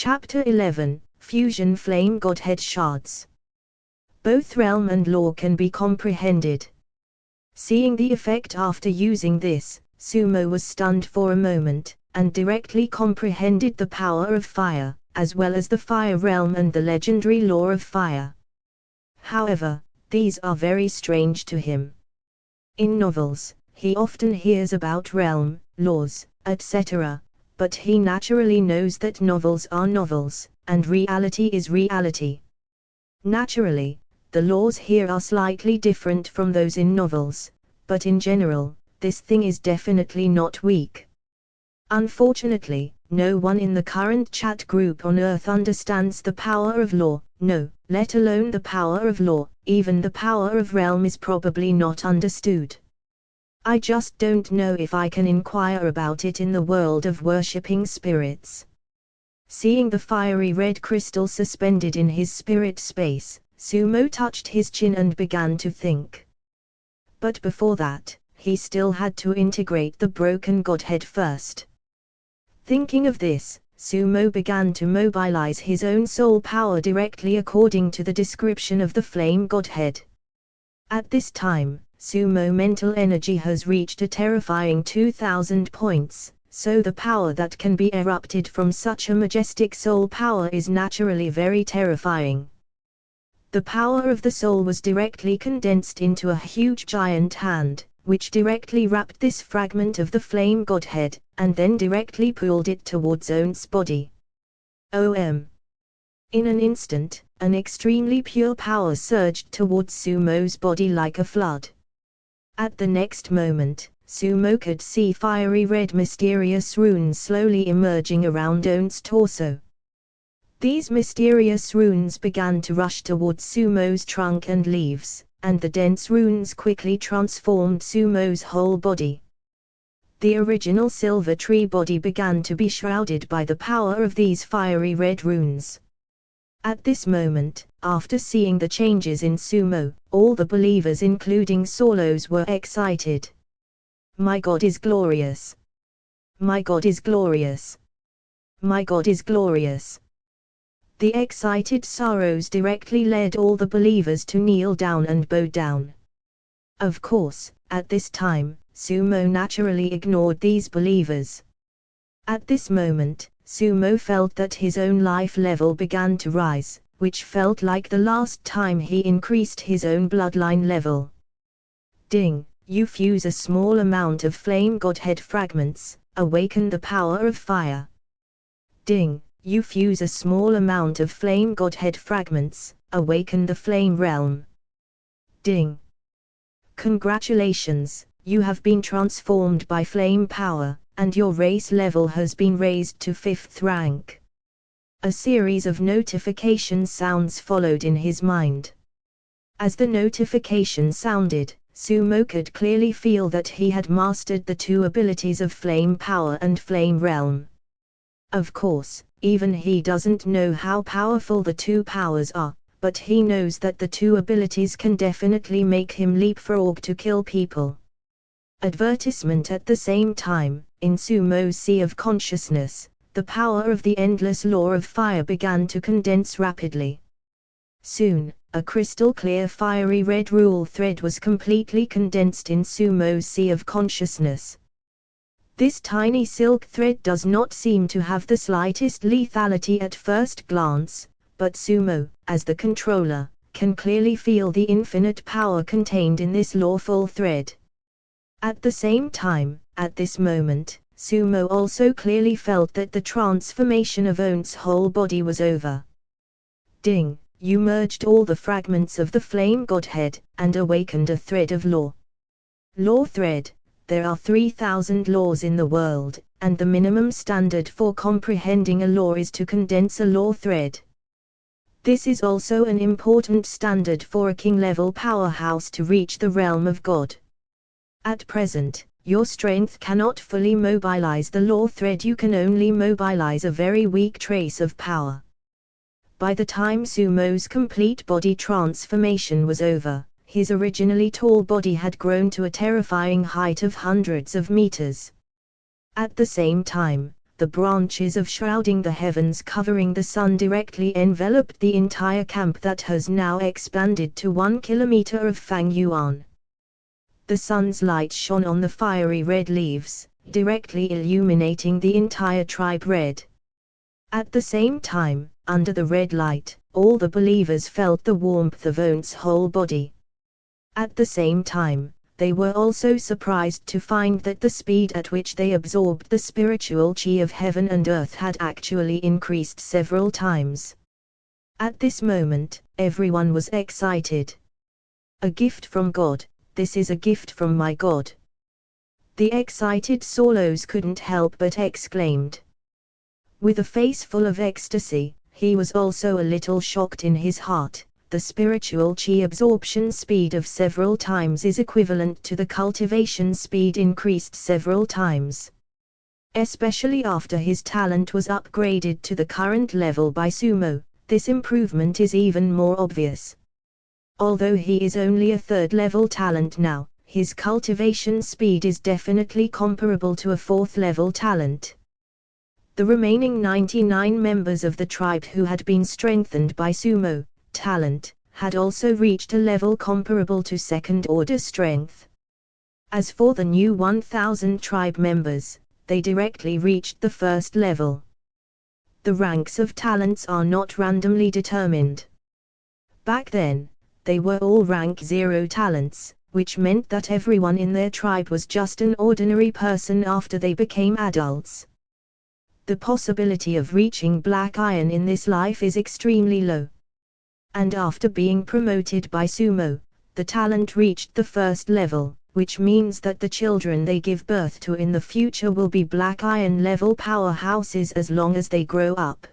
Chapter 11, Fusion Flame Godhead Shards. Both realm and law can be comprehended. Seeing the effect after using this, Sumo was stunned for a moment, and directly comprehended the power of fire, as well as the fire realm and the legendary law of fire. However, these are very strange to him. In novels, he often hears about realm, laws, etc., but he naturally knows that novels are novels, and reality is reality. Naturally, the laws here are slightly different from those in novels, but in general, this thing is definitely not weak. Unfortunately, no one in the current chat group on Earth understands the power of law, no, let alone the power of law, even the power of realm is probably not understood. I just don't know if I can inquire about it in the world of worshipping spirits. Seeing the fiery red crystal suspended in his spirit space, Sumo touched his chin and began to think. But before that, he still had to integrate the broken godhead first. Thinking of this, Sumo began to mobilize his own soul power directly according to the description of the flame godhead. At this time, Sumo mental energy has reached a terrifying 2000 points, so the power that can be erupted from such a majestic soul power is naturally very terrifying. The power of the soul was directly condensed into a huge giant hand, which directly wrapped this fragment of the flame godhead, and then directly pulled it towards On's body. In an instant, an extremely pure power surged towards Sumo's body like a flood. At the next moment, Sumo could see fiery red mysterious runes slowly emerging around On's torso. These mysterious runes began to rush towards Sumo's trunk and leaves, and the dense runes quickly transformed Sumo's whole body. The original silver tree body began to be shrouded by the power of these fiery red runes. At this moment, after seeing the changes in Sumo, all the believers including Solos were excited. My God is glorious! My God is glorious! My God is glorious! The excited sorrows directly led all the believers to kneel down and bow down. Of course, at this time, Sumo naturally ignored these believers. At this moment, Sumo felt that his own life level began to rise, which felt like the last time he increased his own bloodline level. Ding, you fuse a small amount of flame godhead fragments, awaken the power of fire. Ding, you fuse a small amount of flame godhead fragments, awaken the flame realm. Ding. Congratulations, you have been transformed by flame power, and your race level has been raised to 5th rank. A series of notification sounds followed in his mind. As the notification sounded, Sumo could clearly feel that he had mastered the two abilities of flame power and flame realm. Of course, even he doesn't know how powerful the two powers are, but he knows that the two abilities can definitely make him leapfrog to kill people. Advertisement at the same time, in Sumo's sea of consciousness, the power of the endless law of fire began to condense rapidly. Soon, a crystal-clear fiery red rule thread was completely condensed in Sumo's sea of consciousness. This tiny silk thread does not seem to have the slightest lethality at first glance, but Sumo, as the controller, can clearly feel the infinite power contained in this lawful thread. At the same time, at this moment, Sumo also clearly felt that the transformation of On's whole body was over. Ding, you merged all the fragments of the flame godhead, and awakened a thread of law. Law thread. There are 3000 laws in the world, and the minimum standard for comprehending a law is to condense a law thread. This is also an important standard for a king-level powerhouse to reach the realm of God. At present, your strength cannot fully mobilize the law thread, you can only mobilize a very weak trace of power. By the time Sumo's complete body transformation was over, his originally tall body had grown to a terrifying height of hundreds of meters. At the same time, the branches of shrouding the heavens covering the sun directly enveloped the entire camp that has now expanded to 1 kilometer of Fangyuan. The sun's light shone on the fiery red leaves, directly illuminating the entire tribe red. At the same time, under the red light, all the believers felt the warmth of On's whole body. At the same time, they were also surprised to find that the speed at which they absorbed the spiritual chi of heaven and earth had actually increased several times. At this moment, everyone was excited. A gift from God, this is a gift from my God. The excited Solos couldn't help but exclaimed. With a face full of ecstasy, he was also a little shocked in his heart. The spiritual chi absorption speed of several times is equivalent to the cultivation speed increased several times. Especially after his talent was upgraded to the current level by Sumo, this improvement is even more obvious. Although he is only a third-level talent now, his cultivation speed is definitely comparable to a fourth-level talent. The remaining 99 members of the tribe who had been strengthened by Sumo talent had also reached a level comparable to second-order strength. As for the new 1,000 tribe members, they directly reached the first level. The ranks of talents are not randomly determined. Back then, they were all rank 0 talents, which meant that everyone in their tribe was just an ordinary person after they became adults. The possibility of reaching Black Iron in this life is extremely low. And after being promoted by Sumo, the talent reached the first level, which means that the children they give birth to in the future will be Black Iron level powerhouses as long as they grow up.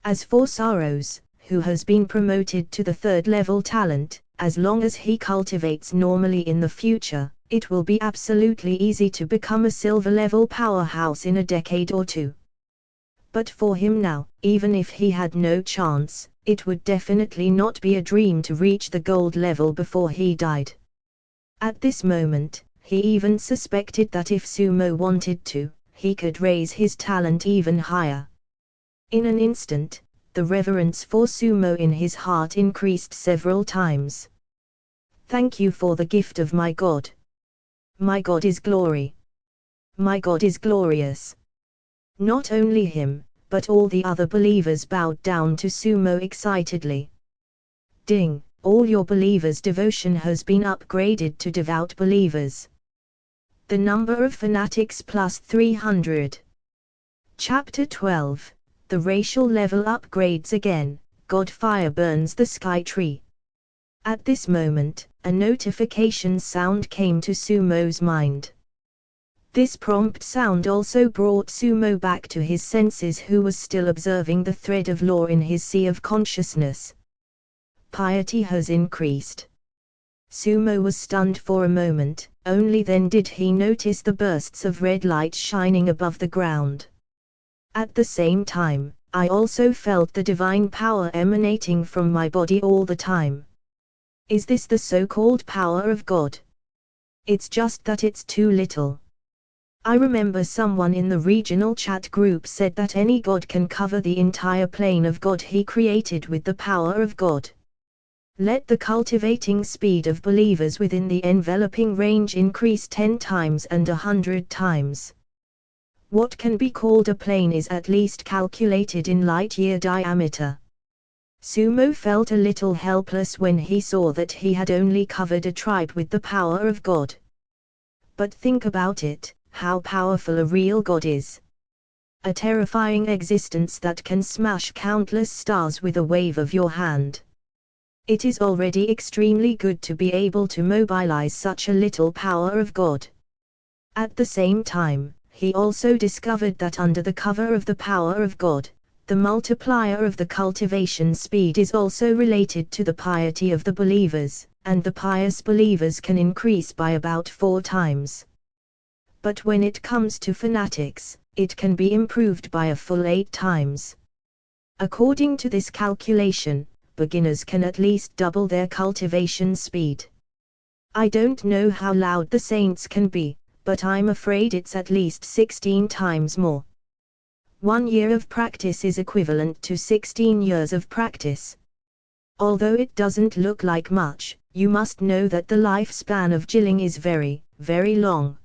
As for Saros, who has been promoted to the third level talent, as long as he cultivates normally in the future, it will be absolutely easy to become a silver level powerhouse in a decade or two. But for him now, even if he had no chance, it would definitely not be a dream to reach the gold level before he died. At this moment, he even suspected that if Sumo wanted to, he could raise his talent even higher. In an instant, the reverence for Sumo in his heart increased several times. Thank you for the gift of my God. My God is glory. My God is glorious. Not only him, but all the other believers bowed down to Sumo excitedly. Ding, all your believers' devotion has been upgraded to devout believers. The number of fanatics plus 300. Chapter 12, the racial level upgrades again, God fire burns the sky tree. At this moment, a notification sound came to Sumo's mind. This prompt sound also brought Sumo back to his senses, who was still observing the thread of law in his sea of consciousness. Piety has increased. Sumo was stunned for a moment, only then did he notice the bursts of red light shining above the ground. At the same time, I also felt the divine power emanating from my body all the time. Is this the so-called power of God? It's just that it's too little. I remember someone in the regional chat group said that any god can cover the entire plane of God he created with the power of God. Let the cultivating speed of believers within the enveloping range increase 10 times and 100 times. What can be called a plane is at least calculated in light-year diameter. Sumo felt a little helpless when he saw that he had only covered a tribe with the power of God. But think about it, how powerful a real God is. A terrifying existence that can smash countless stars with a wave of your hand. It is already extremely good to be able to mobilize such a little power of God. At the same time, he also discovered that under the cover of the power of God, the multiplier of the cultivation speed is also related to the piety of the believers, and the pious believers can increase by about 4 times. But when it comes to fanatics, it can be improved by a full 8 times. According to this calculation, beginners can at least double their cultivation speed. I don't know how loud the saints can be, but I'm afraid it's at least 16 times more. 1 year of practice is equivalent to 16 years of practice. Although it doesn't look like much, you must know that the lifespan of Jilin is very, very long.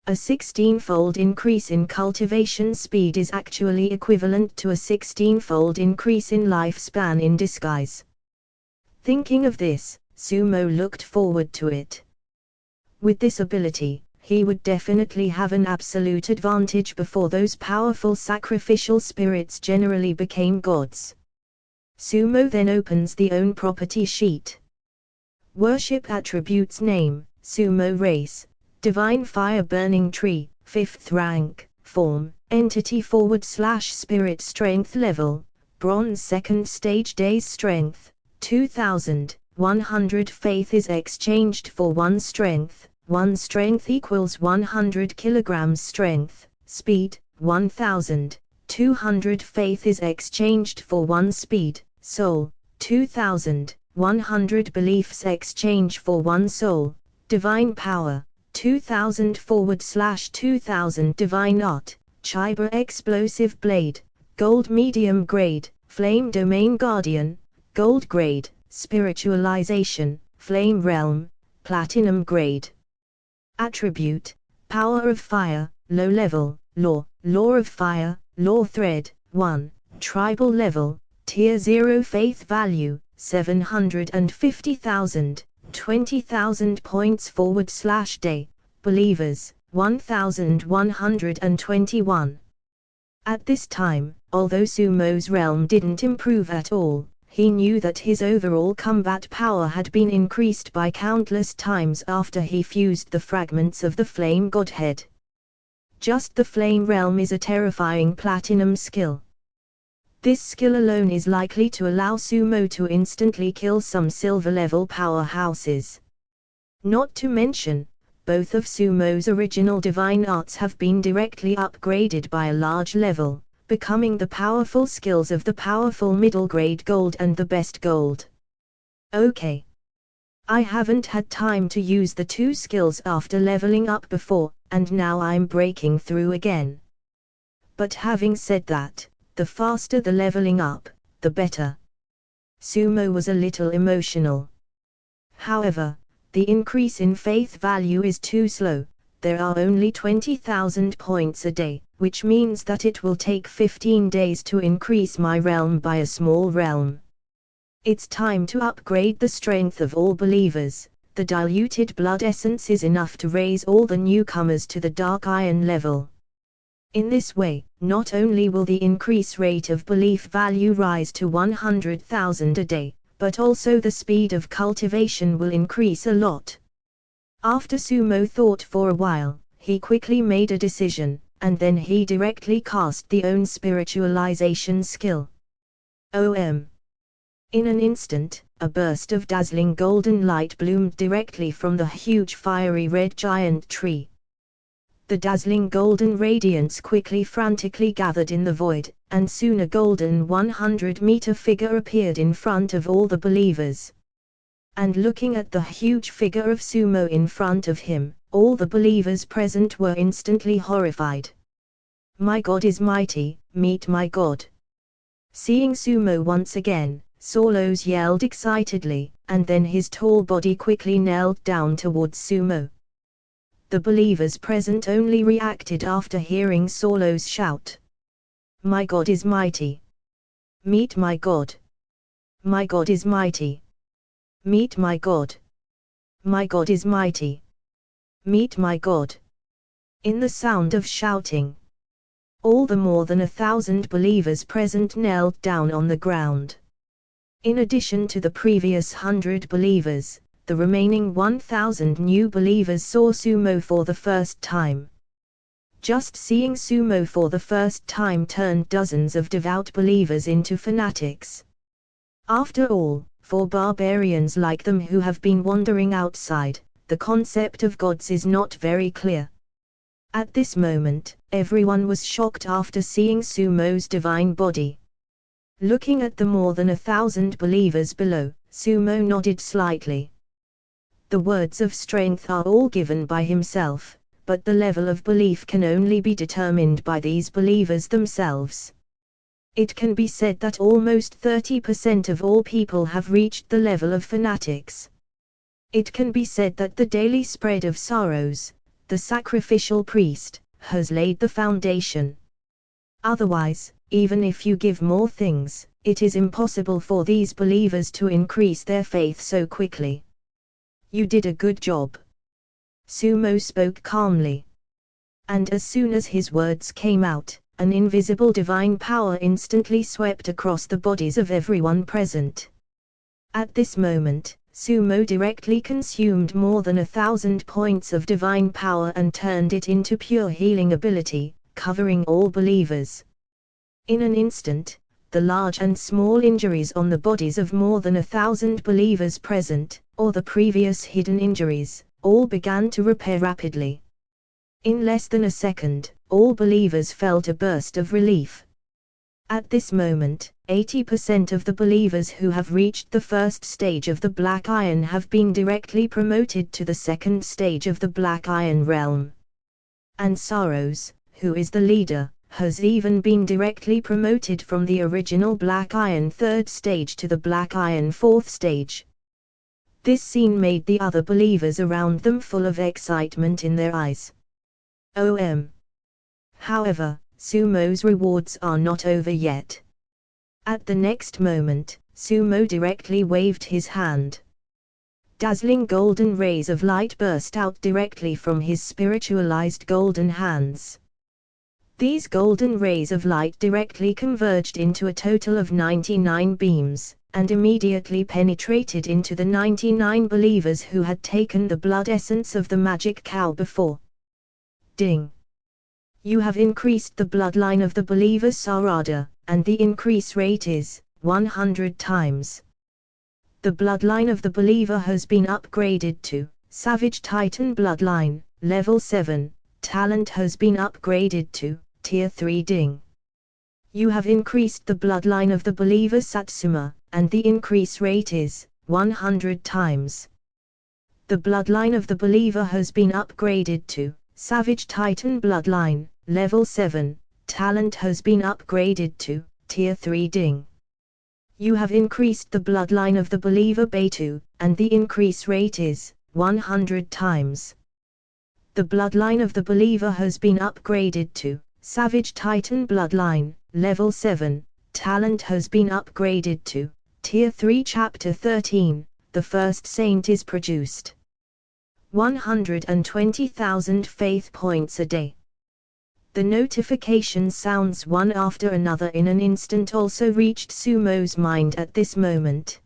A 16-fold increase in cultivation speed is actually equivalent to a 16-fold increase in lifespan in disguise. Thinking of this, Sumo looked forward to it. With this ability, he would definitely have an absolute advantage before those powerful sacrificial spirits generally became gods. Sumo then opens the own property sheet. Worship attributes: name, Sumo race, divine fire burning tree, 5th rank, form, entity / spirit strength level, bronze 2nd stage days strength, 2000, 100 faith is exchanged for 1 strength, 1 strength equals 100 kilograms strength, speed, 1000, 200 faith is exchanged for 1 speed, soul, 2000, 100 beliefs exchange for 1 soul, divine power, 2000 / 2000 divine art, Chiba explosive blade, gold medium grade, flame domain guardian, gold grade, spiritualization, flame realm, platinum grade. Attribute, power of fire, low level, law of fire, law thread, 1, tribal level, tier 0 faith value, 750,000, 20,000 points / day, believers, 1,121. At this time, although Sumo's realm didn't improve at all, he knew that his overall combat power had been increased by countless times after he fused the fragments of the Flame Godhead. Just the Flame Realm is a terrifying platinum skill. This skill alone is likely to allow Sumo to instantly kill some silver-level powerhouses. Not to mention, both of Sumo's original divine arts have been directly upgraded by a large level, becoming the powerful skills of the powerful middle-grade gold and the best gold. Okay. I haven't had time to use the 2 skills after leveling up before, and now I'm breaking through again. But having said that, the faster the leveling up, the better. Sumo was a little emotional. However, the increase in faith value is too slow. There are only 20,000 points a day, which means that it will take 15 days to increase my realm by a small realm. It's time to upgrade the strength of all believers. The diluted blood essence is enough to raise all the newcomers to the Dark Iron level. In this way, not only will the increase rate of belief value rise to 100,000 a day, but also the speed of cultivation will increase a lot. After Sumo thought for a while, he quickly made a decision, and then he directly cast the own spiritualization skill. In an instant, a burst of dazzling golden light bloomed directly from the huge fiery red giant tree. The dazzling golden radiance quickly frantically gathered in the void, and soon a golden 100-meter figure appeared in front of all the believers. And looking at the huge figure of Sumo in front of him, all the believers present were instantly horrified. My God is mighty, meet my God. Seeing Sumo once again, Solos yelled excitedly, and then his tall body quickly knelt down towards Sumo. The believers present only reacted after hearing Solos shout. My God is mighty. Meet my God. My God is mighty. Meet my God. My God is mighty. Meet my God. In the sound of shouting, all the more than 1,000 believers present knelt down on the ground. In addition to the previous 100 believers, the remaining 1,000 new believers saw Sumo for the first time. Just seeing Sumo for the first time turned dozens of devout believers into fanatics. After all, for barbarians like them who have been wandering outside, the concept of gods is not very clear. At this moment, everyone was shocked after seeing Sumo's divine body. Looking at the more than 1,000 believers below, Sumo nodded slightly. The words of strength are all given by himself, but the level of belief can only be determined by these believers themselves. It can be said that almost 30% of all people have reached the level of fanatics. It can be said that the daily spread of sorrows, the sacrificial priest, has laid the foundation. Otherwise, even if you give more things, it is impossible for these believers to increase their faith so quickly. You did a good job. Sumo spoke calmly. And as soon as his words came out, an invisible divine power instantly swept across the bodies of everyone present. At this moment, Sumo directly consumed more than 1,000 points of divine power and turned it into pure healing ability, covering all believers. In an instant, the large and small injuries on the bodies of more than 1,000 believers present, or the previous hidden injuries, all began to repair rapidly. In less than a second, all believers felt a burst of relief. At this moment, 80% of the believers who have reached the first stage of the Black Iron have been directly promoted to the second stage of the Black Iron realm. And Sorrows, who is the leader, has even been directly promoted from the original Black Iron third stage to the Black Iron fourth stage. This scene made the other believers around them full of excitement in their eyes. However, Sumo's rewards are not over yet. At the next moment, Sumo directly waved his hand. Dazzling golden rays of light burst out directly from his spiritualized golden hands. These golden rays of light directly converged into a total of 99 beams, and immediately penetrated into the 99 believers who had taken the blood essence of the magic cow before. Ding! You have increased the bloodline of the believer Sarada, and the increase rate is 100 times. The bloodline of the believer has been upgraded to Savage Titan Bloodline, Level 7, talent has been upgraded to Tier 3 Ding. You have increased the bloodline of the believer Satsuma, and the increase rate is 100 times. The bloodline of the believer has been upgraded to Savage Titan Bloodline, Level 7, talent has been upgraded to Tier 3 Ding. You have increased the bloodline of the believer Baitu, and the increase rate is 100 times. The bloodline of the believer has been upgraded to Savage Titan Bloodline, Level 7, talent has been upgraded to Tier 3 Chapter 13, the first saint is produced. 120,000 faith points a day. The notification sounds one after another in an instant also reached Sumo's mind at this moment.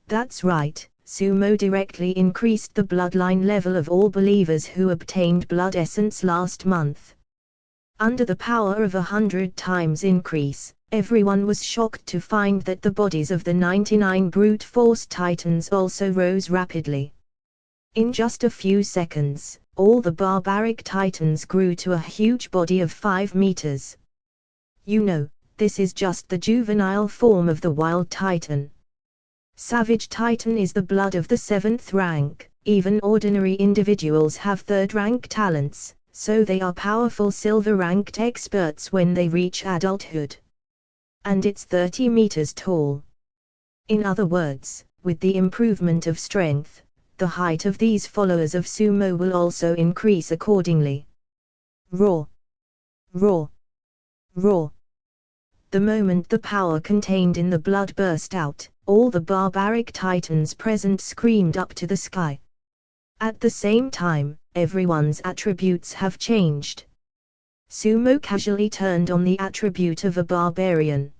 That's right, Sumo directly increased the bloodline level of all believers who obtained blood essence last month. Under the power of 100 times increase, everyone was shocked to find that the bodies of the 99 brute force titans also rose rapidly. In just a few seconds, all the barbaric titans grew to a huge body of 5 meters. You know, this is just the juvenile form of the wild titan. Savage Titan is the blood of the 7th rank, even ordinary individuals have 3rd rank talents, so they are powerful silver ranked experts when they reach adulthood. And it's 30 meters tall. In other words, with the improvement of strength, the height of these followers of Sumo will also increase accordingly. Roar! Roar! Roar! The moment the power contained in the blood burst out, all the barbaric titans present screamed up to the sky. At the same time, everyone's attributes have changed. Sumo casually turned on the attribute of a barbarian.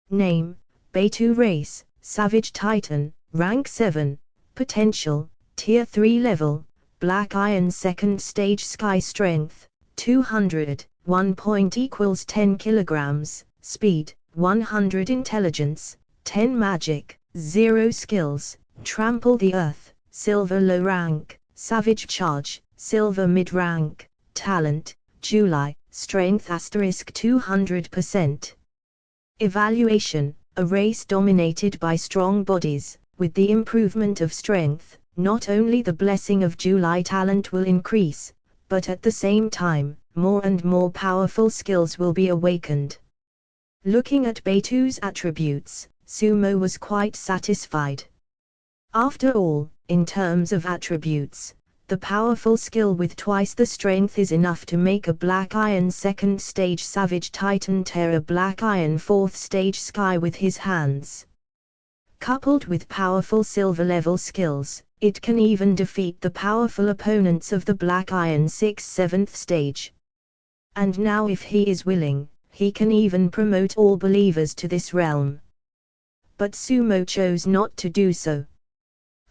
Name, Baitu race, Savage Titan, rank 7, potential, Tier 3 level, Black Iron 2nd stage sky strength, 200, 1 point equals 10 kilograms, speed, 100 intelligence, 10 magic, 0 skills, trample the earth, silver low rank, savage charge, silver mid rank, talent, July, strength asterisk 200%. Evaluation, a race dominated by strong bodies, with the improvement of strength, not only the blessing of July talent will increase, but at the same time, more and more powerful skills will be awakened. Looking at Beitu's attributes, Sumo was quite satisfied. After all, in terms of attributes, the powerful skill with twice the strength is enough to make a Black Iron 2nd stage Savage Titan tear a Black Iron 4th stage Sky with his hands. Coupled with powerful silver level skills, it can even defeat the powerful opponents of the Black Iron 6th 7th stage. And now if he is willing, he can even promote all believers to this realm. But Sumo chose not to do so.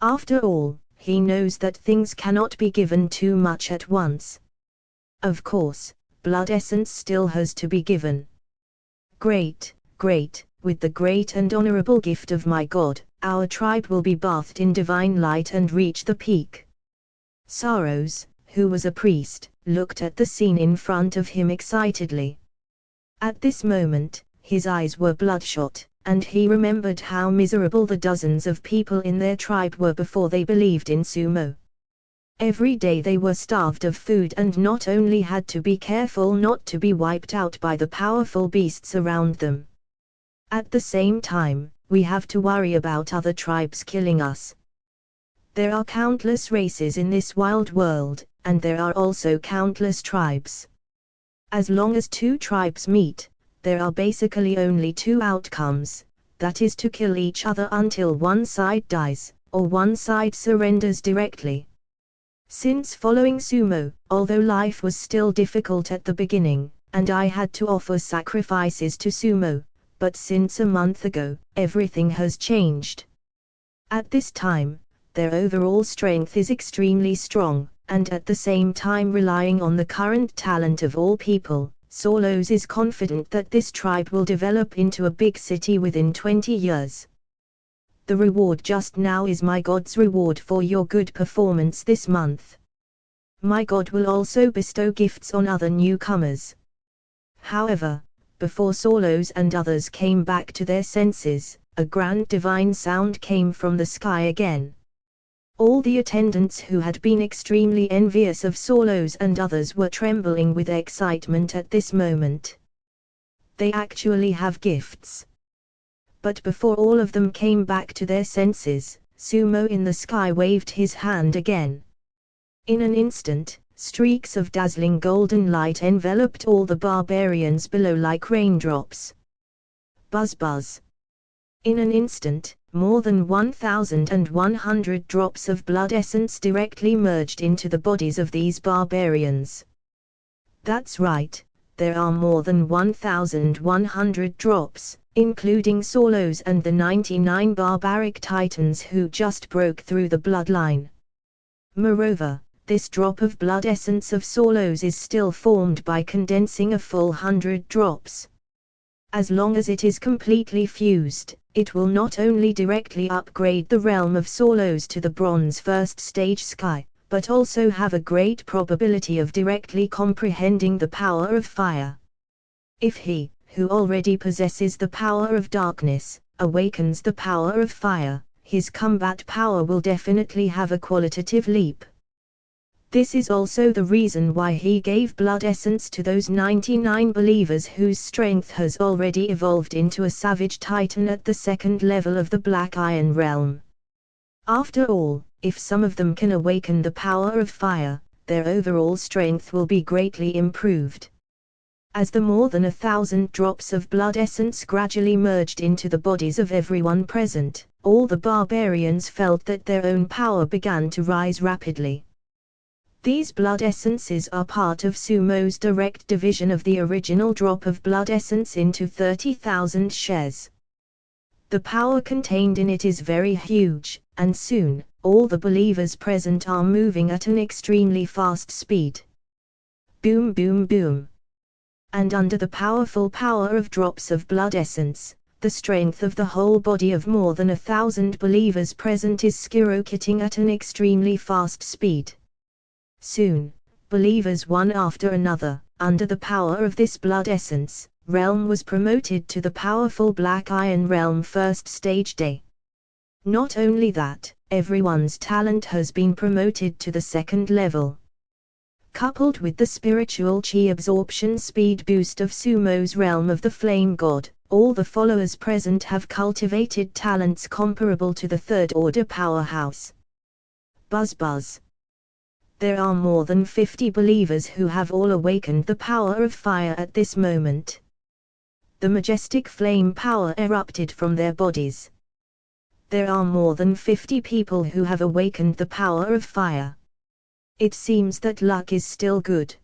After all, he knows that things cannot be given too much at once. Of course, blood essence still has to be given. Great, with the great and honorable gift of my God, our tribe will be bathed in divine light and reach the peak. Saros, who was a priest, looked at the scene in front of him excitedly. At this moment, his eyes were bloodshot, and he remembered how miserable the dozens of people in their tribe were before they believed in Sumo. Every day they were starved of food and not only had to be careful not to be wiped out by the powerful beasts around them. At the same time, we have to worry about other tribes killing us. There are countless races in this wild world, and there are also countless tribes. As long as two tribes meet, there are basically only two outcomes, that is to kill each other until one side dies, or one side surrenders directly. Since following Sumo, although life was still difficult at the beginning, and I had to offer sacrifices to Sumo, but since a month ago, everything has changed. At this time, their overall strength is extremely strong, and at the same time relying on the current talent of all people, Solos is confident that this tribe will develop into a big city within 20 years. The reward just now is my God's reward for your good performance this month. My God will also bestow gifts on other newcomers. However, before Solos and others came back to their senses, a grand divine sound came from the sky again. All the attendants who had been extremely envious of Solos and others were trembling with excitement at this moment. They actually have gifts. But before all of them came back to their senses, Sumo in the sky waved his hand again. In an instant, streaks of dazzling golden light enveloped all the barbarians below like raindrops. Buzz buzz. In an instant, more than 1,100 drops of blood essence directly merged into the bodies of these barbarians. That's right, there are more than 1,100 drops, including Solos and the 99 barbaric titans who just broke through the bloodline. Moreover, this drop of blood essence of Solos is still formed by condensing a full 100 drops. As long as it is completely fused, it will not only directly upgrade the realm of Solos to the Bronze 1st stage Sky, but also have a great probability of directly comprehending the power of fire. If he, who already possesses the power of darkness, awakens the power of fire, his combat power will definitely have a qualitative leap. This is also the reason why he gave blood essence to those 99 believers whose strength has already evolved into a Savage Titan at the 2nd level of the Black Iron realm. After all, if some of them can awaken the power of fire, their overall strength will be greatly improved. As the more than 1,000 drops of blood essence gradually merged into the bodies of everyone present, all the barbarians felt that their own power began to rise rapidly. These blood essences are part of Sumo's direct division of the original drop of blood essence into 30,000 shares. The power contained in it is very huge, and soon, all the believers present are moving at an extremely fast speed. Boom boom boom. And under the powerful power of drops of blood essence, the strength of the whole body of more than 1,000 believers present is skyrocketing at an extremely fast speed. Soon, believers one after another, under the power of this blood essence, realm was promoted to the powerful Black Iron realm 1st stage day. Not only that, everyone's talent has been promoted to the 2nd level. coupled with the spiritual chi absorption speed boost of Sumo's realm of the flame god, all the followers present have cultivated talents comparable to the third order powerhouse. Buzz buzz. There are more than 50 believers who have all awakened the power of fire at this moment. The majestic flame power erupted from their bodies. There are more than 50 people who have awakened the power of fire. It seems that luck is still good.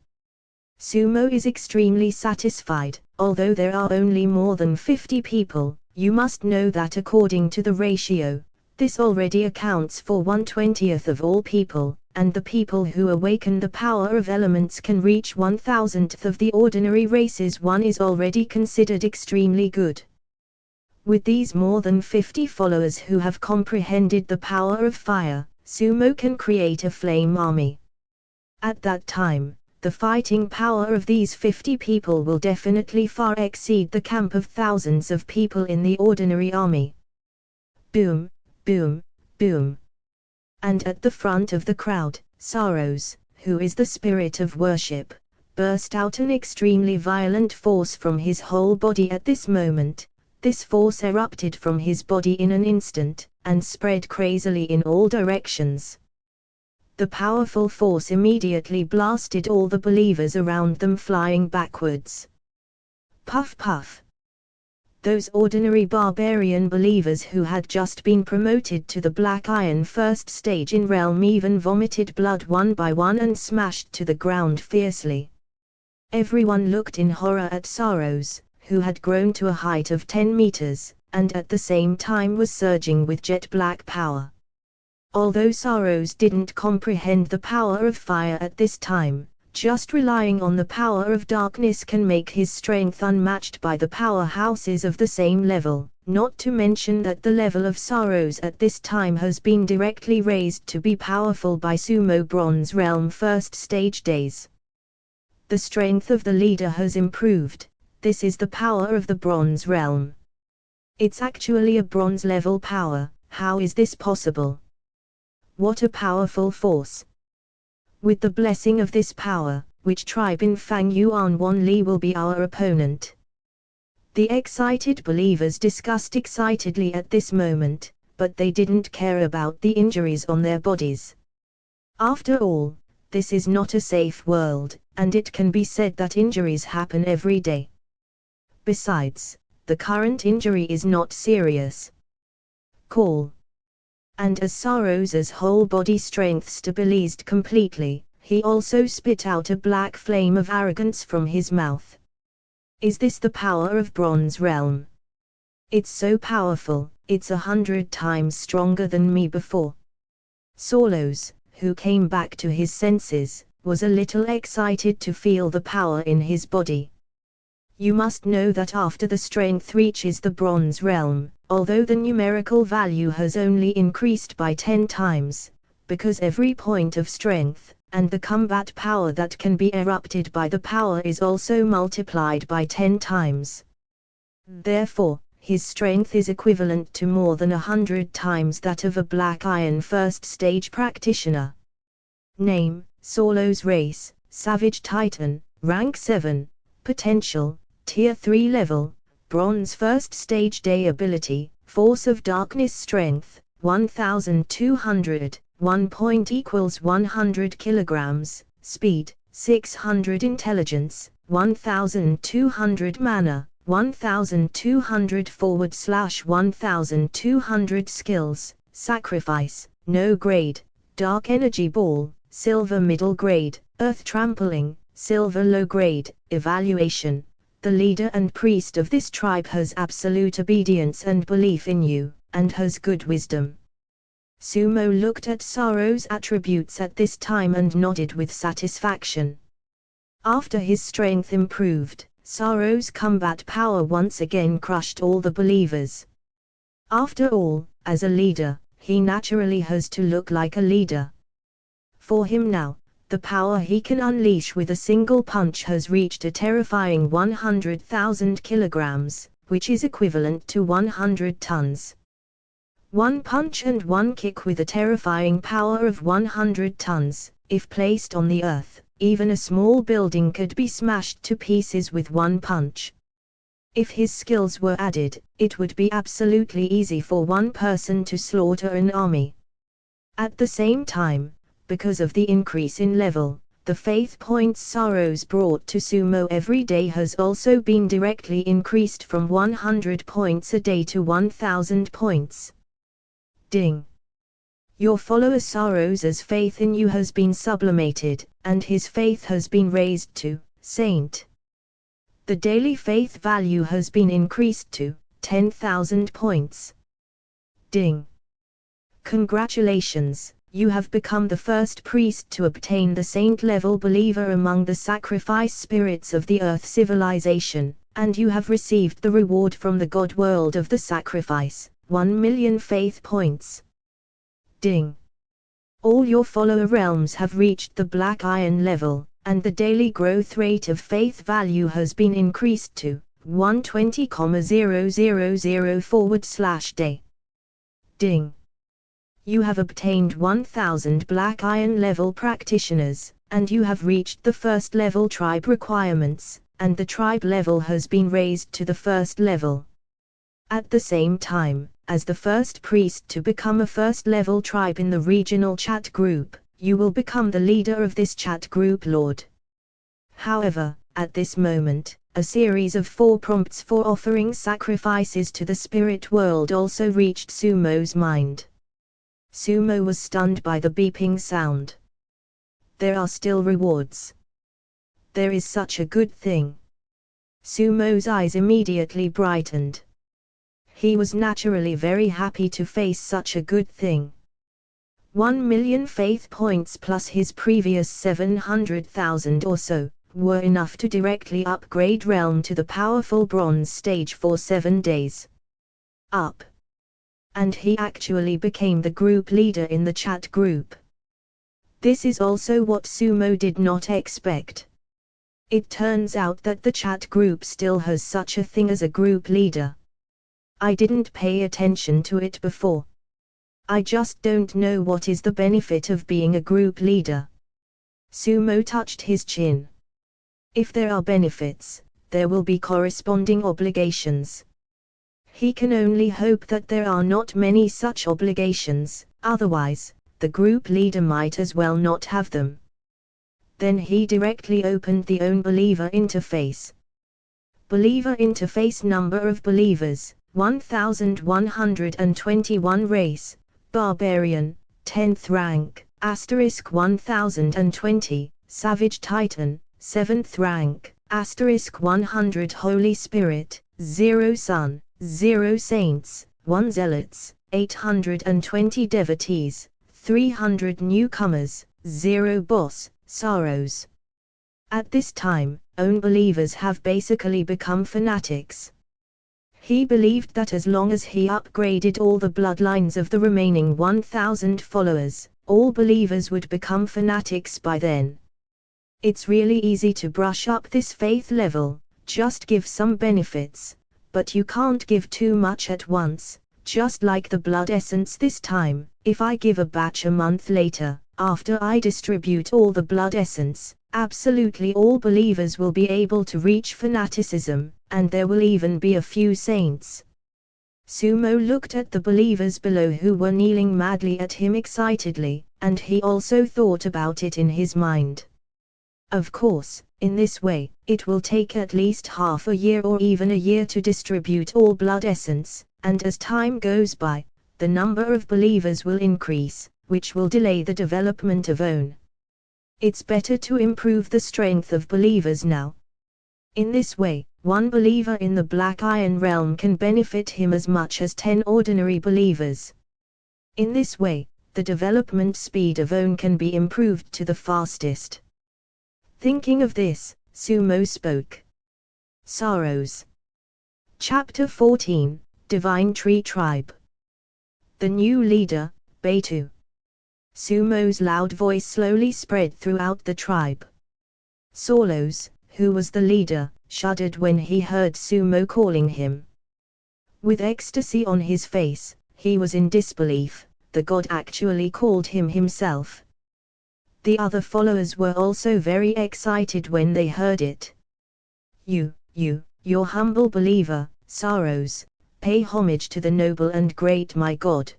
Sumo is extremely satisfied. Although there are only more than 50 people, you must know that according to the ratio, this already accounts for 1/20th of all people, and the people who awaken the power of elements can reach 1,000th of the ordinary races. One is already considered extremely good. With these more than 50 followers who have comprehended the power of fire, Sumo can create a flame army. At that time, the fighting power of these 50 people will definitely far exceed the camp of thousands of people in the ordinary army. Boom, boom, boom. And at the front of the crowd, Sorrows, who is the spirit of worship, burst out an extremely violent force from his whole body at this moment. This force erupted from his body in an instant, and spread crazily in all directions. The powerful force immediately blasted all the believers around them, flying backwards. Puff puff. Those ordinary barbarian believers who had just been promoted to the Black Iron first stage in realm even vomited blood one by one and smashed to the ground fiercely. Everyone looked in horror at Sorrows, who had grown to a height of 10 meters, and at the same time was surging with jet black power. Although Sorrows didn't comprehend the power of fire at this time, just relying on the power of darkness can make his strength unmatched by the powerhouses of the same level, not to mention that the level of Sorrows at this time has been directly raised to be powerful by Sumo Bronze Realm first stage days. The strength of the leader has improved. This is the power of the Bronze Realm. It's actually a bronze level power. How is this possible? What a powerful force! With the blessing of this power, which tribe in Fang Yuan Wan Li will be our opponent? The excited believers discussed excitedly at this moment, but they didn't care about the injuries on their bodies. After all, this is not a safe world, and it can be said that injuries happen every day. Besides, the current injury is not serious. Call. And as Sorrows' whole body strength stabilized completely, he also spit out a black flame of arrogance from his mouth. Is this the power of Bronze Realm? It's so powerful, it's 100 times stronger than me before. Sorrows, who came back to his senses, was a little excited to feel the power in his body. You must know that after the strength reaches the Bronze Realm, although the numerical value has only increased by 10 times, because every point of strength, and the combat power that can be erupted by the power is also multiplied by 10 times. Therefore, his strength is equivalent to more than 100 times that of a Black Iron first stage practitioner. Name, Sorrows race, Savage Titan, rank 7, potential, Tier 3 level, Bronze first stage day ability, Force of Darkness strength, 1200, 1 point equals 100 kilograms, speed, 600 intelligence, 1200 mana, 1200 /1200 skills, sacrifice, no grade, dark energy ball, silver middle grade, earth trampling, silver low grade, evaluation. The leader and priest of this tribe has absolute obedience and belief in you, and has good wisdom. Sumo looked at Sorrows' attributes at this time and nodded with satisfaction. After his strength improved, Sorrows' combat power once again crushed all the believers. After all, as a leader, he naturally has to look like a leader. For him now, the power he can unleash with a single punch has reached a terrifying 100,000 kilograms, which is equivalent to 100 tons. One punch and one kick with a terrifying power of 100 tons, if placed on the earth, even a small building could be smashed to pieces with one punch. If his skills were added, it would be absolutely easy for one person to slaughter an army. At the same time, because of the increase in level, the faith points Saros brought to Sumo every day has also been directly increased from 100 points a day to 1000 points. Ding! Your follower Saros' faith in you has been sublimated, and his faith has been raised to Saint. The daily faith value has been increased to 10,000 points. Ding! Congratulations, you have become the first priest to obtain the saint-level believer among the sacrifice spirits of the Earth civilization, and you have received the reward from the God world of the sacrifice, 1 million faith points. Ding! All your follower realms have reached the Black Iron level, and the daily growth rate of faith value has been increased to 120,000/day. Ding! You have obtained 1000 Black Iron level practitioners, and you have reached the first level tribe requirements, and the tribe level has been raised to the first level. At the same time, as the first priest to become a first level tribe in the regional chat group, you will become the leader of this chat group Lord. However, at this moment, a series of 4 prompts for offering sacrifices to the spirit world also reached Sumo's mind. Sumo was stunned by the beeping sound. There are still rewards. There is such a good thing. Sumo's eyes immediately brightened. He was naturally very happy to face such a good thing. 1 million faith points plus his previous 700,000 or so, were enough to directly upgrade Realm to the powerful bronze stage for 7 days. Up. And he actually became the group leader in the chat group. This is also what Sumo did not expect. It turns out that the chat group still has such a thing as a group leader. I didn't pay attention to it before. I just don't know what is the benefit of being a group leader. Sumo touched his chin. If there are benefits, there will be corresponding obligations. He can only hope that there are not many such obligations, otherwise, the group leader might as well not have them. Then he directly opened the own believer interface. Believer interface number of believers, 1121 race, barbarian, 10th rank, asterisk 1020, savage titan, 7th rank, asterisk 100 holy spirit, 0 sun, 0 saints, 1 zealots, 820 devotees, 300 newcomers, 0 boss, Saros. At this time, own believers have basically become fanatics. He believed that as long as he upgraded all the bloodlines of the remaining 1000 followers, all believers would become fanatics by then. It's really easy to brush up this faith level, just give some benefits. But you can't give too much at once, just like the blood essence this time. If I give a batch a month later, after I distribute all the blood essence, absolutely all believers will be able to reach fanaticism, and there will even be a few saints. Sumo looked at the believers below who were kneeling madly at him excitedly, and he also thought about it in his mind. Of course, in this way, it will take at least half a year or even a year to distribute all blood essence, and as time goes by, the number of believers will increase, which will delay the development of own. It's better to improve the strength of believers now. In this way, one believer in the Black Iron realm can benefit him as much as 10 ordinary believers. In this way, the development speed of own can be improved to the fastest. Thinking of this, Sumo spoke. Saros. Chapter 14, Divine Tree Tribe. The new leader, Beitu. Sumo's loud voice slowly spread throughout the tribe. Solos, who was the leader, shuddered when he heard Sumo calling him. With ecstasy on his face, he was in disbelief, the god actually called him himself. The other followers were also very excited when they heard it. Your humble believer, Saros, pay homage to the noble and great my God.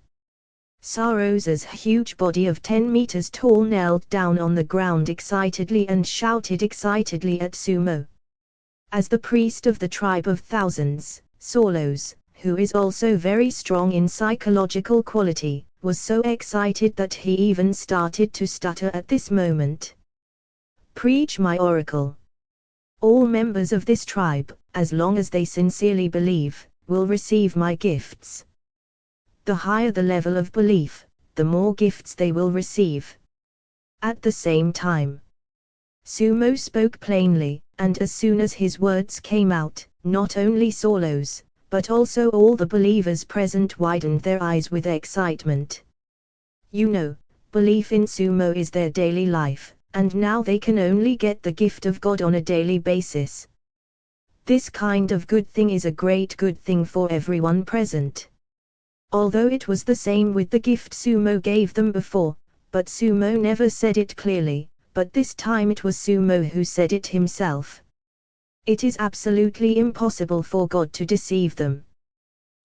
Saros's huge body of 10 meters tall knelt down on the ground excitedly and shouted excitedly at Sumo. As the priest of the tribe of thousands, Solos, who is also very strong in psychological quality, was so excited that he even started to stutter at this moment. Preach my oracle. All members of this tribe, as long as they sincerely believe, will receive my gifts. The higher the level of belief, the more gifts they will receive. At the same time, Sumo spoke plainly, and as soon as his words came out, not only Solos, but also all the believers present widened their eyes with excitement. Belief in Sumo is their daily life, and now they can only get the gift of God on a daily basis. This kind of good thing is a great good thing for everyone present. Although it was the same with the gift Sumo gave them before, but Sumo never said it clearly, but this time it was Sumo who said it himself. It is absolutely impossible for God to deceive them.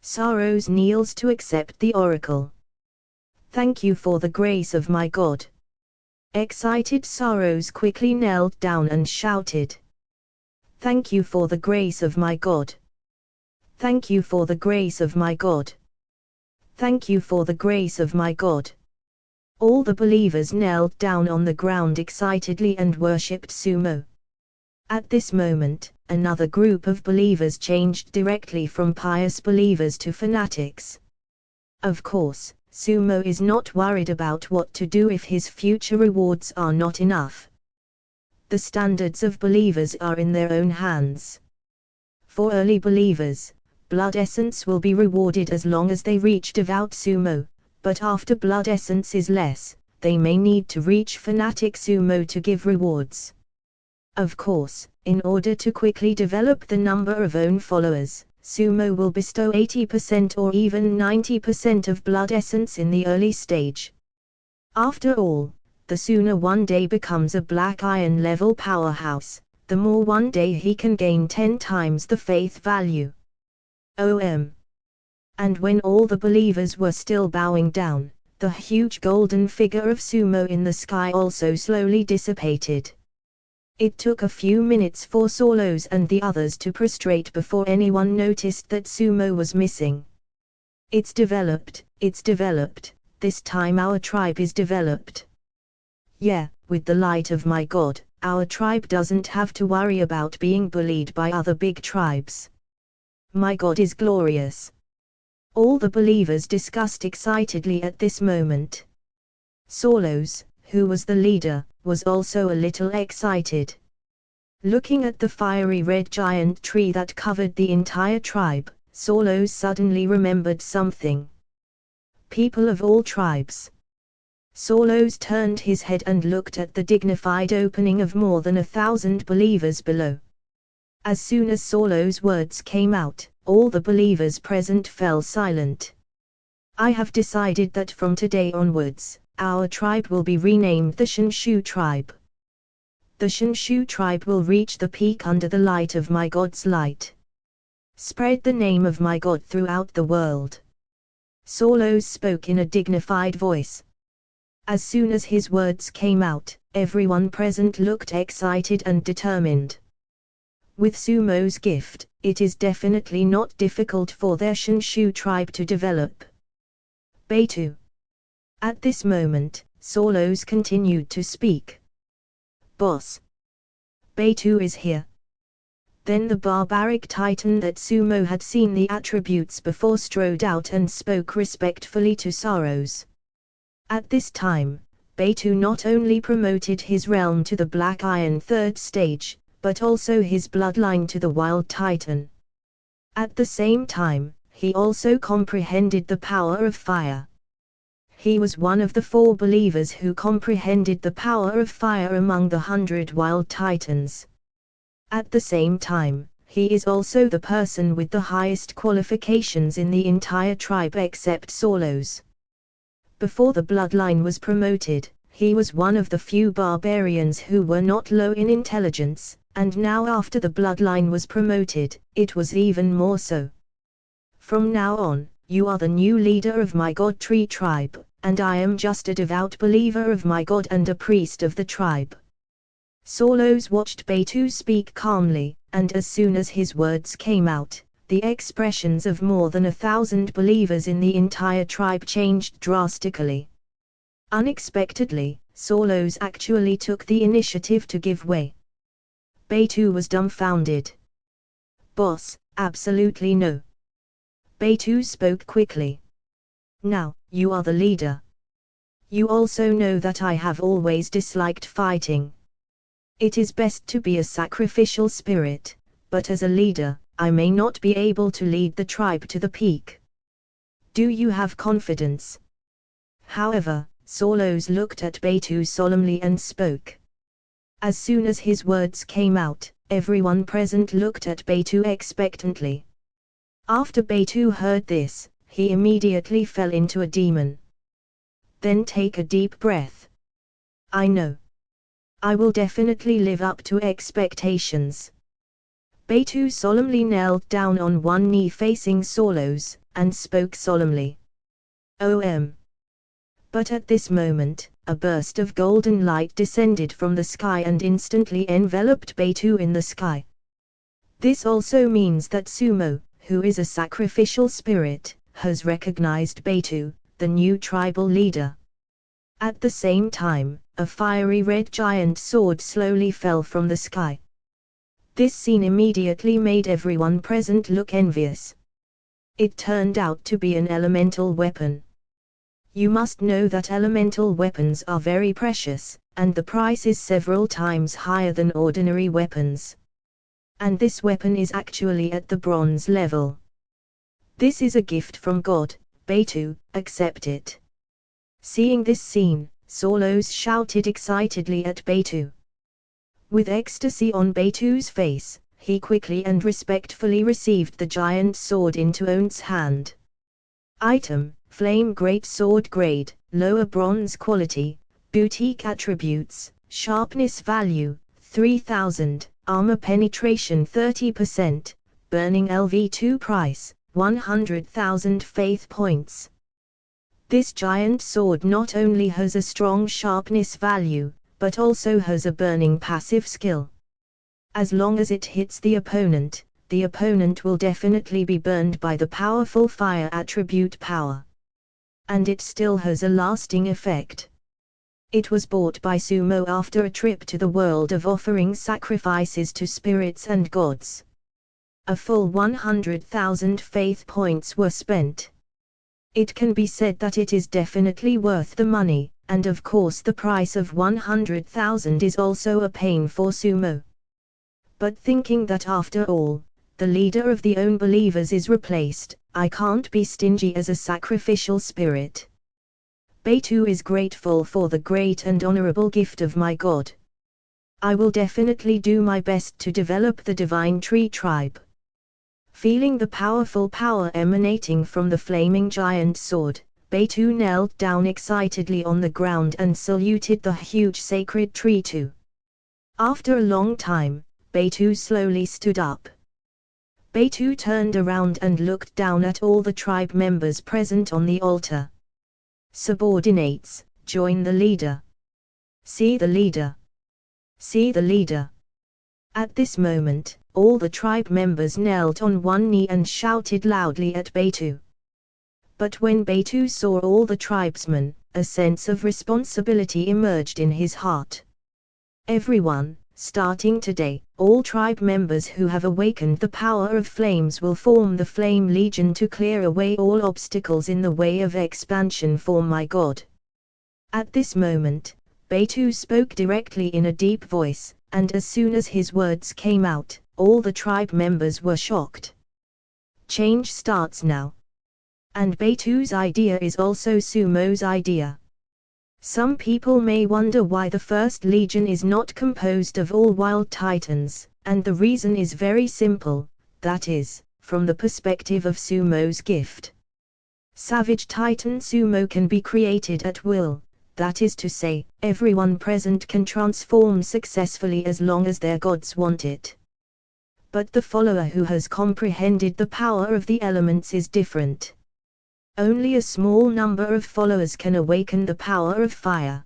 Saros kneels to accept the oracle. Thank you for the grace of my God. Excited Saros quickly knelt down and shouted. Thank you for the grace of my God. Thank you for the grace of my God. Thank you for the grace of my God. All the believers knelt down on the ground excitedly and worshipped Sumo. At this moment, another group of believers changed directly from pious believers to fanatics. Of course, Sumo is not worried about what to do if his future rewards are not enough. The standards of believers are in their own hands. For early believers, blood essence will be rewarded as long as they reach devout Sumo, but after blood essence is less, they may need to reach fanatic Sumo to give rewards. Of course, in order to quickly develop the number of own followers, Sumo will bestow 80% or even 90% of blood essence in the early stage. After all, the sooner one day becomes a black iron level powerhouse, the more one day he can gain 10 times the faith value. And when all the believers were still bowing down, the huge golden figure of Sumo in the sky also slowly dissipated. It took a few minutes for Solos and the others to prostrate before anyone noticed that Sumo was missing. It's developed, this time our tribe is developed. Yeah, with the light of my God, our tribe doesn't have to worry about being bullied by other big tribes. My God is glorious. All the believers discussed excitedly at this moment. Solos, who was the leader, was also a little excited. Looking at the fiery red giant tree that covered the entire tribe, Solos suddenly remembered something. People of all tribes. Solos turned his head and looked at the dignified opening of more than 1,000 believers below. As soon as Solos' words came out, all the believers present fell silent. I have decided that from today onwards, our tribe will be renamed the Shinshu tribe. The Shinshu tribe will reach the peak under the light of my God's light. Spread the name of my God throughout the world. Solos spoke in a dignified voice. As soon as his words came out, everyone present looked excited and determined. With Sumo's gift, it is definitely not difficult for their Shinshu tribe to develop. Beitu. At this moment, Solos continued to speak. Boss. Beitu is here. Then the barbaric titan that Sumo had seen the attributes before strode out and spoke respectfully to Saros. At this time, Beitu not only promoted his realm to the Black Iron third stage, but also his bloodline to the Wild Titan. At the same time, he also comprehended the power of fire. He was one of the 4 believers who comprehended the power of fire among the 100 Wild Titans. At the same time, he is also the person with the highest qualifications in the entire tribe except Solos. Before the bloodline was promoted, he was one of the few barbarians who were not low in intelligence, and now after the bloodline was promoted, it was even more so. From now on, you are the new leader of my God Tree tribe, and I am just a devout believer of my God and a priest of the tribe. Solos watched Batu speak calmly, and as soon as his words came out, the expressions of more than 1,000 believers in the entire tribe changed drastically. Unexpectedly, Solos actually took the initiative to give way. Batu was dumbfounded. "Boss, absolutely no." Batu spoke quickly. "Now, you are the leader. You also know that I have always disliked fighting. It is best to be a sacrificial spirit, but as a leader, I may not be able to lead the tribe to the peak. Do you have confidence?" However, Solos looked at Batu solemnly and spoke. As soon as his words came out, everyone present looked at Batu expectantly. After Batu heard this, he immediately fell into a demon. "Then take a deep breath. I know. I will definitely live up to expectations." Batu solemnly knelt down on one knee facing Solos, and spoke solemnly. "OM." But at this moment, a burst of golden light descended from the sky and instantly enveloped Batu in the sky. This also means that Sumo, who is a sacrificial spirit, has recognized Batu, the new tribal leader. At the same time, a fiery red giant sword slowly fell from the sky. This scene immediately made everyone present look envious. It turned out to be an elemental weapon. You must know that elemental weapons are very precious, and the price is several times higher than ordinary weapons. And this weapon is actually at the bronze level. This is a gift from God, Batu, accept it. Seeing this scene, Solos shouted excitedly at Batu. With ecstasy on Batu's face, he quickly and respectfully received the giant sword into On's hand. Item: Flame Great Sword Grade, Lower Bronze Quality, Boutique Attributes, Sharpness Value, 3000, Armor Penetration 30%, Burning LV2 Price, 100,000 Faith Points. This giant sword not only has a strong sharpness value, but also has a burning passive skill. As long as it hits the opponent will definitely be burned by the powerful fire attribute power. And it still has a lasting effect. It was bought by Sumo after a trip to the world of offering sacrifices to spirits and gods. A full 100,000 faith points were spent. It can be said that it is definitely worth the money, and of course the price of 100,000 is also a pain for Sumo. But thinking that after all, the leader of the own believers is replaced, I can't be stingy as a sacrificial spirit. Batu is grateful for the great and honorable gift of my God. I will definitely do my best to develop the Divine Tree tribe. Feeling the powerful power emanating from the flaming giant sword, Batu knelt down excitedly on the ground and saluted the huge sacred tree too. After a long time, Batu slowly stood up. Batu turned around and looked down at all the tribe members present on the altar. Subordinates, join the leader. See the leader. See the leader. At this moment, all the tribe members knelt on one knee and shouted loudly at Batu. But when Batu saw all the tribesmen, a sense of responsibility emerged in his heart. Everyone, starting today, all tribe members who have awakened the power of flames will form the Flame Legion to clear away all obstacles in the way of expansion for my God. At this moment, Batu spoke directly in a deep voice, and as soon as his words came out, all the tribe members were shocked. Change starts now. And Batu's idea is also Sumo's idea. Some people may wonder why the First Legion is not composed of all wild titans, and the reason is very simple, that is, from the perspective of Sumo's gift. Savage Titan Sumo can be created at will, that is to say, everyone present can transform successfully as long as their gods want it. But the follower who has comprehended the power of the elements is different. Only a small number of followers can awaken the power of fire.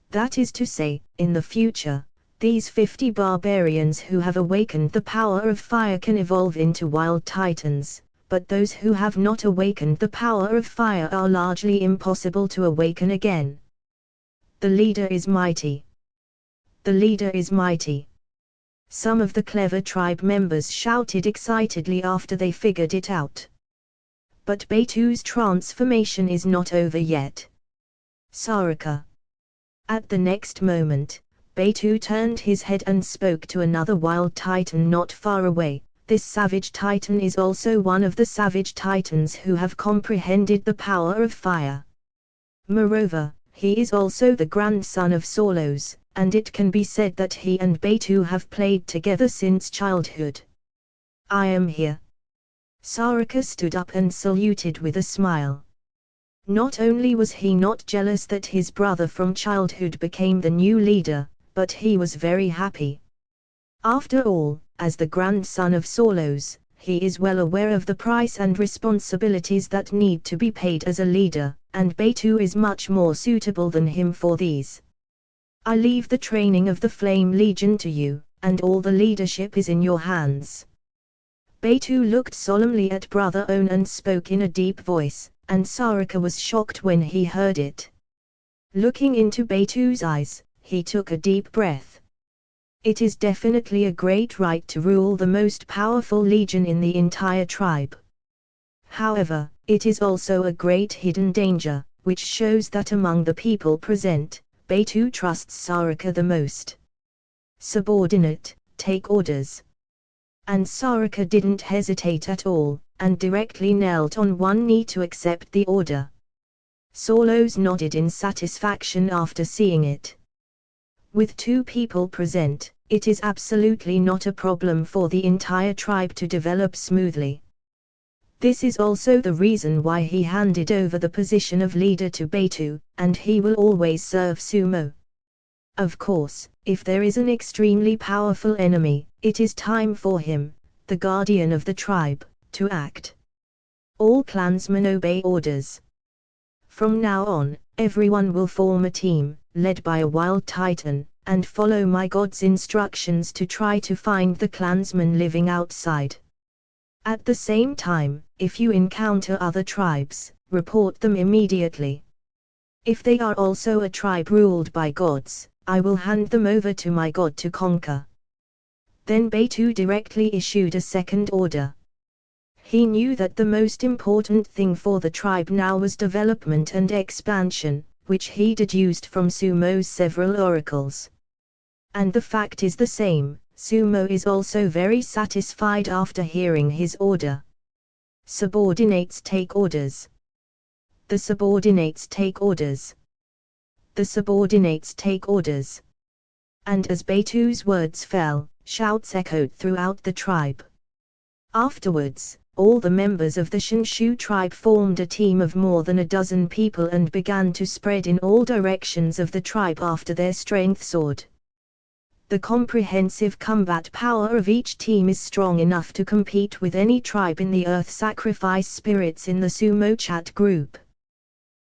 That is to say, in the future, these 50 barbarians who have awakened the power of fire can evolve into wild titans, but those who have not awakened the power of fire are largely impossible to awaken again. The leader is mighty. The leader is mighty. Some of the clever tribe members shouted excitedly after they figured it out. But Betu's transformation is not over yet. Saraka. At the next moment, Betu turned his head and spoke to another wild titan not far away. This savage titan is also one of the savage titans who have comprehended the power of fire. Moreover, he is also the grandson of Solos, and it can be said that he and Betu have played together since childhood. I am here. Saraka stood up and saluted with a smile. Not only was he not jealous that his brother from childhood became the new leader, but he was very happy. After all, as the grandson of Solos, he is well aware of the price and responsibilities that need to be paid as a leader, and Betu is much more suitable than him for these. I leave the training of the Flame Legion to you, and all the leadership is in your hands. Betu looked solemnly at Brother One and spoke in a deep voice, and Saraka was shocked when he heard it. Looking into Betu's eyes, he took a deep breath. It is definitely a great right to rule the most powerful legion in the entire tribe. However, it is also a great hidden danger, which shows that among the people present, Betu trusts Saraka the most. Subordinate, take orders. And Saraka didn't hesitate at all, and directly knelt on one knee to accept the order. Solos nodded in satisfaction after seeing it. With 2 people present, it is absolutely not a problem for the entire tribe to develop smoothly. This is also the reason why he handed over the position of leader to Betu, and he will always serve Sumo. Of course, if there is an extremely powerful enemy, it is time for him, the guardian of the tribe, to act. All clansmen obey orders. From now on, everyone will form a team, led by a wild titan, and follow my god's instructions to try to find the clansmen living outside. At the same time, if you encounter other tribes, report them immediately. If they are also a tribe ruled by gods, I will hand them over to my god to conquer. Then Betu directly issued a second order. He knew that the most important thing for the tribe now was development and expansion, which he deduced from Sumo's several oracles. And the fact is the same, Sumo is also very satisfied after hearing his order. Subordinates take orders. The subordinates take orders. The subordinates take orders. And as Betu's words fell, shouts echoed throughout the tribe. Afterwards, all the members of the Shinshu tribe formed a team of more than a dozen people and began to spread in all directions of the tribe after their strength soared. The comprehensive combat power of each team is strong enough to compete with any tribe in the earth sacrifice spirits in the Sumo chat group.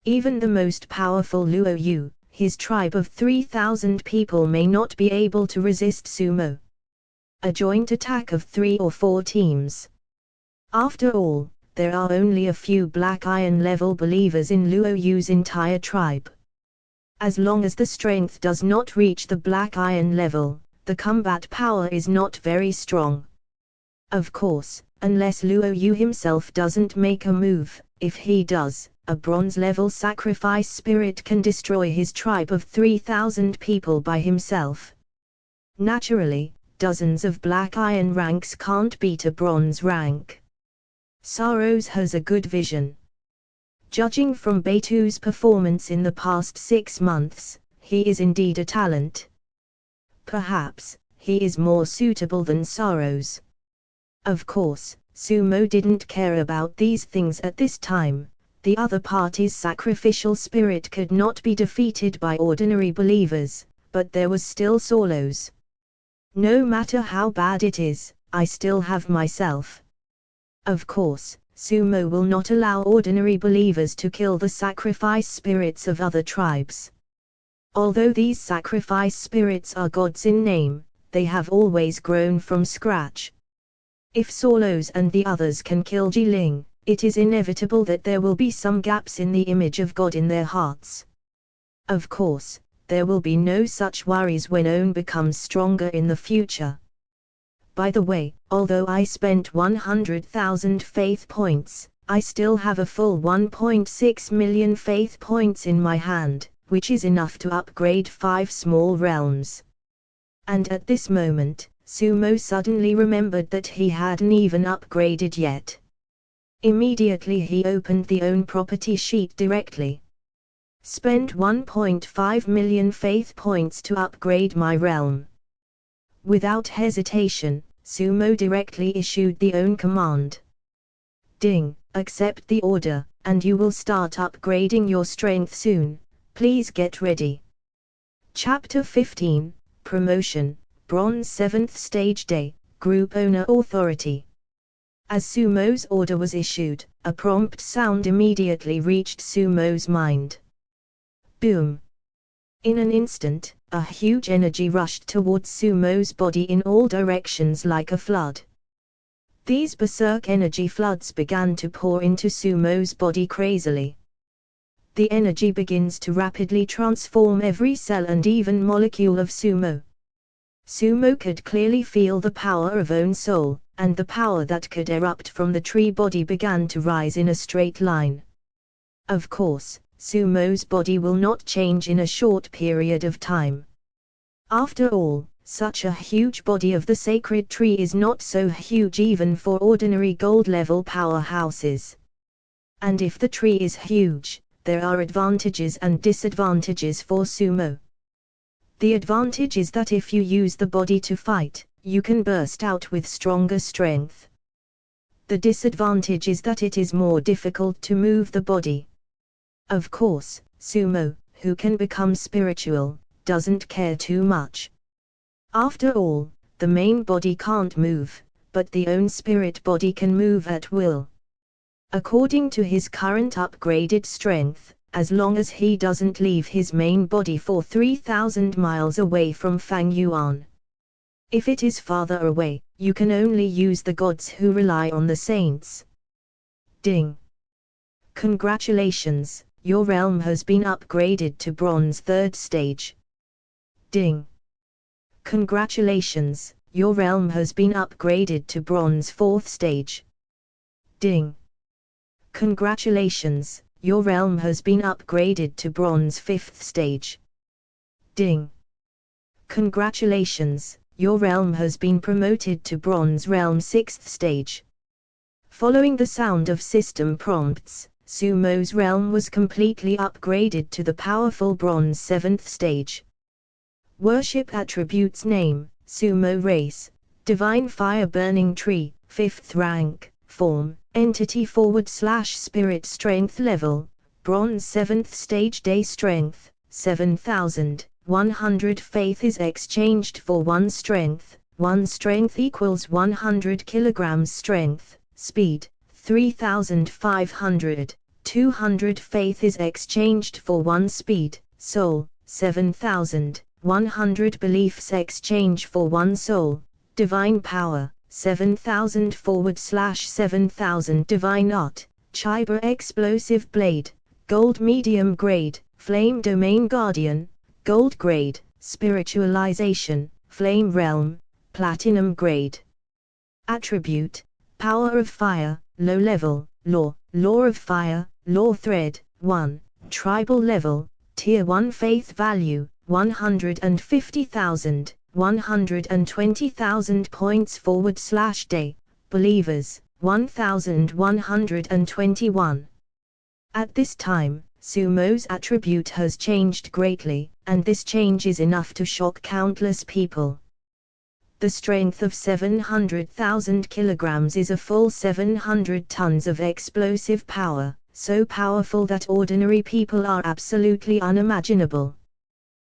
Even the most powerful Luo Yu, his tribe of 3,000 people may not be able to resist Sumo. A joint attack of 3 or 4 teams. After all, there are only a few Black Iron level believers in Luo Yu's entire tribe. As long as the strength does not reach the Black Iron level, the combat power is not very strong. Of course, unless Luo Yu himself doesn't make a move, if he does, a bronze level sacrifice spirit can destroy his tribe of 3,000 people by himself. Naturally, dozens of Black Iron ranks can't beat a bronze rank. Saros has a good vision. Judging from Betu's performance in the past 6 months, he is indeed a talent. Perhaps, he is more suitable than Saros. Of course, Sumo didn't care about these things at this time. the other party's sacrificial spirit could not be defeated by ordinary believers, but there was still Solos. No matter how bad it is, I still have myself. Of course, Sumo will not allow ordinary believers to kill the sacrifice spirits of other tribes. Although these sacrifice spirits are gods in name, they have always grown from scratch. If Solos and the others can kill Jiling, it is inevitable that there will be some gaps in the image of God in their hearts. Of course, there will be no such worries when Own becomes stronger in the future. By the way, although I spent 100,000 faith points, I still have a full 1.6 million faith points in my hand, which is enough to upgrade 5 small realms. And at this moment, Sumo suddenly remembered that he hadn't even upgraded yet. Immediately he opened the Own property sheet directly. Spent 1.5 million faith points to upgrade my realm. Without hesitation, Sumo directly issued the Own command. Ding, accept the order, and you will start upgrading your strength soon. Please get ready. Chapter 15, Promotion, Bronze 7th Stage Day, Group Owner Authority. As Sumo's order was issued, a prompt sound immediately reached Sumo's mind. Boom! In an instant, a huge energy rushed towards Sumo's body in all directions like a flood. These berserk energy floods began to pour into Sumo's body crazily. The energy begins to rapidly transform every cell and even molecule of Sumo. Sumo could clearly feel the power of Own soul, and the power that could erupt from the tree body began to rise in a straight line. Of course, Sumo's body will not change in a short period of time. After all, such a huge body of the sacred tree is not so huge even for ordinary gold-level powerhouses. And if the tree is huge, there are advantages and disadvantages for Sumo. The advantage is that if you use the body to fight, you can burst out with stronger strength. The disadvantage is that it is more difficult to move the body. Of course, Sumo, who can become spiritual, doesn't care too much. After all, the main body can't move, but the Own spirit body can move at will. According to his current upgraded strength, as long as he doesn't leave his main body for 3,000 miles away from Fang Yuan. If it is farther away, you can only use the gods who rely on the saints. Ding! Congratulations! Your realm has been upgraded to Bronze 3rd Stage. Ding! Congratulations! Your realm has been upgraded to Bronze 4th Stage. Ding! Congratulations! Your realm has been upgraded to Bronze 5th Stage. Ding! Congratulations! Your realm has been promoted to Bronze Realm 6th Stage. Following the sound of system prompts, Sumo's realm was completely upgraded to the powerful Bronze 7th Stage. Worship Attributes Name, Sumo Race, Divine Fire Burning Tree, 5th Rank, Form, Entity /Spirit Strength Level, Bronze 7th Stage Day Strength, 7,000, 100 Faith is exchanged for 1 Strength, 1 Strength equals 100 kilograms Strength, Speed, 3,500, 200 Faith is exchanged for 1 Speed, Soul, 7,000, 100 Beliefs exchange for 1 Soul, Divine Power, 7,000 /7,000 Divine Art, Chiba Explosive Blade, Gold Medium Grade, Flame Domain Guardian, Gold Grade, Spiritualization, Flame Realm, Platinum Grade. Attribute, Power of Fire, Low Level, Law, Law of Fire, Law Thread, 1, Tribal Level, Tier 1 Faith Value, 150,000, 120,000 points /day, Believers, 1,121. At this time, Sumo's attribute has changed greatly, and this change is enough to shock countless people. The strength of 700,000 kilograms is a full 700 tons of explosive power, so powerful that ordinary people are absolutely unimaginable.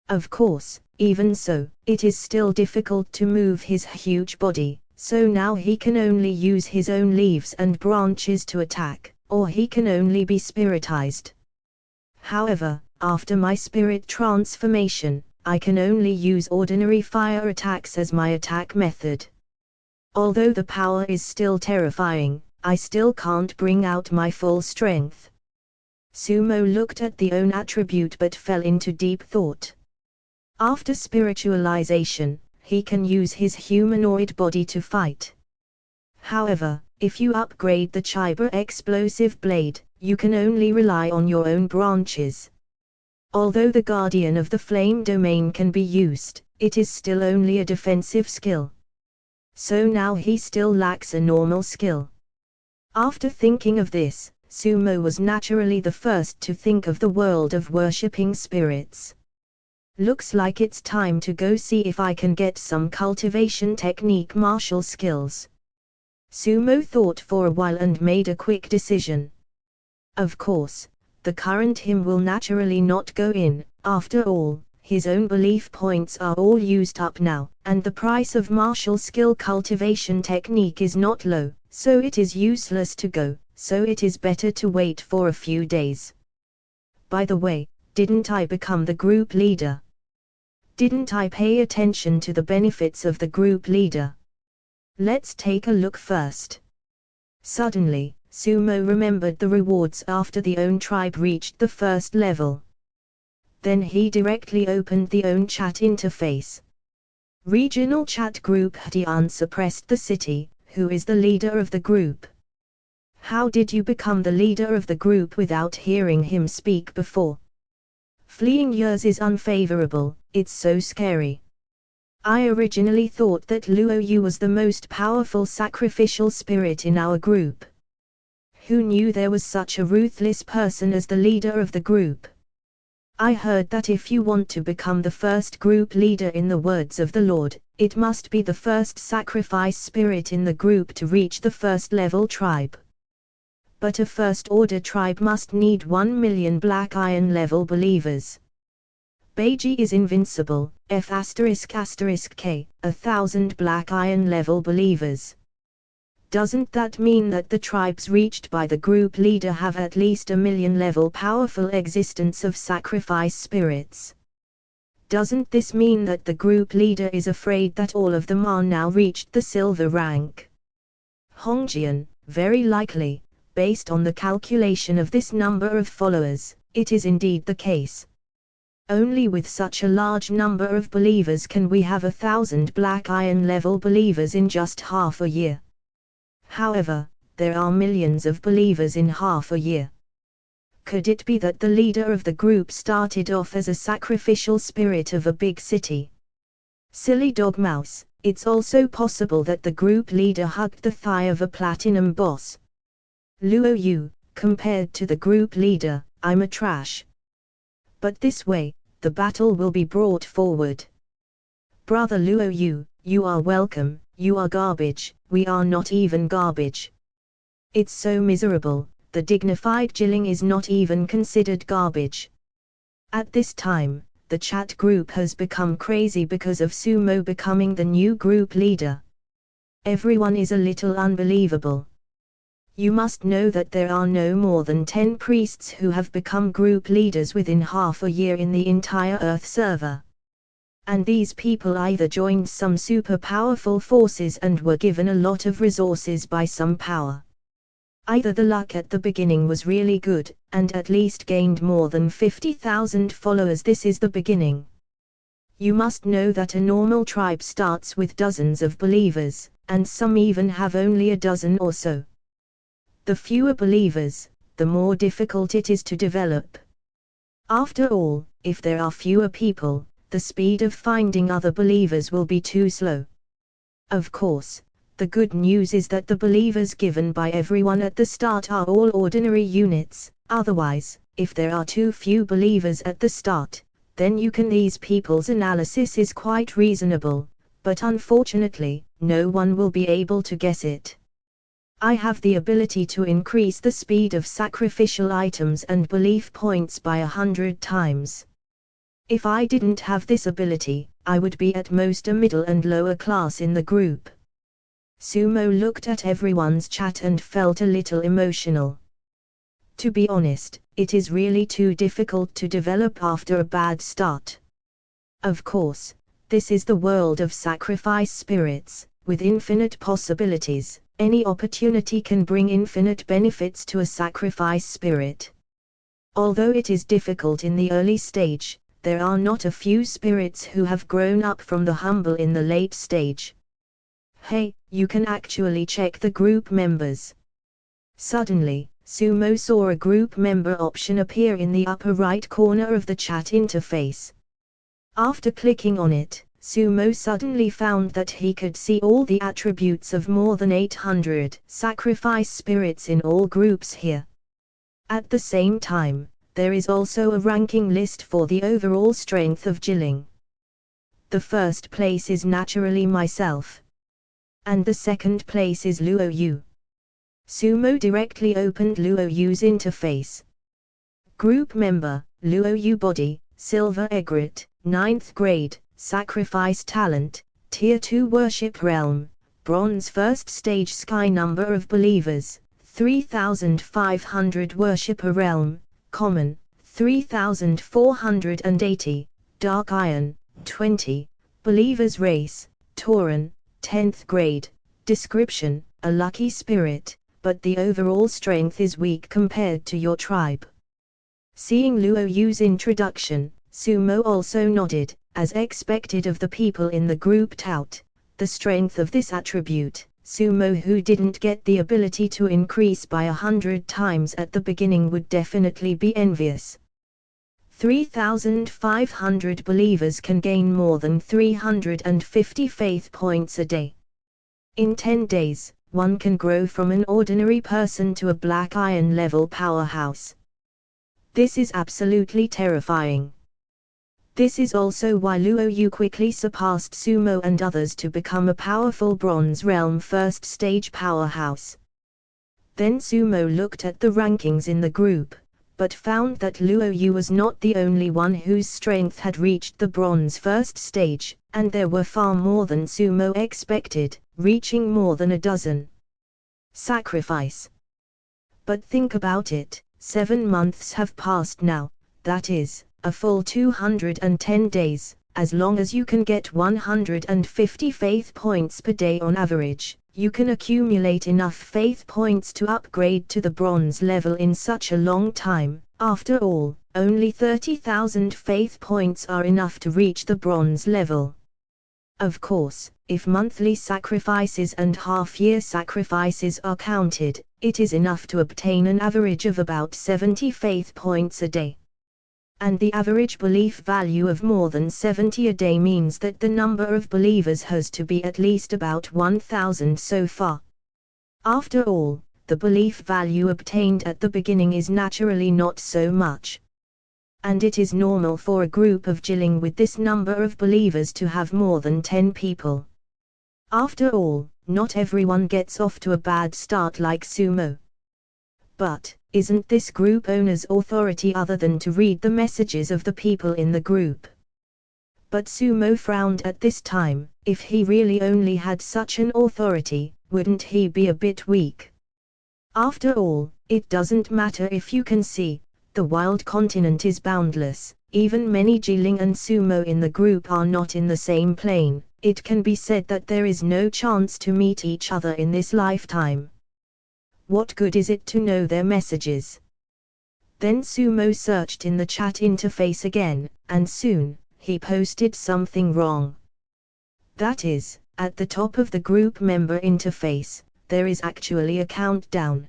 Of course, even so, it is still difficult to move his huge body, so now he can only use his own leaves and branches to attack, or he can only be spiritized. However, after my spirit transformation, I can only use ordinary fire attacks as my attack method. Although the power is still terrifying, I still can't bring out my full strength. Sumo looked at the own attribute but fell into deep thought. After spiritualization, he can use his humanoid body to fight. However, if you upgrade the Chiba explosive blade, you can only rely on your own branches. Although the Guardian of the Flame Domain can be used, it is still only a defensive skill. So now he still lacks a normal skill. After thinking of this, Sumo was naturally the first to think of the world of worshipping spirits. Looks like it's time to go see if I can get some cultivation technique martial skills. Sumo thought for a while and made a quick decision. Of course, the current him will naturally not go in, after all, his own belief points are all used up now, and the price of martial skill cultivation technique is not low, so it is useless to go, so it is better to wait for a few days. By the way, didn't I become the group leader? Didn't I pay attention to the benefits of the group leader? Let's take a look first. Suddenly, Sumo remembered the rewards after the own tribe reached the first level. Then he directly opened the own chat interface. Regional chat group Hdian suppressed the city, who is the leader of the group? How did you become the leader of the group without hearing him speak before? Fleeing years is unfavorable, it's so scary. I originally thought that Luo Yu was the most powerful sacrificial spirit in our group. Who knew there was such a ruthless person as the leader of the group? I heard that if you want to become the first group leader in the words of the Lord, it must be the first sacrifice spirit in the group to reach the first level tribe. But a first order tribe must need 1 million black iron level believers. Beiji is invincible, F***K, 1,000 black iron level believers. Doesn't that mean that the tribes reached by the group leader have at least 1 million level powerful existence of sacrifice spirits? Doesn't this mean that the group leader is afraid that all of them are now reached the silver rank? Hongjian, very likely, based on the calculation of this number of followers, it is indeed the case. Only with such a large number of believers can we have 1,000 black iron level believers in just half a year. However, there are millions of believers in half a year. Could it be that the leader of the group started off as a sacrificial spirit of a big city? Silly dog mouse, it's also possible that the group leader hugged the thigh of a platinum boss. Luo Yu, compared to the group leader, I'm a trash. But this way, the battle will be brought forward. Brother Luo Yu, you are welcome, you are garbage, we are not even garbage. It's so miserable, the dignified Jilling is not even considered garbage. At this time, the chat group has become crazy because of Sumo becoming the new group leader. Everyone is a little unbelievable. You must know that there are no more than 10 priests who have become group leaders within half a year in the entire Earth server. And these people either joined some super powerful forces and were given a lot of resources by some power. Either the luck at the beginning was really good, and at least gained more than 50,000 followers. This is the beginning. You must know that a normal tribe starts with dozens of believers, and some even have only a dozen or so. The fewer believers, the more difficult it is to develop. After all, if there are fewer people, the speed of finding other believers will be too slow. Of course, the good news is that the believers given by everyone at the start are all ordinary units, otherwise, if there are too few believers at the start, then these people's analysis is quite reasonable, but unfortunately, no one will be able to guess it. I have the ability to increase the speed of sacrificial items and belief points by 100 times. If I didn't have this ability, I would be at most a middle and lower class in the group. Sumo looked at everyone's chat and felt a little emotional. To be honest, it is really too difficult to develop after a bad start. Of course, this is the world of sacrifice spirits, with infinite possibilities. Any opportunity can bring infinite benefits to a sacrifice spirit. Although it is difficult in the early stage, there are not a few spirits who have grown up from the humble in the late stage. Hey, you can actually check the group members. Suddenly, Sumo saw a group member option appear in the upper right corner of the chat interface. After clicking on it, Sumo suddenly found that he could see all the attributes of more than 800 sacrifice spirits in all groups here. At the same time, there is also a ranking list for the overall strength of Jilin. The first place is naturally myself. And the second place is Luo Yu. Sumo directly opened Luo Yu's interface. Group member, Luo Yu body, Silver Egret, 9th grade, Sacrifice talent, Tier 2 Worship realm, Bronze first stage Sky number of believers, 3500 Worshipper realm, Common, 3480, Dark Iron, 20, Believers race, Tauran, 10th grade, description, a lucky spirit, but the overall strength is weak compared to your tribe. Seeing Luo Yu's introduction, Sumo also nodded, as expected of the people in the group tout, the strength of this attribute. Sumo, who didn't get the ability to increase by 100 times at the beginning, would definitely be envious. 3,500 believers can gain more than 350 faith points a day. In 10 days, one can grow from an ordinary person to a black iron level powerhouse. This is absolutely terrifying. This is also why Luo Yu quickly surpassed Sumo and others to become a powerful Bronze Realm first stage powerhouse. Then Sumo looked at the rankings in the group, but found that Luo Yu was not the only one whose strength had reached the Bronze first stage, and there were far more than Sumo expected, reaching more than a dozen. Sacrifice. But think about it, 7 months have passed now, that is, a full 210 days, as long as you can get 150 faith points per day on average, you can accumulate enough faith points to upgrade to the bronze level in such a long time. After all, only 30,000 faith points are enough to reach the bronze level. Of course, if monthly sacrifices and half-year sacrifices are counted, it is enough to obtain an average of about 70 faith points a day. And the average belief value of more than 70 a day means that the number of believers has to be at least about 1,000 so far. After all, the belief value obtained at the beginning is naturally not so much. And it is normal for a group of Jilin with this number of believers to have more than 10 people. After all, not everyone gets off to a bad start like Sumo. But, isn't this group owner's authority other than to read the messages of the people in the group? But Sumo frowned at this time. If he really only had such an authority, wouldn't he be a bit weak? After all, it doesn't matter if you can see, the wild continent is boundless. Even many Jilin and Sumo in the group are not in the same plane. It can be said that there is no chance to meet each other in this lifetime. What good is it to know their messages? Then Sumo searched in the chat interface again, and soon, he posted something wrong. That is, at the top of the group member interface, there is actually a countdown.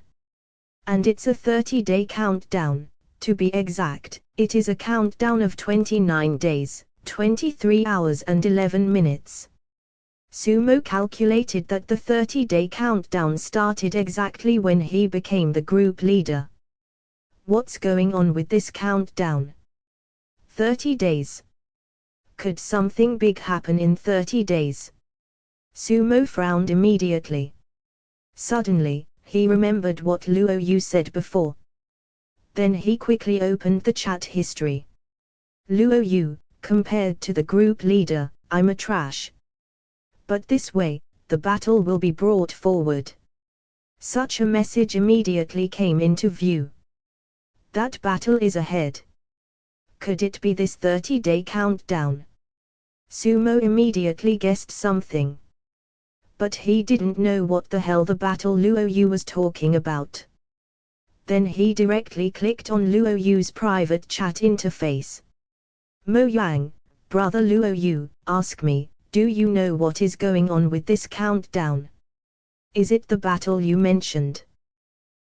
And it's a 30-day countdown. To be exact, it is a countdown of 29 days, 23 hours and 11 minutes. Sumo calculated that the 30-day countdown started exactly when he became the group leader. What's going on with this countdown? 30 days. Could something big happen in 30 days? Sumo frowned immediately. Suddenly, he remembered what Luo Yu said before. Then he quickly opened the chat history. Luo Yu, compared to the group leader, I'm a trash. But this way, the battle will be brought forward. Such a message immediately came into view. That battle is ahead. Could it be this 30-day countdown? Sumo immediately guessed something. But he didn't know what the hell the battle Luo Yu was talking about. Then he directly clicked on Luo Yu's private chat interface. Mo Yang, brother Luo Yu, ask me, do you know what is going on with this countdown? Is it the battle you mentioned?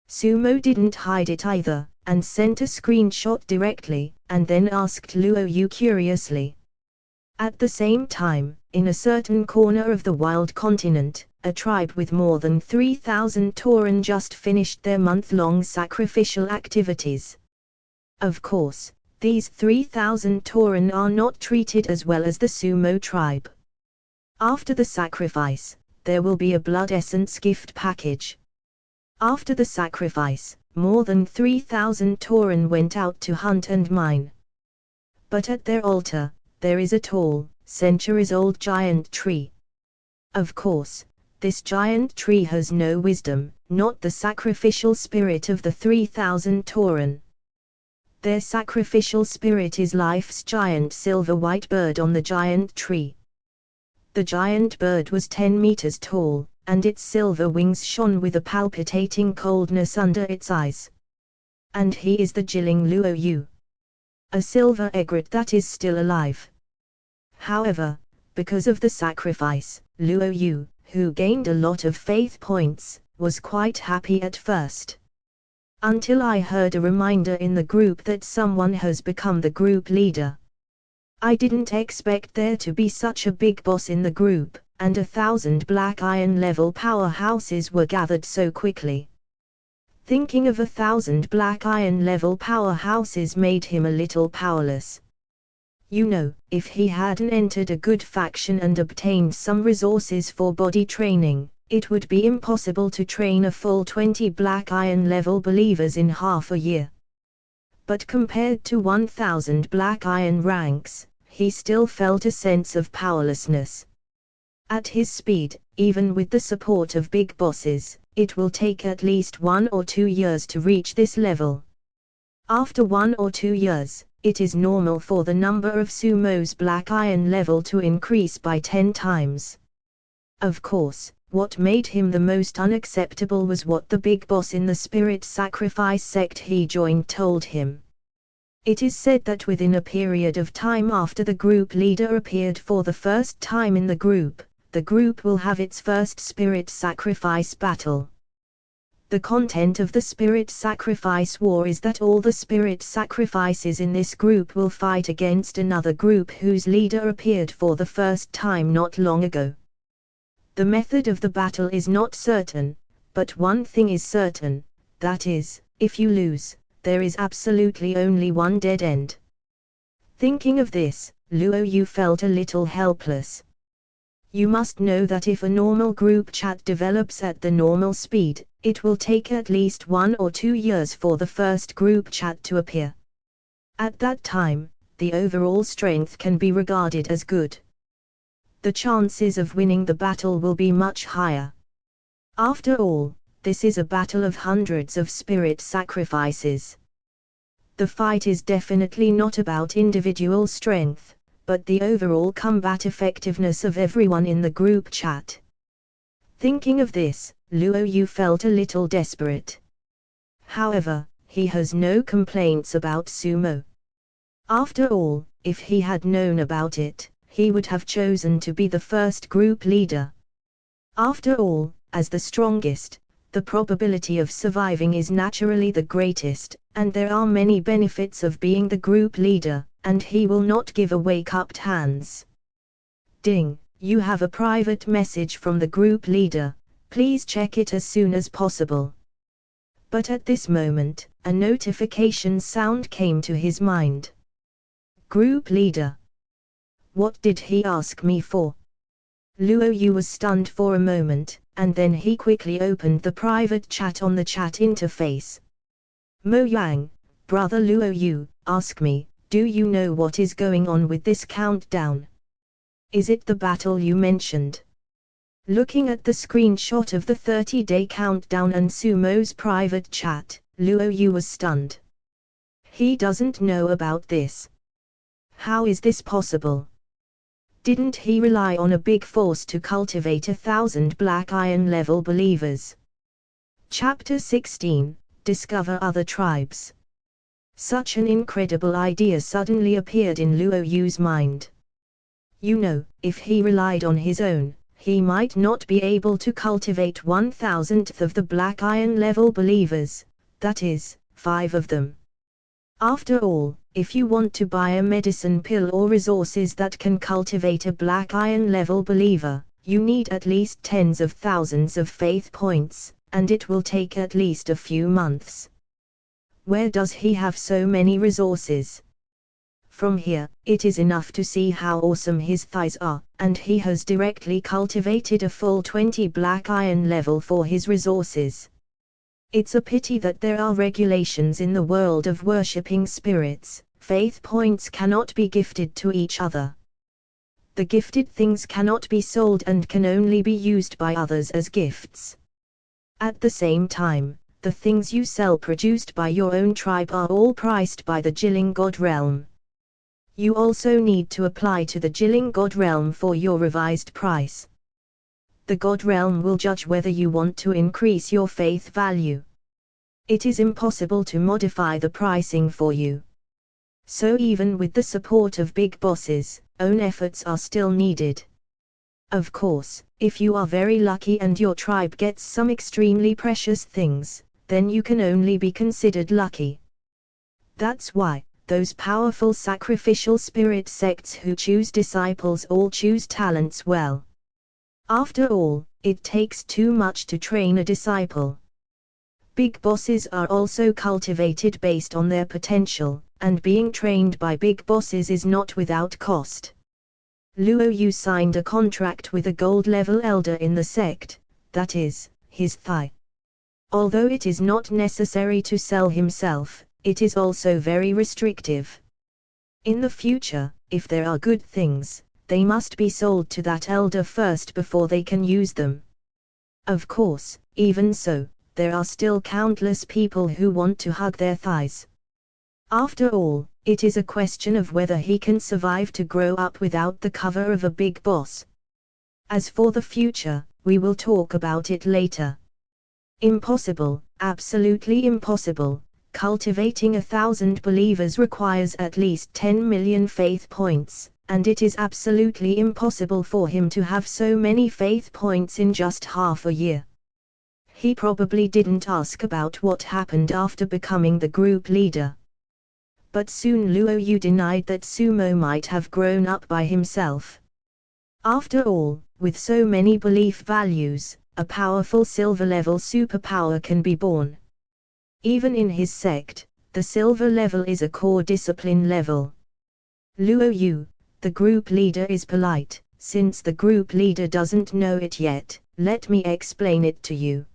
Sumo didn't hide it either, and sent a screenshot directly, and then asked Luo Yu curiously. At the same time, in a certain corner of the wild continent, a tribe with more than 3,000 Tauren just finished their month-long sacrificial activities. Of course, these 3,000 Tauren are not treated as well as the Sumo tribe. After the sacrifice, there will be a blood essence gift package. After the sacrifice, more than 3,000 Tauren went out to hunt and mine. But at their altar, there is a tall, centuries-old giant tree. Of course, this giant tree has no wisdom, not the sacrificial spirit of the 3,000 Tauren. Their sacrificial spirit is life's giant silver white bird on the giant tree. The giant bird was 10 meters tall, and its silver wings shone with a palpitating coldness under its eyes. And he is the Jiling Luo Yu. A silver egret that is still alive. However, because of the sacrifice, Luo Yu, who gained a lot of faith points, was quite happy at first. Until I heard a reminder in the group that someone has become the group leader. I didn't expect there to be such a big boss in the group, and 1,000 Black Iron level powerhouses were gathered so quickly. Thinking of 1,000 Black Iron level powerhouses made him a little powerless. You know, if he hadn't entered a good faction and obtained some resources for body training, it would be impossible to train a full 20 Black Iron level believers in half a year. But compared to 1,000 Black Iron ranks, he still felt a sense of powerlessness. At his speed, even with the support of big bosses, it will take at least 1 or 2 years to reach this level. After 1 or 2 years, it is normal for the number of Sumo's Black Iron level to increase by 10 times. Of course, what made him the most unacceptable was what the big boss in the spirit sacrifice sect he joined told him. It is said that within a period of time after the group leader appeared for the first time in the group will have its first spirit sacrifice battle. The content of the spirit sacrifice war is that all the spirit sacrifices in this group will fight against another group whose leader appeared for the first time not long ago. The method of the battle is not certain, but one thing is certain, that is, if you lose, there is absolutely only one dead end. Thinking of this, Luo Yu felt a little helpless. You must know that if a normal group chat develops at the normal speed, it will take at least 1 or 2 years for the first group chat to appear. At that time, the overall strength can be regarded as good. The chances of winning the battle will be much higher. After all, this is a battle of hundreds of spirit sacrifices. The fight is definitely not about individual strength, but the overall combat effectiveness of everyone in the group chat. Thinking of this, Luo Yu felt a little desperate. However, he has no complaints about Sumo. After all, if he had known about it, he would have chosen to be the first group leader. After all, as the strongest, the probability of surviving is naturally the greatest, and there are many benefits of being the group leader, and he will not give away cupped hands. Ding, you have a private message from the group leader, please check it as soon as possible. But at this moment, a notification sound came to his mind. Group leader. What did he ask me for? Luo Yu was stunned for a moment, and then he quickly opened the private chat on the chat interface. Mo Yang, brother Luo Yu, ask me, do you know what is going on with this countdown? Is it the battle you mentioned? Looking at the screenshot of the 30-day countdown and Sumo's private chat, Luo Yu was stunned. He doesn't know about this. How is this possible? Didn't he rely on a big force to cultivate 1,000 Black Iron level believers? Chapter 16, Discover Other Tribes. Such an incredible idea suddenly appeared in Luo Yu's mind. You know, if he relied on his own, he might not be able to cultivate 1,000th of the Black Iron level believers, that is, 5 of them. After all, if you want to buy a medicine pill or resources that can cultivate a Black Iron level believer, you need at least tens of thousands of faith points, and it will take at least a few months. Where does he have so many resources? From here, it is enough to see how awesome his thighs are, and he has directly cultivated a full 20 Black Iron level for his resources. It's a pity that there are regulations in the world of worshipping spirits. Faith points cannot be gifted to each other. The gifted things cannot be sold and can only be used by others as gifts. At the same time, the things you sell produced by your own tribe are all priced by the Jilin God Realm. You also need to apply to the Jilin God Realm for your revised price. The God Realm will judge whether you want to increase your faith value. It is impossible to modify the pricing for you. So even with the support of big bosses, own efforts are still needed. Of course, if you are very lucky and your tribe gets some extremely precious things, then you can only be considered lucky. That's why, those powerful sacrificial spirit sects who choose disciples all choose talents well. After all, it takes too much to train a disciple. Big bosses are also cultivated based on their potential, and being trained by big bosses is not without cost. Luo Yu signed a contract with a gold-level elder in the sect, that is, his thigh. Although it is not necessary to sell himself, it is also very restrictive. In the future, if there are good things, they must be sold to that elder first before they can use them. Of course, even so, there are still countless people who want to hug their thighs. After all, it is a question of whether he can survive to grow up without the cover of a big boss. As for the future, we will talk about it later. Impossible, absolutely impossible. Cultivating 1,000 believers requires at least 10 million faith points, and it is absolutely impossible for him to have so many faith points in just half a year. He probably didn't ask about what happened after becoming the group leader. But soon Luo Yu denied that Sumo might have grown up by himself. After all, with so many belief values, a powerful silver-level superpower can be born. Even in his sect, the silver level is a core discipline level. Luo Yu, the group leader, is polite. Since the group leader doesn't know it yet, let me explain it to you.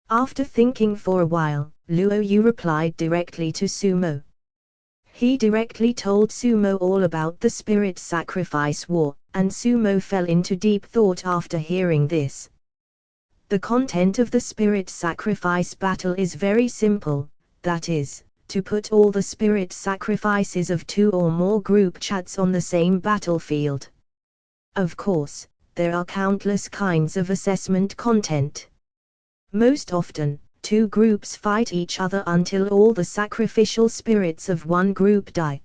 After thinking for a while, Luo Yu replied directly to Sumo. He directly told Sumo all about the spirit sacrifice war, and Sumo fell into deep thought after hearing this. The content of the spirit sacrifice battle is very simple, that is, to put all the spirit sacrifices of 2 or more group chats on the same battlefield. Of course, there are countless kinds of assessment content. Most often, 2 groups fight each other until all the sacrificial spirits of one group die.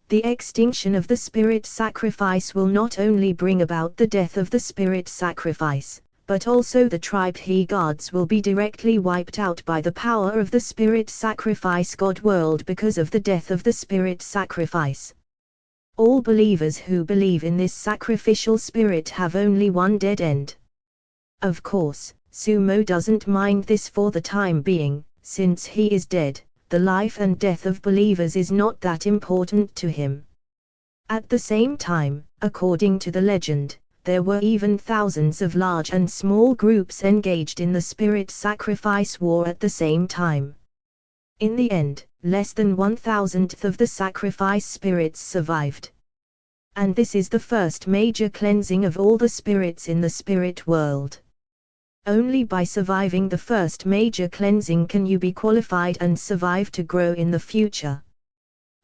The extinction of the spirit sacrifice will not only bring about the death of the spirit sacrifice, but also the tribe he guards will be directly wiped out by the power of the spirit sacrifice god world because of the death of the spirit sacrifice. All believers who believe in this sacrificial spirit have only one dead end. Of course, Sumo doesn't mind this for the time being, since he is dead, the life and death of believers is not that important to him. At the same time, according to the legend, there were even thousands of large and small groups engaged in the spirit sacrifice war at the same time. In the end, less than 1,000th of the sacrifice spirits survived. And this is the first major cleansing of all the spirits in the spirit world. Only by surviving the first major cleansing can you be qualified and survive to grow in the future.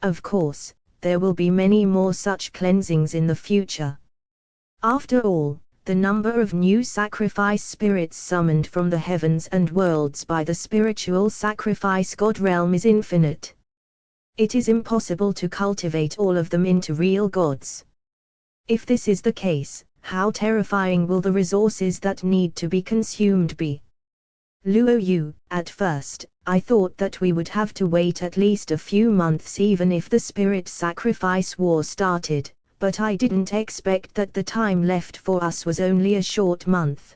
Of course, there will be many more such cleansings in the future. After all, the number of new sacrifice spirits summoned from the heavens and worlds by the spiritual sacrifice God realm is infinite. It is impossible to cultivate all of them into real gods. If this is the case, how terrifying will the resources that need to be consumed be? Luo Yu, at first, I thought that we would have to wait at least a few months even if the spirit sacrifice war started, but I didn't expect that the time left for us was only a short month.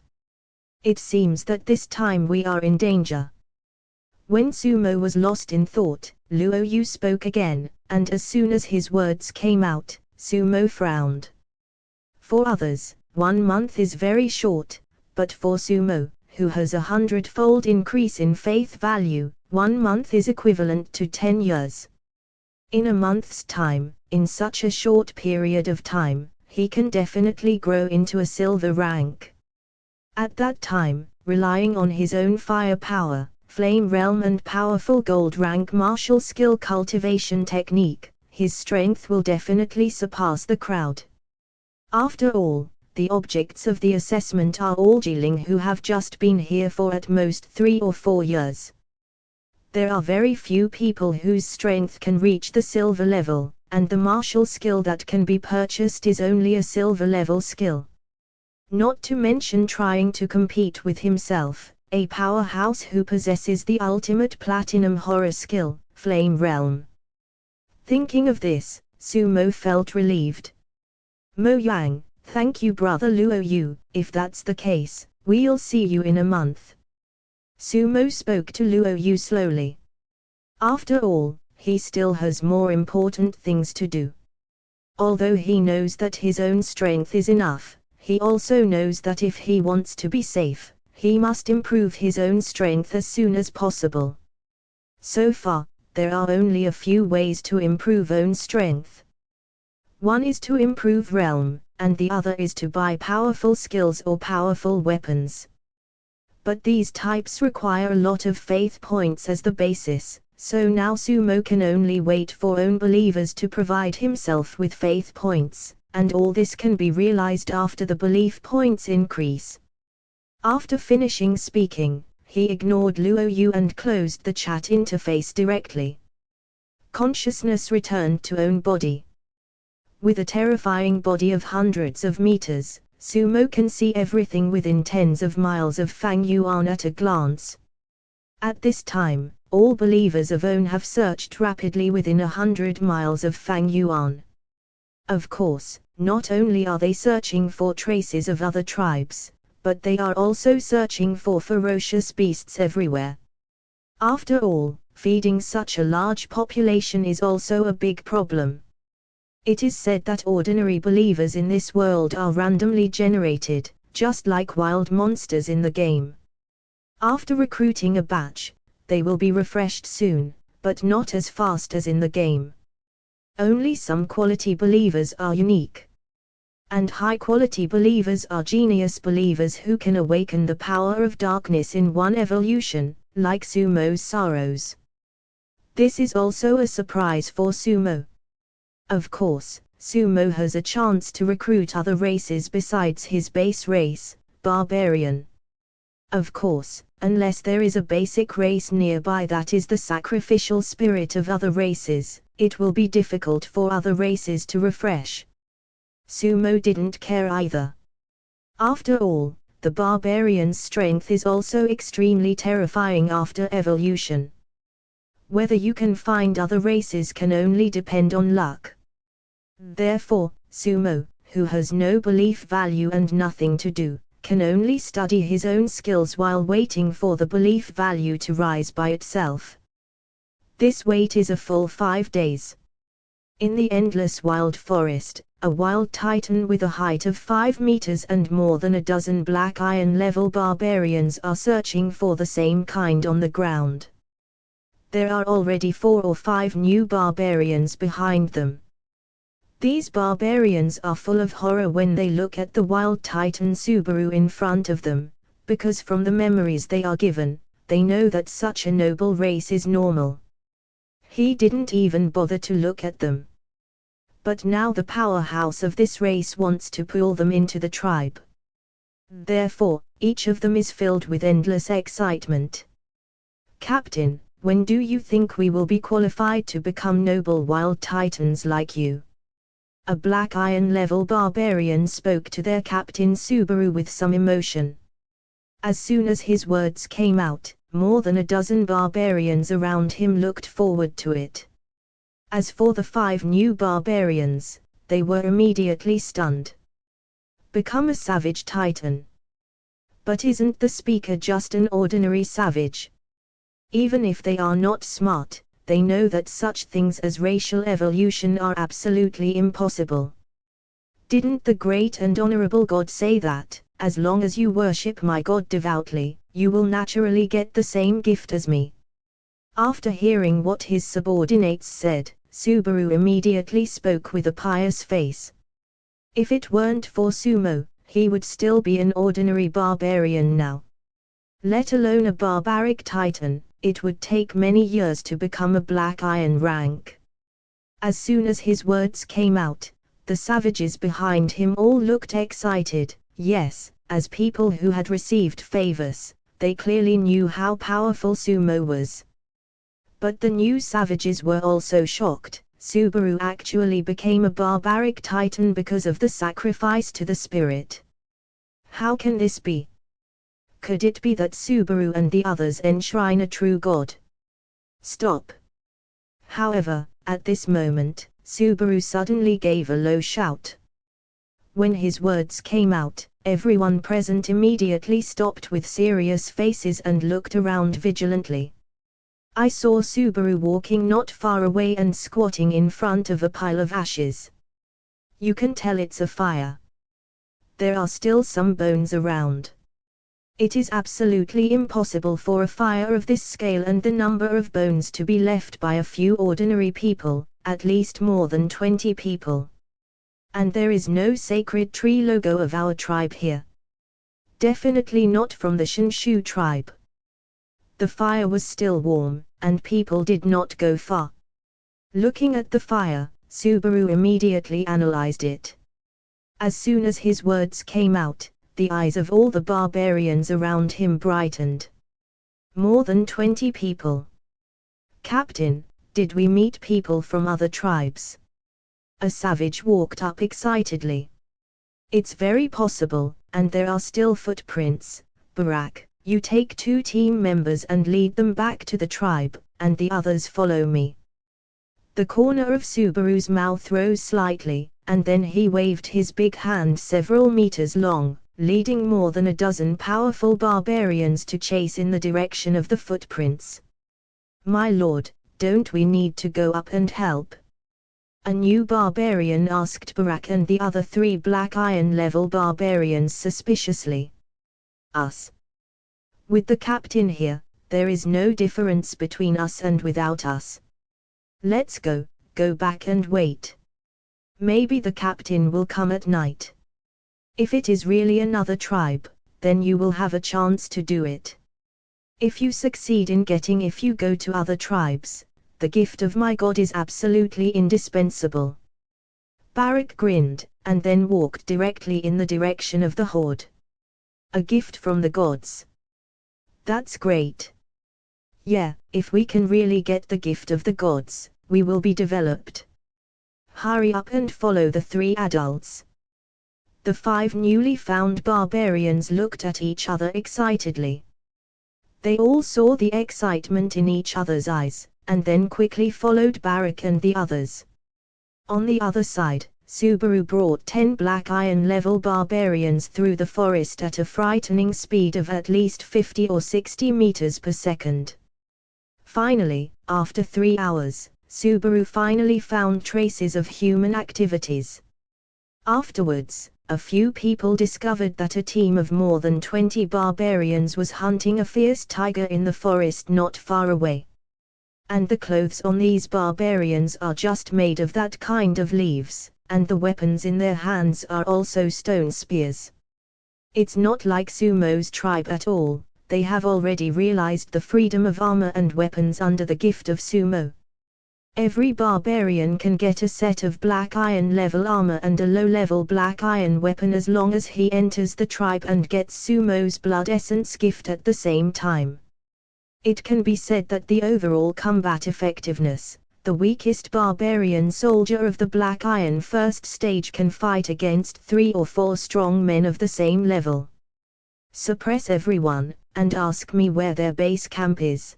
It seems that this time we are in danger. When Sumo was lost in thought, Luo Yu spoke again, and as soon as his words came out, Sumo frowned. For others, 1 month is very short, but for Sumo, who has 100-fold increase in faith value, 1 month is equivalent to 10 years. In a month's time, in such a short period of time, he can definitely grow into a silver rank. At that time, relying on his own firepower, flame realm and powerful gold rank martial skill cultivation technique, his strength will definitely surpass the crowd. After all, the objects of the assessment are all Jiling who have just been here for at most 3 or 4 years. There are very few people whose strength can reach the silver level, and the martial skill that can be purchased is only a silver level skill. Not to mention trying to compete with himself, a powerhouse who possesses the ultimate platinum horror skill, Flame Realm. Thinking of this, Sumo felt relieved. Mo Yang, thank you brother Luo Yu, if that's the case, we'll see you in a month. Sumo spoke to Luo Yu slowly. After all, he still has more important things to do. Although he knows that his own strength is enough, he also knows that if he wants to be safe, he must improve his own strength as soon as possible. So far, there are only a few ways to improve own strength. One is to improve realm, and the other is to buy powerful skills or powerful weapons. But these types require a lot of faith points as the basis, so now Sumo can only wait for own believers to provide himself with faith points, and all this can be realized after the belief points increase. After finishing speaking, he ignored Luo Yu and closed the chat interface directly. Consciousness returned to own body. With a terrifying body of hundreds of meters, Sumo can see everything within tens of miles of Fang Yuan at a glance. At this time, all believers of OWN have searched rapidly within 100 miles of Fang Yuan. Of course, not only are they searching for traces of other tribes, but they are also searching for ferocious beasts everywhere. After all, feeding such a large population is also a big problem. It is said that ordinary believers in this world are randomly generated, just like wild monsters in the game. After recruiting a batch, they will be refreshed soon, but not as fast as in the game. Only some quality believers are unique. And high-quality believers are genius believers who can awaken the power of darkness in one evolution, like Sumo's sorrows. This is also a surprise for Sumo. Of course, Sumo has a chance to recruit other races besides his base race, Barbarian. Of course, unless there is a basic race nearby that is the sacrificial spirit of other races, it will be difficult for other races to refresh. Sumo didn't care either. After all, the Barbarian's strength is also extremely terrifying after evolution. Whether you can find other races can only depend on luck. Therefore, Sumo, who has no belief value and nothing to do, can only study his own skills while waiting for the belief value to rise by itself. This wait is a full 5 days. In the endless wild forest, a wild titan with a height of 5 meters and more than a dozen black iron level barbarians are searching for the same kind on the ground. There are already 4 or 5 new barbarians behind them. These barbarians are full of horror when they look at the wild titan Subaru in front of them, because from the memories they are given, they know that such a noble race is normal. He didn't even bother to look at them. But now the powerhouse of this race wants to pull them into the tribe. Therefore, each of them is filled with endless excitement. Captain, when do you think we will be qualified to become noble wild titans like you? A black iron level barbarian spoke to their captain Subaru with some emotion. As soon as his words came out, more than a dozen barbarians around him looked forward to it. As for the 5 new barbarians, they were immediately stunned. Become a savage titan. But isn't the speaker just an ordinary savage? Even if they are not smart, they know that such things as racial evolution are absolutely impossible. Didn't the great and honorable God say that, as long as you worship my God devoutly, you will naturally get the same gift as me? After hearing what his subordinates said, Subaru immediately spoke with a pious face. If it weren't for Sumo, he would still be an ordinary barbarian now. Let alone a barbaric titan, it would take many years to become a black iron rank. As soon as his words came out, the savages behind him all looked excited. Yes, as people who had received favors, they clearly knew how powerful Sumo was. But the new savages were also shocked. Subaru actually became a barbaric titan because of the sacrifice to the spirit. How can this be? Could it be that Subaru and the others enshrine a true god? Stop! However, at this moment, Subaru suddenly gave a low shout. When his words came out, everyone present immediately stopped with serious faces and looked around vigilantly. I saw Subaru walking not far away and squatting in front of a pile of ashes. You can tell it's a fire. There are still some bones around. It is absolutely impossible for a fire of this scale and the number of bones to be left by a few ordinary people, at least more than 20 people. And there is no sacred tree logo of our tribe here. Definitely not from the Shinshu tribe. The fire was still warm, and people did not go far. Looking at the fire, Subaru immediately analyzed it. As soon as his words came out, the eyes of all the barbarians around him brightened. More than 20 people. Captain, did we meet people from other tribes? A savage walked up excitedly. It's very possible, and there are still footprints. Barak, you take 2 team members and lead them back to the tribe, and the others follow me. The corner of Subaru's mouth rose slightly, and then he waved his big hand several meters long, leading more than a dozen powerful barbarians to chase in the direction of the footprints. My lord, don't we need to go up and help? A new barbarian asked Barak and the other 3 black iron level barbarians suspiciously. Us? With the captain here, there is no difference between us and without us. Let's go back and wait. Maybe the captain will come at night. If it is really another tribe, then you will have a chance to do it. If you succeed in getting if you go to other tribes, the gift of my God is absolutely indispensable. Barak grinned, and then walked directly in the direction of the horde. A gift from the gods. That's great. Yeah, if we can really get the gift of the gods, we will be developed. Hurry up and follow the 3 adults. The 5 newly found barbarians looked at each other excitedly. They all saw the excitement in each other's eyes, and then quickly followed Barak and the others. On the other side, Subaru brought 10 black iron level barbarians through the forest at a frightening speed of at least 50 or 60 meters per second. Finally, after 3 hours, Subaru finally found traces of human activities. Afterwards, a few people discovered that a team of more than 20 barbarians was hunting a fierce tiger in the forest not far away. And the clothes on these barbarians are just made of that kind of leaves, and the weapons in their hands are also stone spears. It's not like Sumo's tribe at all. They have already realized the freedom of armor and weapons under the gift of Sumo. Every barbarian can get a set of black iron level armor and a low-level black iron weapon as long as he enters the tribe and gets Sumo's blood essence gift at the same time. It can be said that the overall combat effectiveness, the weakest barbarian soldier of the black iron first stage can fight against 3 or 4 strong men of the same level. Suppress everyone, and ask me where their base camp is.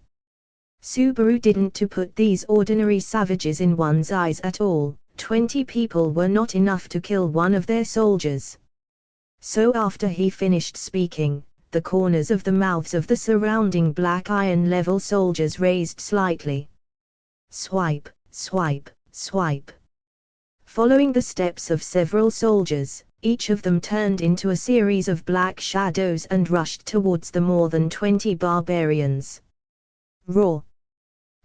Subaru didn't to put these ordinary savages in one's eyes at all. 20 people were not enough to kill one of their soldiers. So after he finished speaking, the corners of the mouths of the surrounding black iron level soldiers raised slightly. Swipe, swipe, swipe. Following the steps of several soldiers, each of them turned into a series of black shadows and rushed towards the more than 20 barbarians. Roar!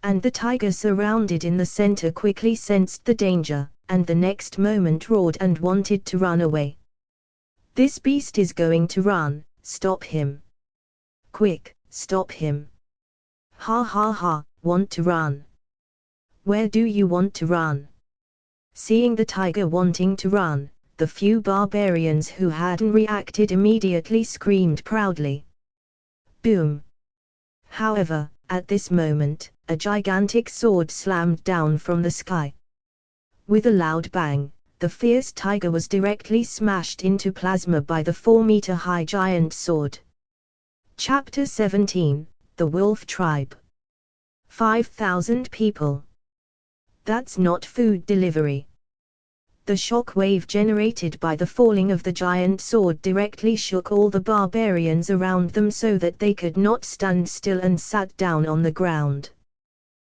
And the tiger surrounded in the center quickly sensed the danger, and the next moment roared and wanted to run away. This beast is going to run, stop him. Quick, stop him. Ha ha ha, want to run. Where do you want to run? Seeing the tiger wanting to run, the few barbarians who hadn't reacted immediately screamed proudly. Boom! However, at this moment, a gigantic sword slammed down from the sky. With a loud bang, the fierce tiger was directly smashed into plasma by the 4-meter-high giant sword. Chapter 17, The Wolf Tribe. 5,000 people. That's not food delivery. The shock wave generated by the falling of the giant sword directly shook all the barbarians around them so that they could not stand still and sat down on the ground.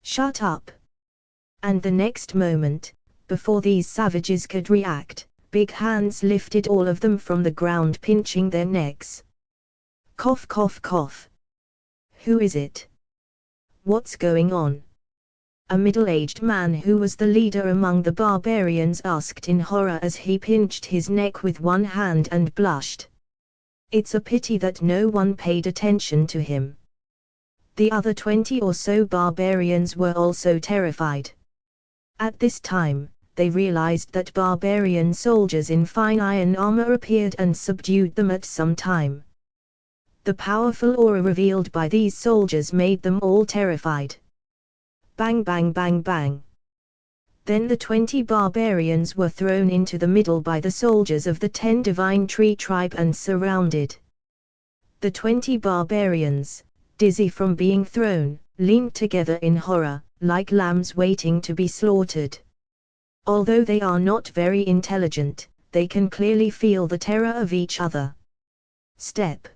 Shut up! And the next moment, before these savages could react, big hands lifted all of them from the ground, pinching their necks. Cough cough cough. Who is it? What's going on? A middle-aged man who was the leader among the barbarians asked in horror as he pinched his neck with one hand and blushed. It's a pity that no one paid attention to him. The other 20 or so barbarians were also terrified. At this time, they realized that barbarian soldiers in fine iron armor appeared and subdued them at some time. The powerful aura revealed by these soldiers made them all terrified. Bang bang bang bang. Then the 20 barbarians were thrown into the middle by the soldiers of the 10 Divine Tree tribe and surrounded. The 20 barbarians, dizzy from being thrown, leaned together in horror, like lambs waiting to be slaughtered. Although they are not very intelligent, they can clearly feel the terror of each other. Step.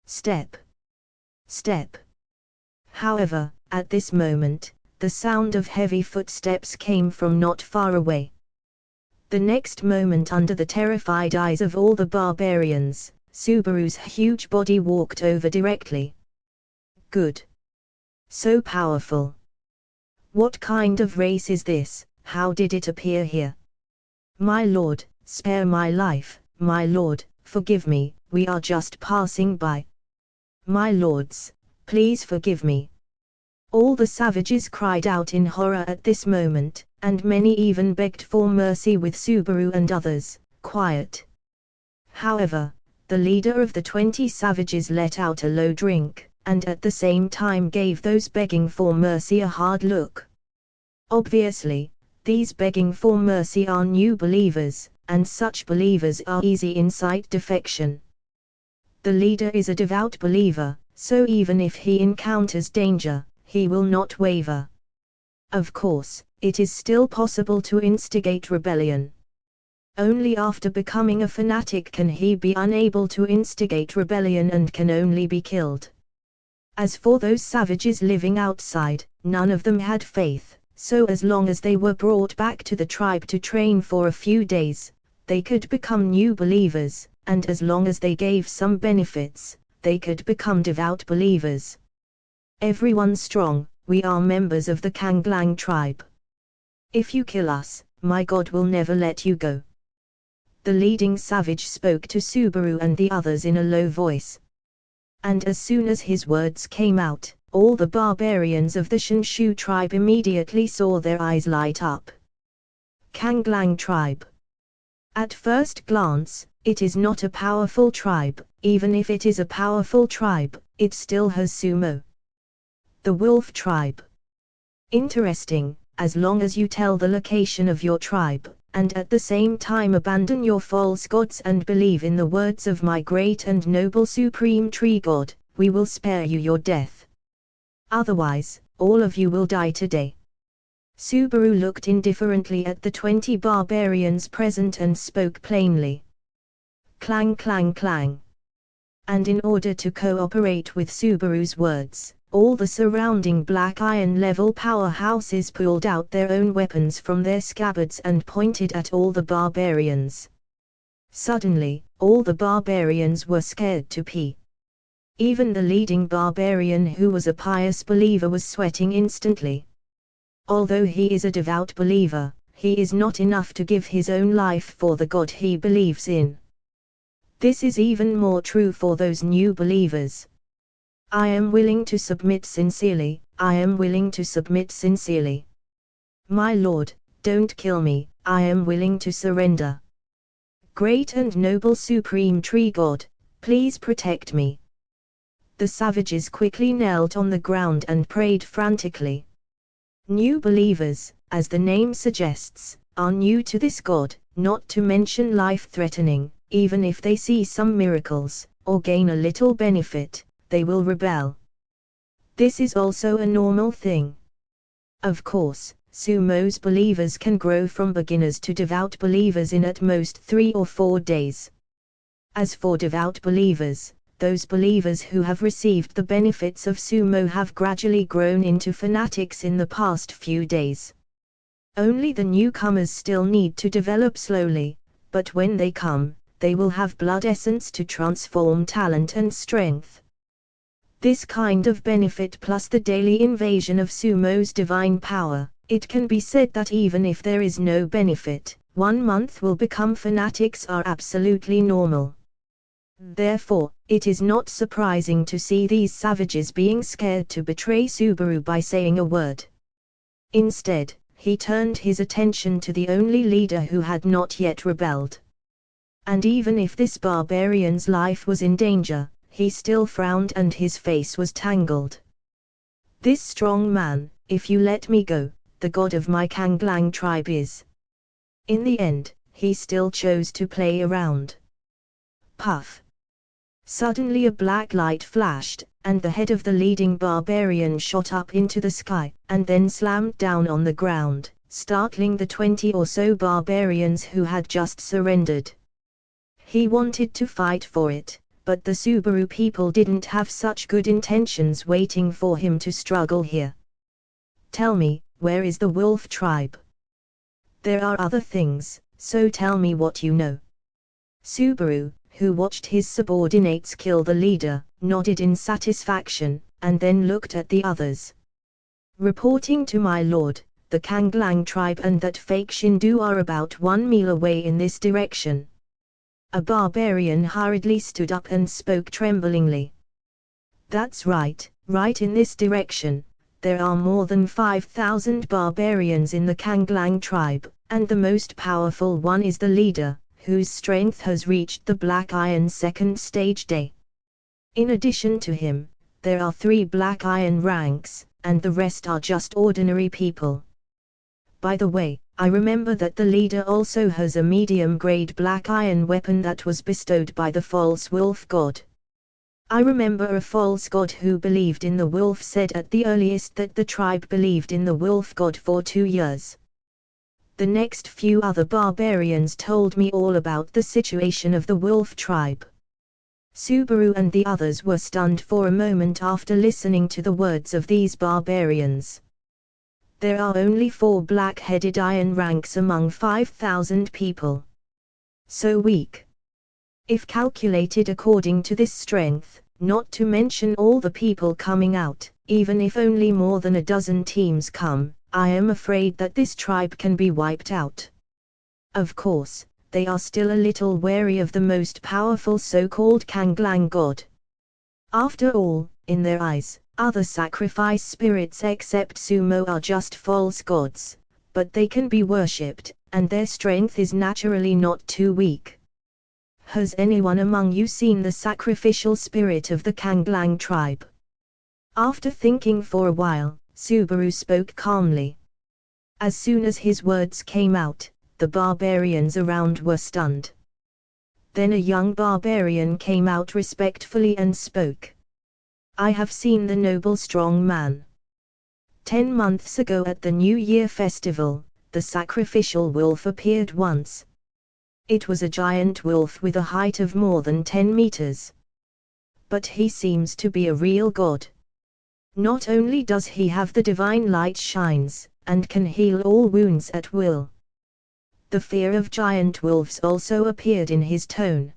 Step. Step. However, at this moment, the sound of heavy footsteps came from not far away. The next moment, under the terrified eyes of all the barbarians, Subaru's huge body walked over directly. Good. So powerful. What kind of race is this? How did it appear here? My lord, spare my life, my lord, forgive me, we are just passing by. My lords, please forgive me. All the savages cried out in horror at this moment, and many even begged for mercy with Subaru and others, quiet. However, the leader of the 20 savages let out a low drink, and at the same time gave those begging for mercy a hard look. Obviously, these begging for mercy are new believers, and such believers are easy in sight defection. The leader is a devout believer, so even if he encounters danger, he will not waver. Of course, it is still possible to instigate rebellion. Only after becoming a fanatic can he be unable to instigate rebellion and can only be killed. As for those savages living outside, none of them had faith, so as long as they were brought back to the tribe to train for a few days, they could become new believers, and as long as they gave some benefits, they could become devout believers. Everyone strong, we are members of the Kanglang tribe. If you kill us, my God will never let you go. The leading savage spoke to Subaru and the others in a low voice. And as soon as his words came out, all the barbarians of the Shanshu tribe immediately saw their eyes light up. Kanglang tribe. At first glance, it is not a powerful tribe. Even if it is a powerful tribe, it still has sumo. The wolf tribe. Interesting, as long as you tell the location of your tribe, and at the same time abandon your false gods and believe in the words of my great and noble supreme tree god, we will spare you your death. Otherwise, all of you will die today. Subaru looked indifferently at the 20 barbarians present and spoke plainly. Clang clang clang. And in order to cooperate with Subaru's words, all the surrounding black iron level powerhouses pulled out their own weapons from their scabbards and pointed at all the barbarians. Suddenly, all the barbarians were scared to pee. Even the leading barbarian who was a pious believer was sweating instantly. Although he is a devout believer, he is not enough to give his own life for the God he believes in. This is even more true for those new believers. I am willing to submit sincerely, I am willing to submit sincerely. My Lord, don't kill me, I am willing to surrender. Great and noble supreme tree God, please protect me. The savages quickly knelt on the ground and prayed frantically. New believers, as the name suggests, are new to this God, not to mention life-threatening. Even if they see some miracles, or gain a little benefit, they will rebel. This is also a normal thing. Of course, Sumo's believers can grow from beginners to devout believers in at most 3 or 4 days. As for devout believers, those believers who have received the benefits of Sumo have gradually grown into fanatics in the past few days. Only the newcomers still need to develop slowly, but when they come, they will have blood essence to transform talent and strength. This kind of benefit plus the daily invasion of Sumo's divine power, it can be said that even if there is no benefit, 1 month will become fanatics are absolutely normal. Therefore, it is not surprising to see these savages being scared to betray Subaru by saying a word. Instead, he turned his attention to the only leader who had not yet rebelled. And even if this barbarian's life was in danger, he still frowned and his face was tangled. This strong man, if you let me go, the god of my Kanglang tribe is. In the end, he still chose to play around. Puff. Suddenly a black light flashed, and the head of the leading barbarian shot up into the sky, and then slammed down on the ground, startling the 20 or so barbarians who had just surrendered. He wanted to fight for it, but the Subaru people didn't have such good intentions waiting for him to struggle here. Tell me, where is the wolf tribe? There are other things, so tell me what you know. Subaru, who watched his subordinates kill the leader, nodded in satisfaction, and then looked at the others. Reporting to my lord, the Kanglang tribe and that fake Shindu are about 1 mile away in this direction. A barbarian hurriedly stood up and spoke tremblingly. That's right, right in this direction. There are more than 5,000 barbarians in the Kanglang tribe, and the most powerful one is the leader, whose strength has reached the Black Iron 2nd stage day. In addition to him, there are 3 Black Iron ranks, and the rest are just ordinary people. By the way, I remember that the leader also has a medium-grade black iron weapon that was bestowed by the false wolf god. I remember a false god who believed in the wolf said at the earliest that the tribe believed in the wolf god for 2 years. The next few other barbarians told me all about the situation of the wolf tribe. Subaru and the others were stunned for a moment after listening to the words of these barbarians. There are only 4 black-headed iron ranks among 5,000 people. So weak. If calculated according to this strength, not to mention all the people coming out, even if only more than a dozen teams come, I am afraid that this tribe can be wiped out. Of course, they are still a little wary of the most powerful so-called Kanglang god. After all, in their eyes, other sacrifice spirits except Sumo are just false gods, but they can be worshipped, and their strength is naturally not too weak. Has anyone among you seen the sacrificial spirit of the Kanglang tribe? After thinking for a while, Subaru spoke calmly. As soon as his words came out, the barbarians around were stunned. Then a young barbarian came out respectfully and spoke. I have seen the noble strong man. 10 months ago at the New Year festival, the sacrificial wolf appeared once. It was a giant wolf with a height of more than 10 meters. But he seems to be a real god. Not only does he have the divine light shines, and can heal all wounds at will. The fear of giant wolves also appeared in his tone.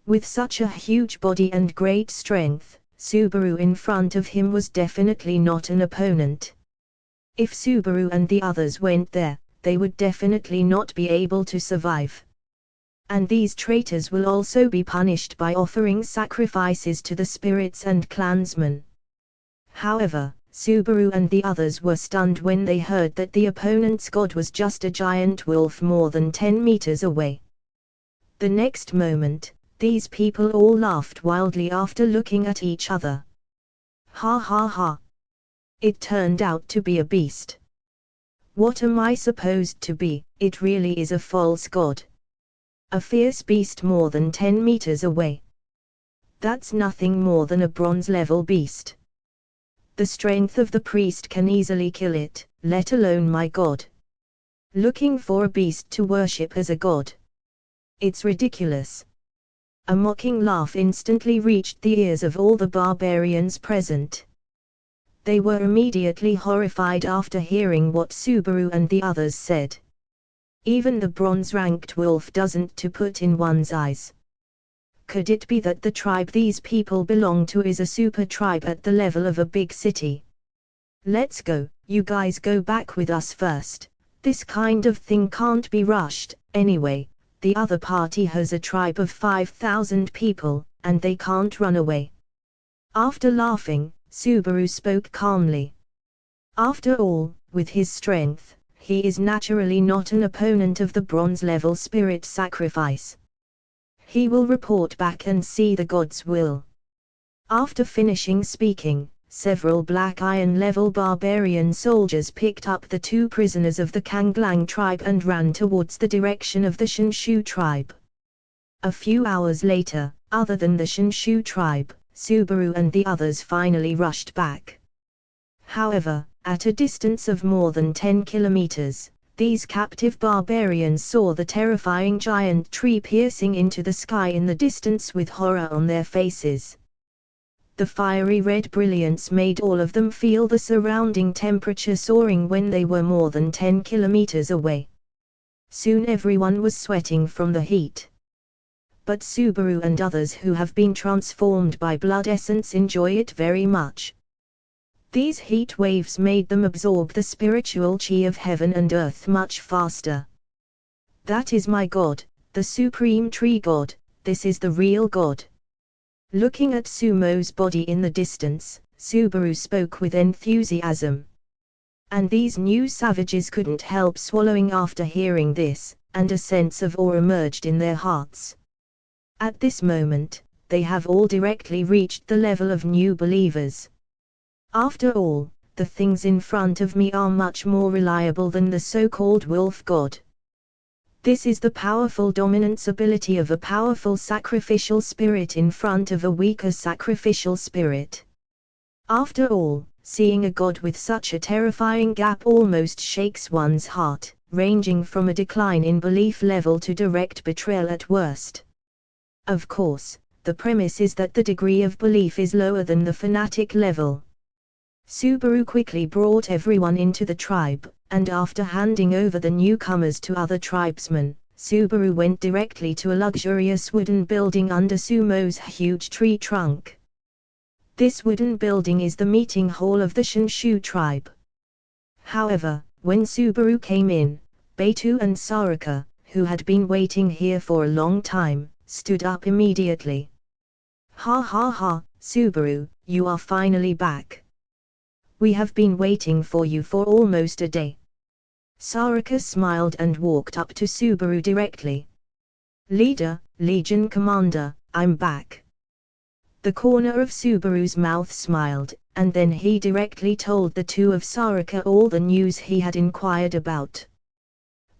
With such a huge body and great strength, Subaru in front of him was definitely not an opponent. If Subaru and the others went there, they would definitely not be able to survive. And these traitors will also be punished by offering sacrifices to the spirits and clansmen. However, Subaru and the others were stunned when they heard that the opponent's god was just a giant wolf more than 10 meters away. The next moment, these people all laughed wildly after looking at each other. Ha ha ha! It turned out to be a beast. What am I supposed to be? It really is a false god. A fierce beast more than 10 meters away. That's nothing more than a bronze-level beast. The strength of the priest can easily kill it, let alone my god. Looking for a beast to worship as a god. It's ridiculous. A mocking laugh instantly reached the ears of all the barbarians present. They were immediately horrified after hearing what Subaru and the others said. Even the bronze-ranked wolf doesn't to put in one's eyes. Could it be that the tribe these people belong to is a super tribe at the level of a big city? Let's go, you guys go back with us first. This kind of thing can't be rushed, anyway. The other party has a tribe of 5,000 people, and they can't run away. After laughing, Subaru spoke calmly. After all, with his strength, he is naturally not an opponent of the bronze-level spirit sacrifice. He will report back and see the gods will. After finishing speaking, several black iron-level barbarian soldiers picked up the 2 prisoners of the Kanglang tribe and ran towards the direction of the Shinshu tribe. A few hours later, other than the Shinshu tribe, Subaru and the others finally rushed back. However, at a distance of more than 10 kilometers, these captive barbarians saw the terrifying giant tree piercing into the sky in the distance with horror on their faces. The fiery red brilliance made all of them feel the surrounding temperature soaring when they were more than 10 kilometers away. Soon everyone was sweating from the heat. But Subaru and others who have been transformed by blood essence enjoy it very much. These heat waves made them absorb the spiritual chi of heaven and earth much faster. That is my god, the supreme tree god, this is the real god. Looking at Sumo's body in the distance, Subaru spoke with enthusiasm. And these new savages couldn't help swallowing after hearing this, and a sense of awe emerged in their hearts. At this moment, they have all directly reached the level of new believers. After all, the things in front of me are much more reliable than the so-called wolf god. This is the powerful dominance ability of a powerful sacrificial spirit in front of a weaker sacrificial spirit. After all, seeing a god with such a terrifying gap almost shakes one's heart, ranging from a decline in belief level to direct betrayal at worst. Of course, the premise is that the degree of belief is lower than the fanatic level. Subaru quickly brought everyone into the tribe, and after handing over the newcomers to other tribesmen, Subaru went directly to a luxurious wooden building under Sumo's huge tree trunk. This wooden building is the meeting hall of the Shinshu tribe. However, when Subaru came in, Beitu and Saraka, who had been waiting here for a long time, stood up immediately. Ha ha ha, Subaru, you are finally back. We have been waiting for you for almost a day. Saraka smiled and walked up to Subaru directly. Leader, Legion Commander, I'm back. The corner of Subaru's mouth smiled, and then he directly told the two of Saraka all the news he had inquired about.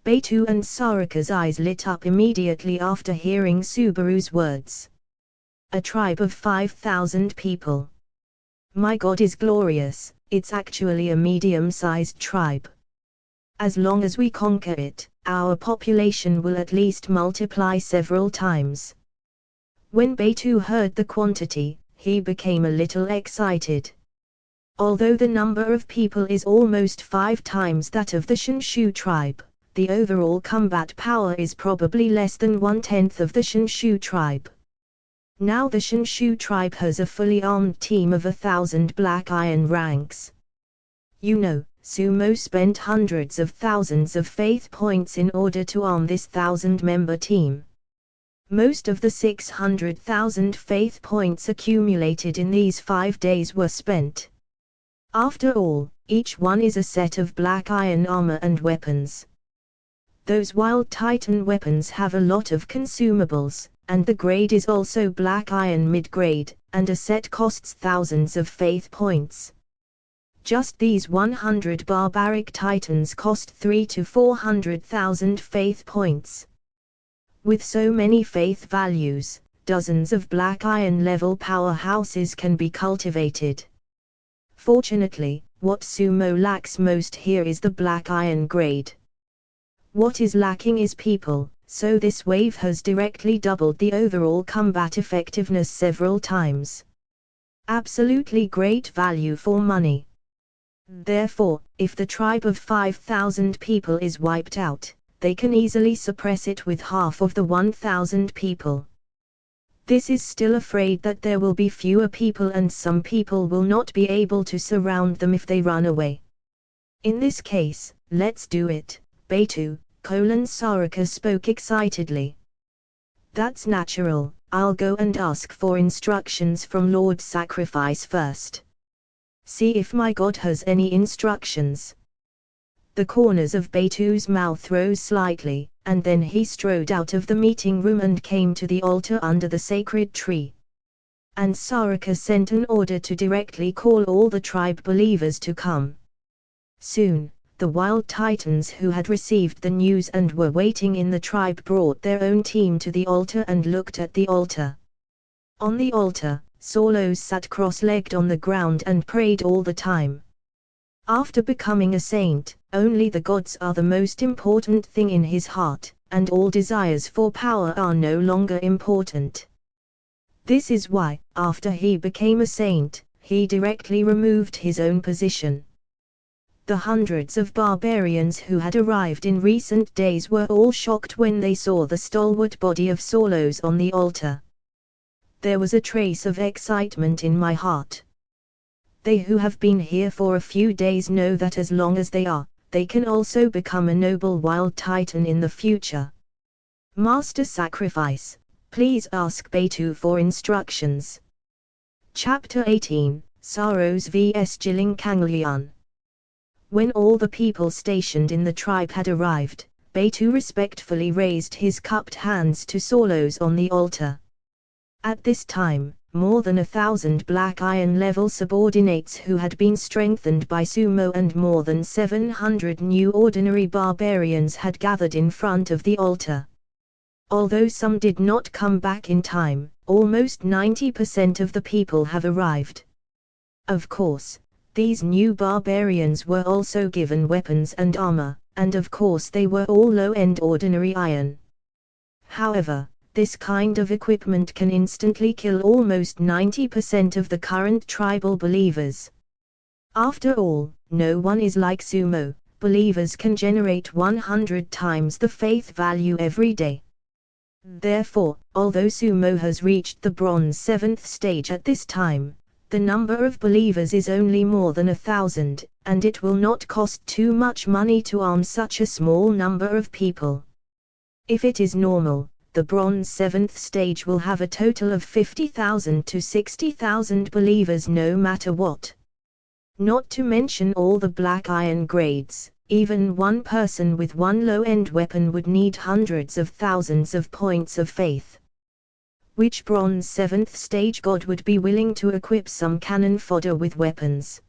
Beitu and Saraka's eyes lit up immediately after hearing Subaru's words. A tribe of 5,000 people. My God is glorious, it's actually a medium-sized tribe. As long as we conquer it, our population will at least multiply several times. When Beitu heard the quantity, he became a little excited. Although the number of people is almost 5 times that of the Shinshu tribe, the overall combat power is probably less than 1/10 of the Shinshu tribe. Now the Shinshu tribe has a fully armed team of 1,000 black iron ranks. You know, Sumo spent hundreds of thousands of faith points in order to arm this 1,000-member team. Most of the 600,000 faith points accumulated in these 5 days were spent. After all, each one is a set of black iron armor and weapons. Those Wild Titan weapons have a lot of consumables, and the grade is also black iron mid-grade, and a set costs thousands of faith points. Just these 100 barbaric titans cost 300,000 to 400,000 faith points. With so many faith values, dozens of black iron level powerhouses can be cultivated. Fortunately, what Sumo lacks most here is the black iron grade. What is lacking is people, so this wave has directly doubled the overall combat effectiveness several times. Absolutely great value for money. Therefore, if the tribe of 5,000 people is wiped out, they can easily suppress it with half of the 1,000 people. This is still afraid that there will be fewer people and some people will not be able to surround them if they run away. In this case, let's do it, Beitu, Saraka spoke excitedly. That's natural, I'll go and ask for instructions from Lord Sacrifice first. See if my God has any instructions. The corners of Beitu's mouth rose slightly, and then he strode out of the meeting room and came to the altar under the sacred tree. And Saraka sent an order to directly call all the tribe believers to come. Soon, the Wild Titans who had received the news and were waiting in the tribe brought their own team to the altar and looked at the altar. On the altar, Solos sat cross-legged on the ground and prayed all the time. After becoming a saint, only the gods are the most important thing in his heart, and all desires for power are no longer important. This is why, after he became a saint, he directly removed his own position. The hundreds of barbarians who had arrived in recent days were all shocked when they saw the stalwart body of Solos on the altar. There was a trace of excitement in my heart. They who have been here for a few days know that as long as they can also become a noble Wild Titan in the future. Master Sacrifice, please ask Beitu for instructions. Chapter 18, Saros vs Jilin. When all the people stationed in the tribe had arrived, Beitu respectfully raised his cupped hands to Solos on the altar. At this time, more than 1,000 black iron level subordinates who had been strengthened by Sumo and more than 700 new ordinary barbarians had gathered in front of the altar. Although some did not come back in time, almost 90% of the people have arrived. Of course, these new barbarians were also given weapons and armor, and of course they were all low-end ordinary iron. However, this kind of equipment can instantly kill almost 90% of the current tribal believers. After all, no one is like Sumo. Believers can generate 100 times the faith value every day. Therefore, although Sumo has reached the bronze 7th stage at this time, the number of believers is only more than 1,000, and it will not cost too much money to arm such a small number of people. If it is normal, the bronze 7th stage will have a total of 50,000 to 60,000 believers no matter what. Not to mention all the black iron grades, even one person with one low-end weapon would need hundreds of thousands of points of faith. Which bronze 7th stage god would be willing to equip some cannon fodder with weapons?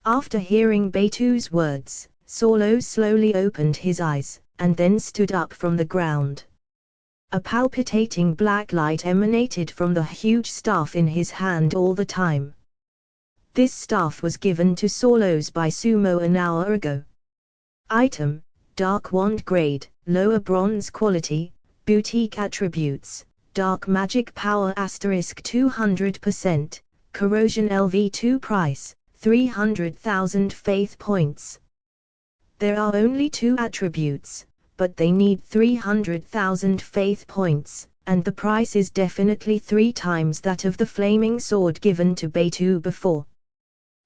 After hearing Beitu's words, Saulo slowly opened his eyes, and then stood up from the ground. A palpitating black light emanated from the huge staff in his hand all the time. This staff was given to Saulos by Sumo an hour ago. Item: Dark Wand Grade, Lower Bronze Quality, Boutique Attributes, Dark Magic Power * 200%, Corrosion LV2 Price, 300,000 Faith Points. There are only 2 attributes, but they need 300,000 Faith Points, and the price is definitely 3 times that of the flaming sword given to Beitu before.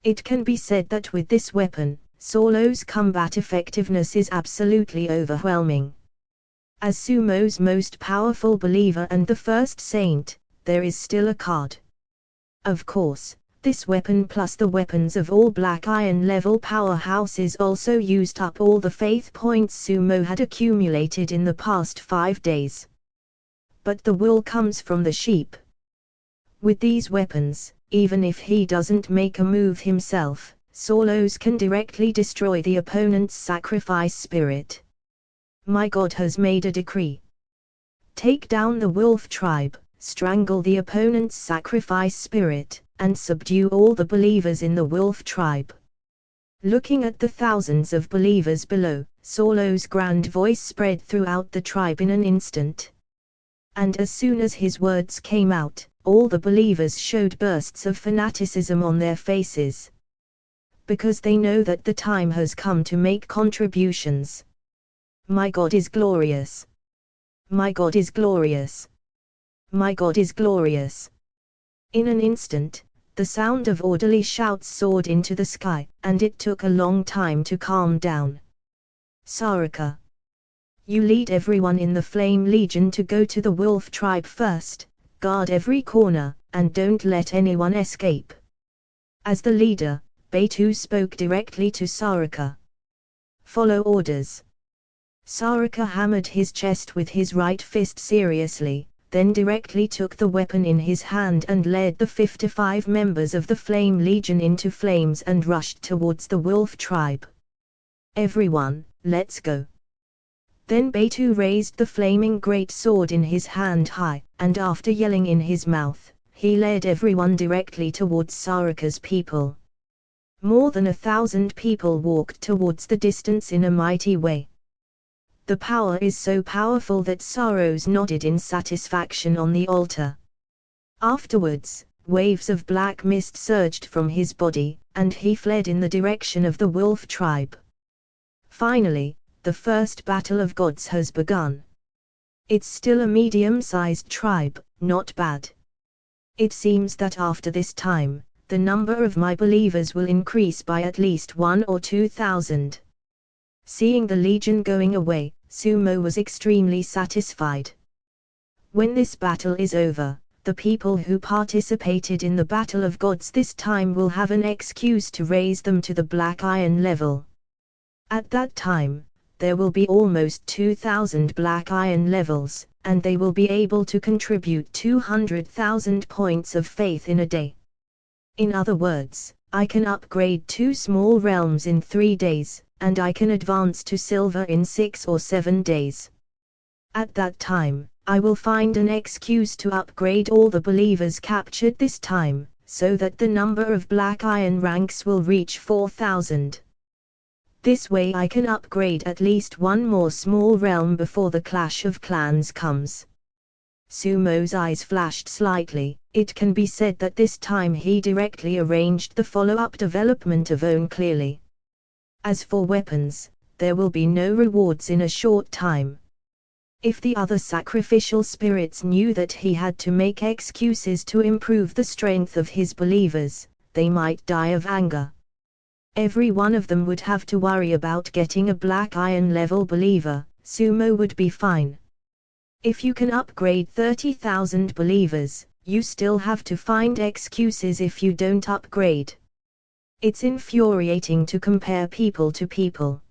It can be said that with this weapon, Saulo's combat effectiveness is absolutely overwhelming. As Sumo's most powerful believer and the first saint, there is still a card. Of course, this weapon plus the weapons of all black iron level powerhouses also used up all the faith points Sumo had accumulated in the past 5 days. But the wool comes from the sheep. With these weapons, even if he doesn't make a move himself, Saulos can directly destroy the opponent's sacrifice spirit. My God has made a decree. Take down the wolf tribe, strangle the opponent's sacrifice spirit, and subdue all the believers in the wolf tribe. Looking at the thousands of believers below, Saulo's grand voice spread throughout the tribe in an instant. And as soon as his words came out, all the believers showed bursts of fanaticism on their faces. Because they know that the time has come to make contributions. My God is glorious. My God is glorious. My God is glorious. In an instant, the sound of orderly shouts soared into the sky, and it took a long time to calm down. Sarika, you lead everyone in the Flame Legion to go to the Wolf Tribe first, guard every corner, and don't let anyone escape. As the leader, Beitu spoke directly to Sarika. Follow orders. Sarika hammered his chest with his right fist seriously, then directly took the weapon in his hand and led the 55 members of the Flame Legion into flames and rushed towards the Wolf Tribe. Everyone, let's go. Then Beitu raised the flaming great sword in his hand high, and after yelling in his mouth, he led everyone directly towards Sarika's people. More than 1,000 people walked towards the distance in a mighty way. The power is so powerful that Saros nodded in satisfaction on the altar. Afterwards, waves of black mist surged from his body, and he fled in the direction of the wolf tribe. Finally, the first battle of gods has begun. It's still a medium-sized tribe, not bad. It seems that after this time, the number of my believers will increase by at least 1,000 or 2,000. Seeing the legion going away, Sumo was extremely satisfied. When this battle is over, the people who participated in the Battle of Gods this time will have an excuse to raise them to the black iron level. At that time, there will be almost 2,000 black iron levels, and they will be able to contribute 200,000 points of faith in a day. In other words, I can upgrade 2 small realms in 3 days, and I can advance to silver in 6 or 7 days. At that time, I will find an excuse to upgrade all the believers captured this time, so that the number of black iron ranks will reach 4,000. This way I can upgrade at least 1 more small realm before the Clash of Clans comes. Sumo's eyes flashed slightly. It can be said that this time he directly arranged the follow-up development of OWN clearly. As for weapons, there will be no rewards in a short time. If the other sacrificial spirits knew that he had to make excuses to improve the strength of his believers, they might die of anger. Every one of them would have to worry about getting a black iron level believer. Sumo would be fine. If you can upgrade 30,000 believers, you still have to find excuses if you don't upgrade. It's infuriating to compare people to people.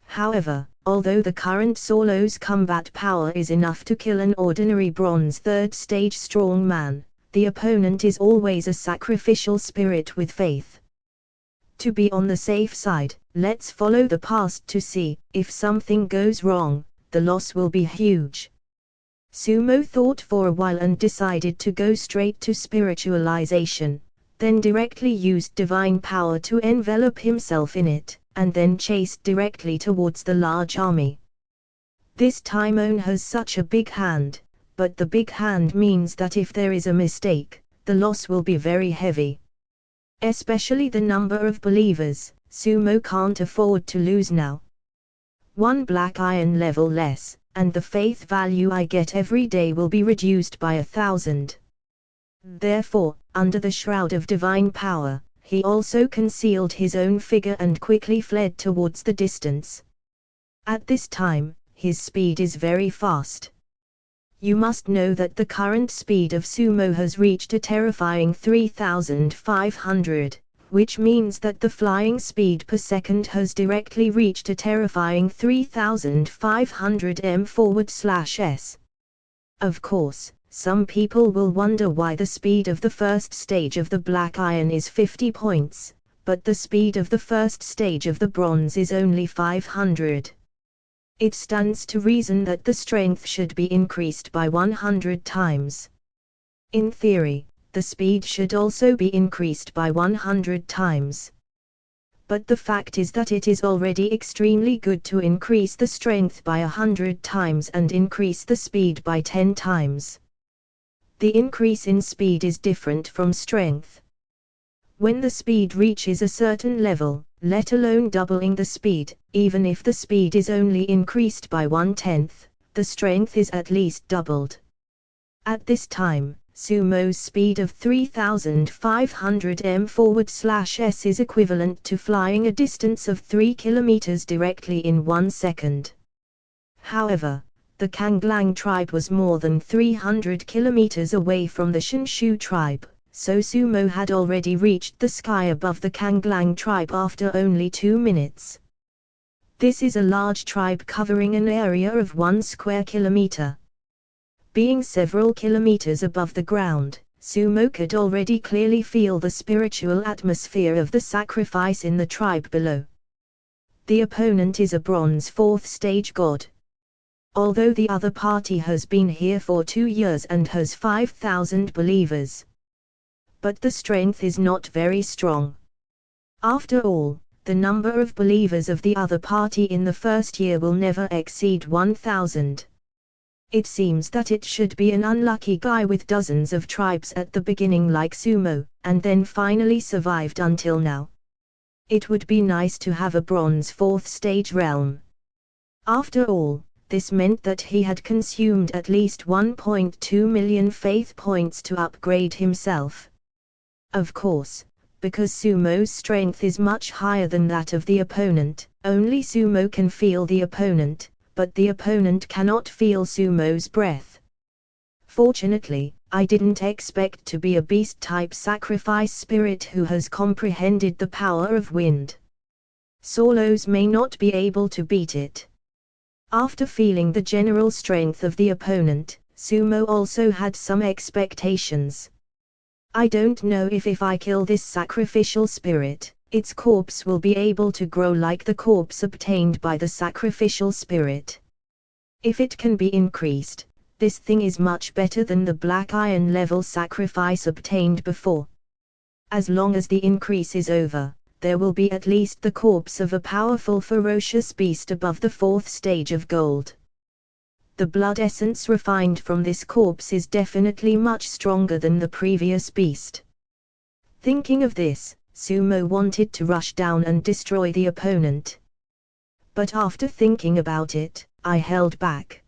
However, although the current Solo's combat power is enough to kill an ordinary bronze 3rd stage strong man, the opponent is always a sacrificial spirit with faith. To be on the safe side, let's follow the past to see, if something goes wrong, the loss will be huge. Sumo thought for a while and decided to go straight to spiritualization, then directly used divine power to envelop himself in it, and then chased directly towards the large army. This time OWN has such a big hand, but the big hand means that if there is a mistake, the loss will be very heavy. Especially the number of believers. Sumo can't afford to lose now. One black iron level less, and the faith value I get every day will be reduced by 1,000. Therefore, under the shroud of divine power, he also concealed his own figure and quickly fled towards the distance. At this time, his speed is very fast. You must know that the current speed of Sumo has reached a terrifying 3,500, which means that the flying speed per second has directly reached a terrifying 3,500 m/s. Of course, some people will wonder why the speed of the first stage of the black iron is 50 points, but the speed of the first stage of the bronze is only 500. It stands to reason that the strength should be increased by 100 times. In theory, the speed should also be increased by 100 times. But the fact is that it is already extremely good to increase the strength by 100 times and increase the speed by 10 times. The increase in speed is different from strength. When the speed reaches a certain level, let alone doubling the speed, even if the speed is only increased by 1/10, the strength is at least doubled. At this time, Sumo's speed of 3,500 m/s is equivalent to flying a distance of 3 kilometers directly in 1 second. However, the Kanglang tribe was more than 300 kilometers away from the Shinshu tribe, so Sumo had already reached the sky above the Kanglang tribe after only 2 minutes. This is a large tribe covering an area of 1 square kilometer. Being several kilometers above the ground, Sumo could already clearly feel the spiritual atmosphere of the sacrifice in the tribe below. The opponent is a bronze 4th stage god. Although the other party has been here for 2 years and has 5,000 believers. But the strength is not very strong. After all, the number of believers of the other party in the first year will never exceed 1,000. It seems that it should be an unlucky guy with dozens of tribes at the beginning like Sumo, and then finally survived until now. It would be nice to have a bronze 4th stage realm. After all, this meant that he had consumed at least 1.2 million faith points to upgrade himself. Of course, because Sumo's strength is much higher than that of the opponent, only Sumo can feel the opponent, but the opponent cannot feel Sumo's breath. Fortunately, I didn't expect to be a beast-type sacrifice spirit who has comprehended the power of wind. Solos may not be able to beat it. After feeling the general strength of the opponent, Sumo also had some expectations. I don't know if I kill this sacrificial spirit, its corpse will be able to grow like the corpse obtained by the sacrificial spirit. If it can be increased, this thing is much better than the black iron level sacrifice obtained before. As long as the increase is over, there will be at least the corpse of a powerful ferocious beast above the 4th stage of gold. the blood essence refined from this corpse is definitely much stronger than the previous beast. Thinking of this, Sumo wanted to rush down and destroy the opponent. But after thinking about it, I held back.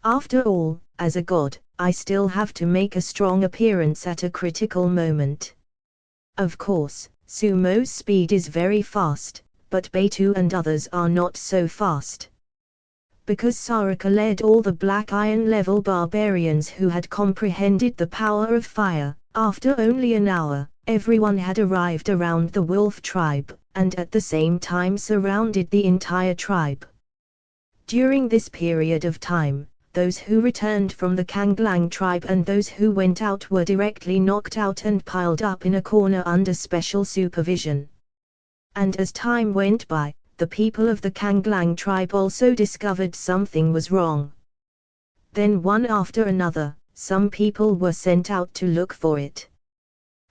After all, as a god, I still have to make a strong appearance at a critical moment. Of course, Sumo's speed is very fast, but Beitu and others are not so fast. Because Saraka led all the Black Iron level barbarians who had comprehended the power of fire, after only an hour, everyone had arrived around the wolf tribe, and at the same time surrounded the entire tribe. During this period of time, those who returned from the Kanglang tribe and those who went out were directly knocked out and piled up in a corner under special supervision. And as time went by, the people of the Kanglang tribe also discovered something was wrong. Then one after another, some people were sent out to look for it.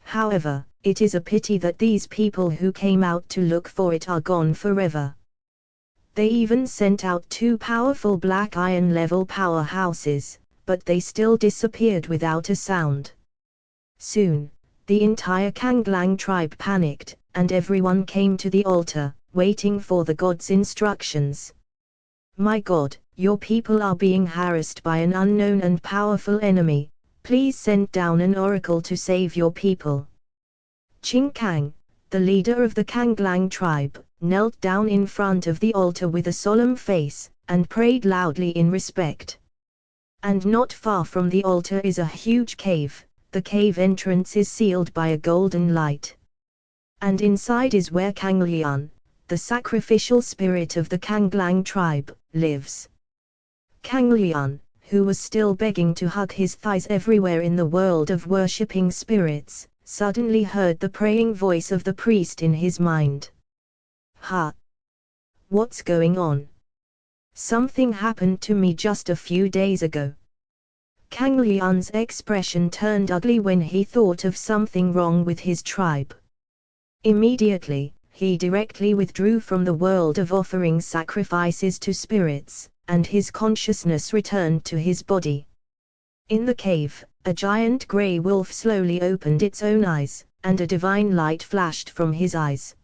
However, it is a pity that these people who came out to look for it are gone forever. They even sent out 2 powerful Black Iron level powerhouses, but they still disappeared without a sound. Soon, the entire Kanglang tribe panicked, and everyone came to the altar, waiting for the god's instructions. My God, your people are being harassed by an unknown and powerful enemy. Please send down an oracle to save your people. Qing Kang, the leader of the Kanglang tribe, knelt down in front of the altar with a solemn face, and prayed loudly in respect. And not far from the altar is a huge cave. The cave entrance is sealed by a golden light. And inside is where Kanglian, the sacrificial spirit of the Kanglang tribe, lives. Kanglian, who was still begging to hug his thighs everywhere in the world of worshipping spirits, suddenly heard the praying voice of the priest in his mind. Ha! What's going on? Something happened to me just a few days ago. Kanglian's expression turned ugly when he thought of something wrong with his tribe. Immediately, he directly withdrew from the world of offering sacrifices to spirits, and his consciousness returned to his body. In the cave, a giant grey wolf slowly opened its own eyes, and a divine light flashed from his eyes.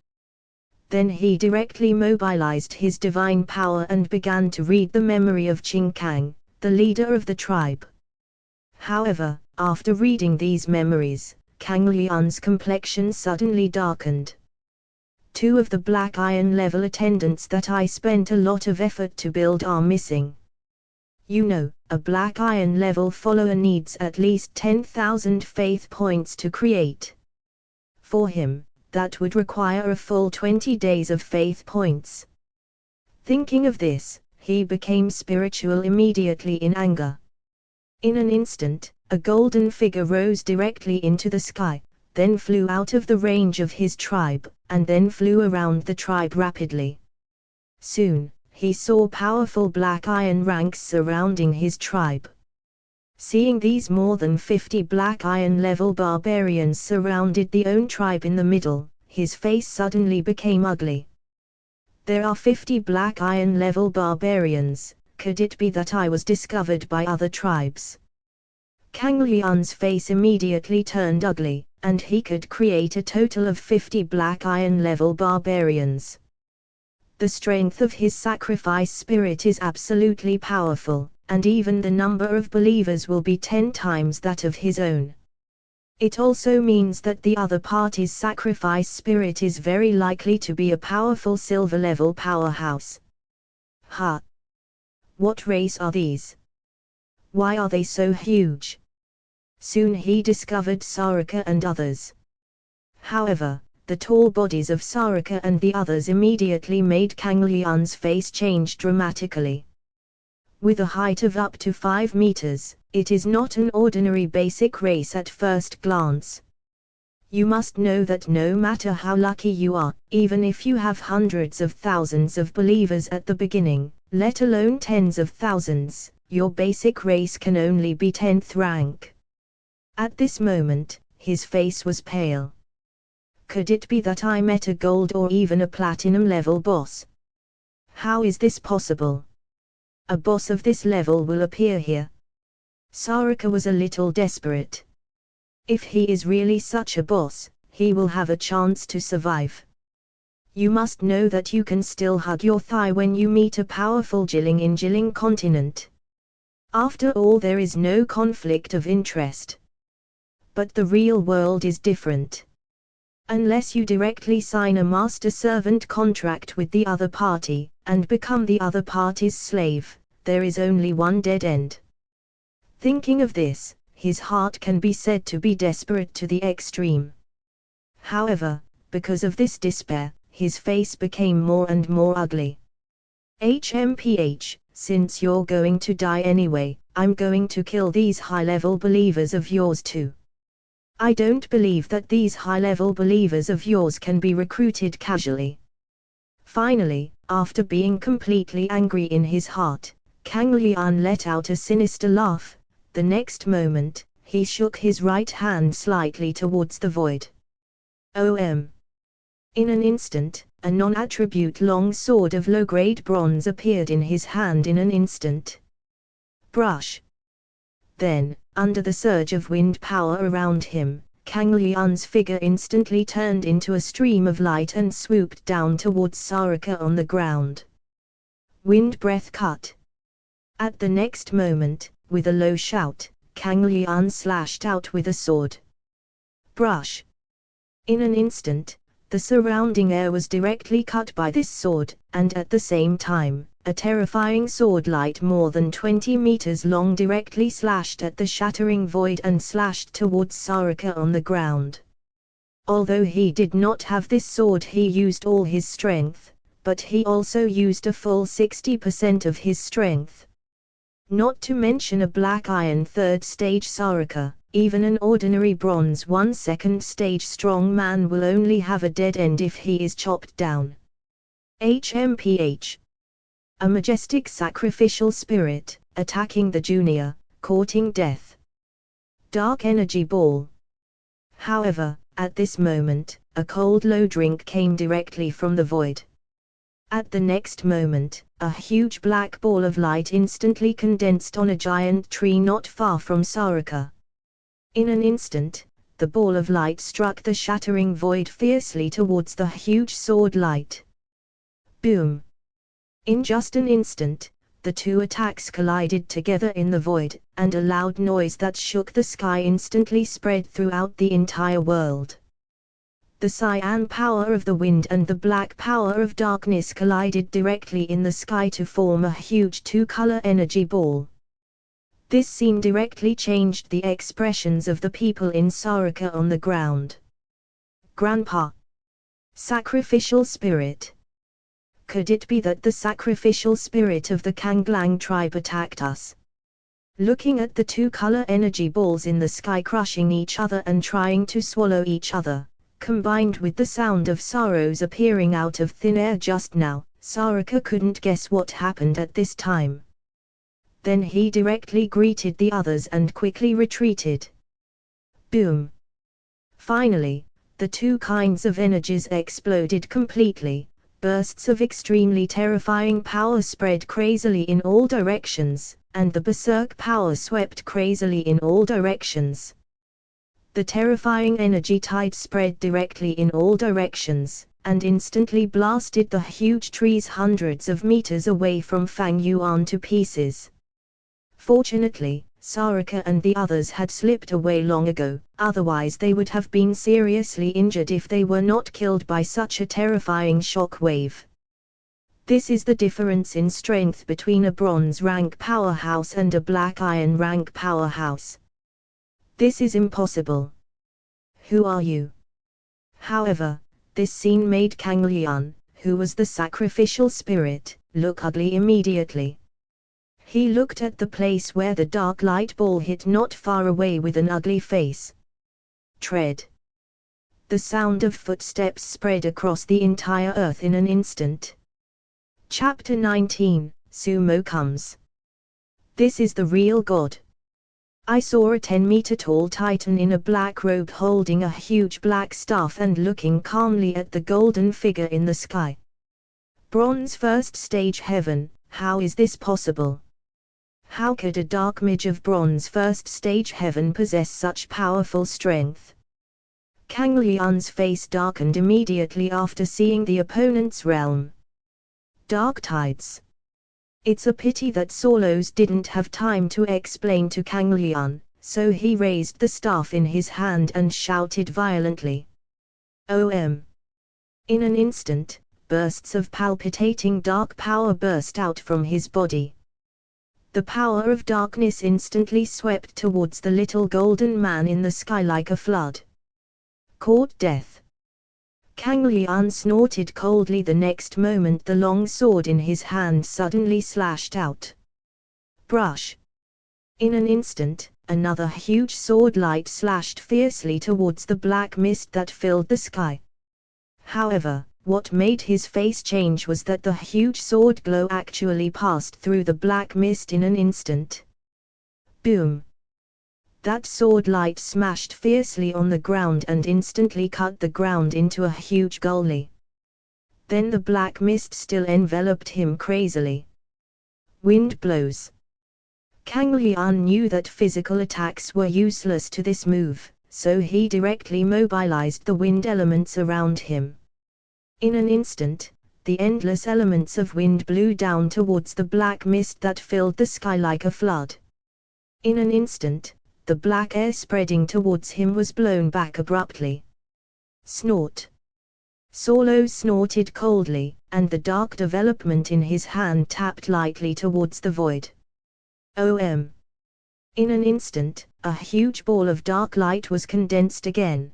Then he directly mobilized his divine power and began to read the memory of Qing Kang, the leader of the tribe. However, after reading these memories, Kanglian's complexion suddenly darkened. 2 of the Black Iron level attendants that I spent a lot of effort to build are missing. You know, a Black Iron level follower needs at least 10,000 faith points to create. For him, that would require a full 20 days of faith points. Thinking of this, he became spiritual immediately in anger. In an instant, a golden figure rose directly into the sky, then flew out of the range of his tribe, and then flew around the tribe rapidly. Soon, he saw powerful Black Iron ranks surrounding his tribe. Seeing these more than 50 Black Iron level barbarians surrounded the own tribe in the middle, his face suddenly became ugly. There are 50 Black Iron level barbarians, could it be that I was discovered by other tribes? Kanglian's face immediately turned ugly, and he could create a total of 50 Black Iron level barbarians. The strength of his sacrifice spirit is absolutely powerful, and even the number of believers will be 10 times that of his own. It also means that the other party's sacrifice spirit is very likely to be a powerful silver level powerhouse. Ha! What race are these? Why are they so huge? Soon he discovered Saraka and others. However, the tall bodies of Saraka and the others immediately made Kanglian's face change dramatically. With a height of up to 5 meters, it is not an ordinary basic race at first glance. You must know that no matter how lucky you are, even if you have hundreds of thousands of believers at the beginning, let alone tens of thousands, your basic race can only be 10th rank. At this moment, his face was pale. Could it be that I met a gold or even a platinum level boss? How is this possible? a boss of this level will appear here. Sarika was a little desperate. If he is really such a boss, he will have a chance to survive. You must know that you can still hug your thigh when you meet a powerful Jilin in Jilin continent. After all, there is no conflict of interest. But the real world is different. Unless you directly sign a master-servant contract with the other party, and become the other party's slave, there is only one dead end. Thinking of this, his heart can be said to be desperate to the extreme. However, because of this despair, his face became more and more ugly. HMPH, since you're going to die anyway, I'm going to kill these high-level believers of yours too. I don't believe that these high-level believers of yours can be recruited casually. Finally, after being completely angry in his heart, Kang Lian let out a sinister laugh. The next moment, he shook his right hand slightly towards the void. In an instant, a non-attribute long sword of low-grade bronze appeared in his hand in an instant. Brush. Then, under the surge of wind power around him, Kang Lian's figure instantly turned into a stream of light and swooped down towards Sarika on the ground. Wind breath cut. At the next moment, with a low shout, Kang Lian slashed out with a sword. Brush. In an instant, the surrounding air was directly cut by this sword, and at the same time, a terrifying sword light more than 20 meters long directly slashed at the shattering void and slashed towards Sarika on the ground. Although he did not have this sword, he used all his strength, but he also used a full 60% of his strength. Not to mention a black iron 3rd stage Sarika, even an ordinary bronze 1/2 stage strong man will only have a dead end if he is chopped down. HMPH. A majestic sacrificial spirit, attacking the junior, courting death. Dark energy ball. However, at this moment, a cold low drink came directly from the void. At the next moment, a huge black ball of light instantly condensed on a giant tree not far from Sarika. In an instant, the ball of light struck the shattering void fiercely towards the huge sword light. Boom! In just an instant, the two attacks collided together in the void, and a loud noise that shook the sky instantly spread throughout the entire world. The cyan power of the wind and the black power of darkness collided directly in the sky to form a huge two-color energy ball. This scene directly changed the expressions of the people in Sarika on the ground. Grandpa! Sacrificial spirit! Could it be that the sacrificial spirit of the Kanglang tribe attacked us? Looking at the two-color energy balls in the sky crushing each other and trying to swallow each other, combined with the sound of sorrows appearing out of thin air just now, Sarika couldn't guess what happened at this time. Then he directly greeted the others and quickly retreated. Boom! Finally, the two kinds of energies exploded completely. Bursts of extremely terrifying power spread crazily in all directions, and the berserk power swept crazily in all directions. The terrifying energy tide spread directly in all directions, and instantly blasted the huge trees hundreds of meters away from Fang Yuan to pieces. Fortunately, Sarika and the others had slipped away long ago, otherwise they would have been seriously injured if they were not killed by such a terrifying shock wave. This is the difference in strength between a bronze rank powerhouse and a black iron rank powerhouse. This is impossible. Who are you? However, this scene made Kang Lian, who was the sacrificial spirit, look ugly immediately. He looked at the place where the dark light ball hit not far away with an ugly face. Tread. The sound of footsteps spread across the entire earth in an instant. Chapter 19, Sumo comes. This is the real God. I saw a 10-meter tall titan in a black robe holding a huge black staff and looking calmly at the golden figure in the sky. Bronze 1st stage heaven, how is this possible? How could a dark mage of bronze first stage heaven possess such powerful strength? Kang Lian's face darkened immediately after seeing the opponent's realm. Dark tides. It's a pity that Solos didn't have time to explain to Kang Lian, so he raised the staff in his hand and shouted violently. OM! In an instant, bursts of palpitating dark power burst out from his body. The power of darkness instantly swept towards the little golden man in the sky like a flood. Court death. Kang Lian snorted coldly. The next moment the long sword in his hand suddenly slashed out. Brush. In an instant, another huge sword light slashed fiercely towards the black mist that filled the sky. However, what made his face change was that the huge sword glow actually passed through the black mist in an instant. Boom! That sword light smashed fiercely on the ground and instantly cut the ground into a huge gully. Then the black mist still enveloped him crazily. Wind blows. Kang Lian knew that physical attacks were useless to this move, so he directly mobilized the wind elements around him. In an instant, the endless elements of wind blew down towards the black mist that filled the sky like a flood. In an instant, the black air spreading towards him was blown back abruptly. Snort. Solos snorted coldly, and the dark development in his hand tapped lightly towards the void. OM. In an instant, a huge ball of dark light was condensed again.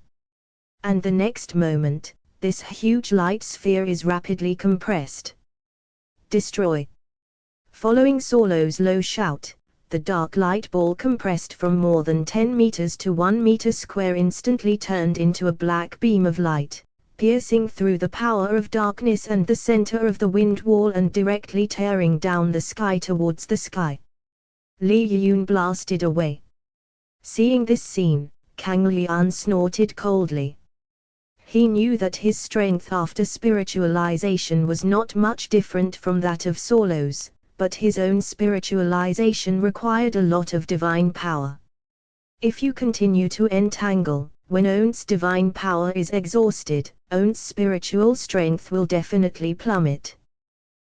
And the next moment, this huge light sphere is rapidly compressed. Destroy. Following Solos' low shout, the dark light ball compressed from more than 10 meters to 1 meter square instantly turned into a black beam of light, piercing through the power of darkness and the center of the wind wall and directly tearing down the sky towards the sky. Li Yun blasted away. Seeing this scene, Kang Lian snorted coldly. He knew that his strength after spiritualization was not much different from that of Solos, but his own spiritualization required a lot of divine power. If you continue to entangle, when one's divine power is exhausted, one's spiritual strength will definitely plummet.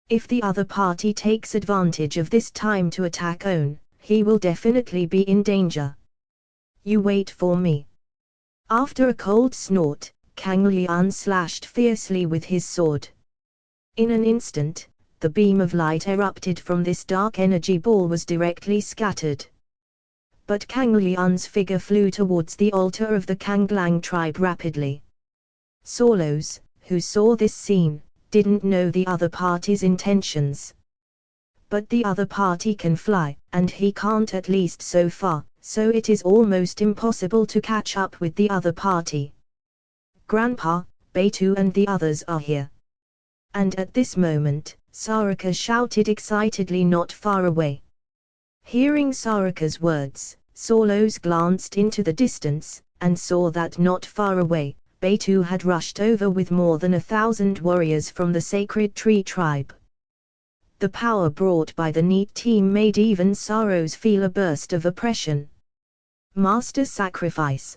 If the other party takes advantage of this time to attack own, he will definitely be in danger. You wait for me. After a cold snort, Kang Lian slashed fiercely with his sword. In an instant, the beam of light erupted from this dark energy ball was directly scattered. But Kang Lian's figure flew towards the altar of the Kanglang tribe rapidly. Solos, who saw this scene, didn't know the other party's intentions. But the other party can fly, and he can't, at least so far, so it is almost impossible to catch up with the other party. Grandpa, Beitu and the others are here. And at this moment, Sarika shouted excitedly not far away. Hearing Sarika's words, Solos glanced into the distance, and saw that not far away, Beitu had rushed over with more than 1,000 warriors from the Sacred Tree tribe. The power brought by the neat team made even Saros feel a burst of oppression. Master Sacrifice.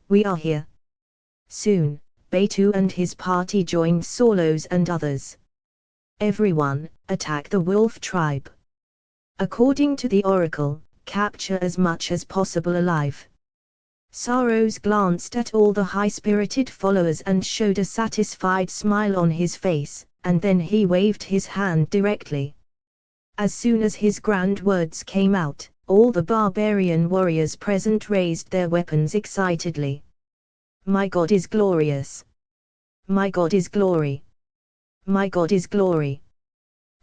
We are here. Soon, Beitu and his party joined Solos and others. Everyone, attack the wolf tribe. According to the oracle, capture as much as possible alive. Saros glanced at all the high-spirited followers and showed a satisfied smile on his face, and then he waved his hand directly. As soon as his grand words came out, all the barbarian warriors present raised their weapons excitedly. My God is glorious! My God is glory! My God is glory!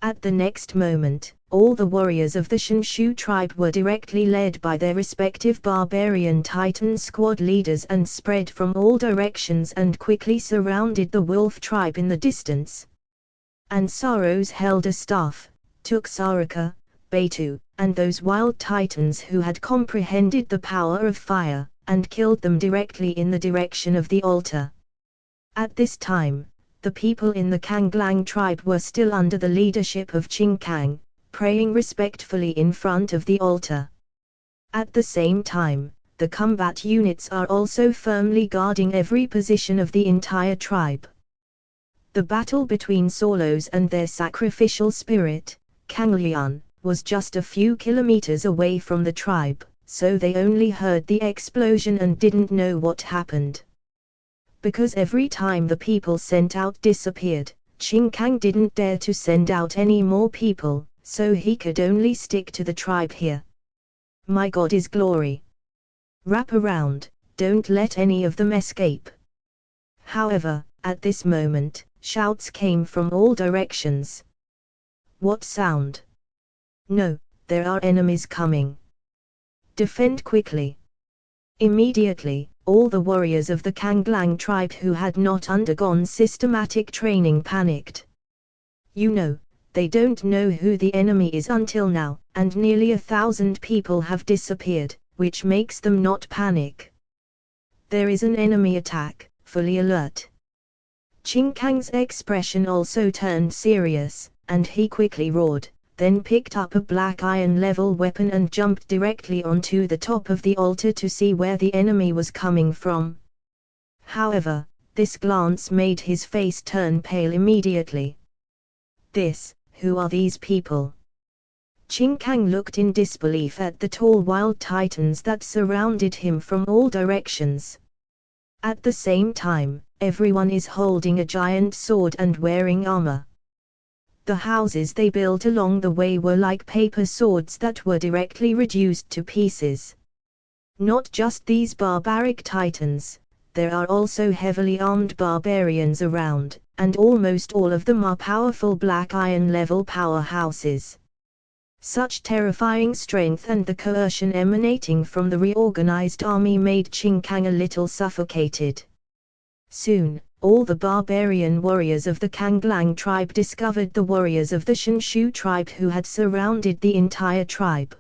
At the next moment, all the warriors of the Shanshu tribe were directly led by their respective barbarian titan squad leaders and spread from all directions and quickly surrounded the wolf tribe in the distance. And Saros held a staff, took Sarika, Beitu, and those wild titans who had comprehended the power of fire, and killed them directly in the direction of the altar. At this time, the people in the Kanglang tribe were still under the leadership of Ching Kang, praying respectfully in front of the altar. At the same time, the combat units are also firmly guarding every position of the entire tribe. The battle between Solos and their sacrificial spirit, Kanglian, was just a few kilometers away from the tribe, so they only heard the explosion and didn't know what happened. Because every time the people sent out disappeared, Ching Kang didn't dare to send out any more people, so he could only stick to the tribe here. My God is glory. Wrap around, don't let any of them escape. However, at this moment, shouts came from all directions. What sound? No, there are enemies coming. Defend quickly. Immediately, all the warriors of the Kanglang tribe who had not undergone systematic training panicked. They don't know who the enemy is until now, and nearly 1,000 people have disappeared, which makes them not panic. There is an enemy attack, fully alert. Ching Kang's expression also turned serious, and he quickly roared, then picked up a black iron-level weapon and jumped directly onto the top of the altar to see where the enemy was coming from. However, this glance made his face turn pale immediately. Who are these people? Ching Kang looked in disbelief at the tall wild titans that surrounded him from all directions. At the same time, everyone is holding a giant sword and wearing armor. The houses they built along the way were like paper swords that were directly reduced to pieces. Not just these barbaric titans, there are also heavily armed barbarians around, and almost all of them are powerful black iron-level powerhouses. Such terrifying strength and the coercion emanating from the reorganized army made Ching Kang a little suffocated. Soon, all the barbarian warriors of the Kanglang tribe discovered the warriors of the Shanshu tribe who had surrounded the entire tribe.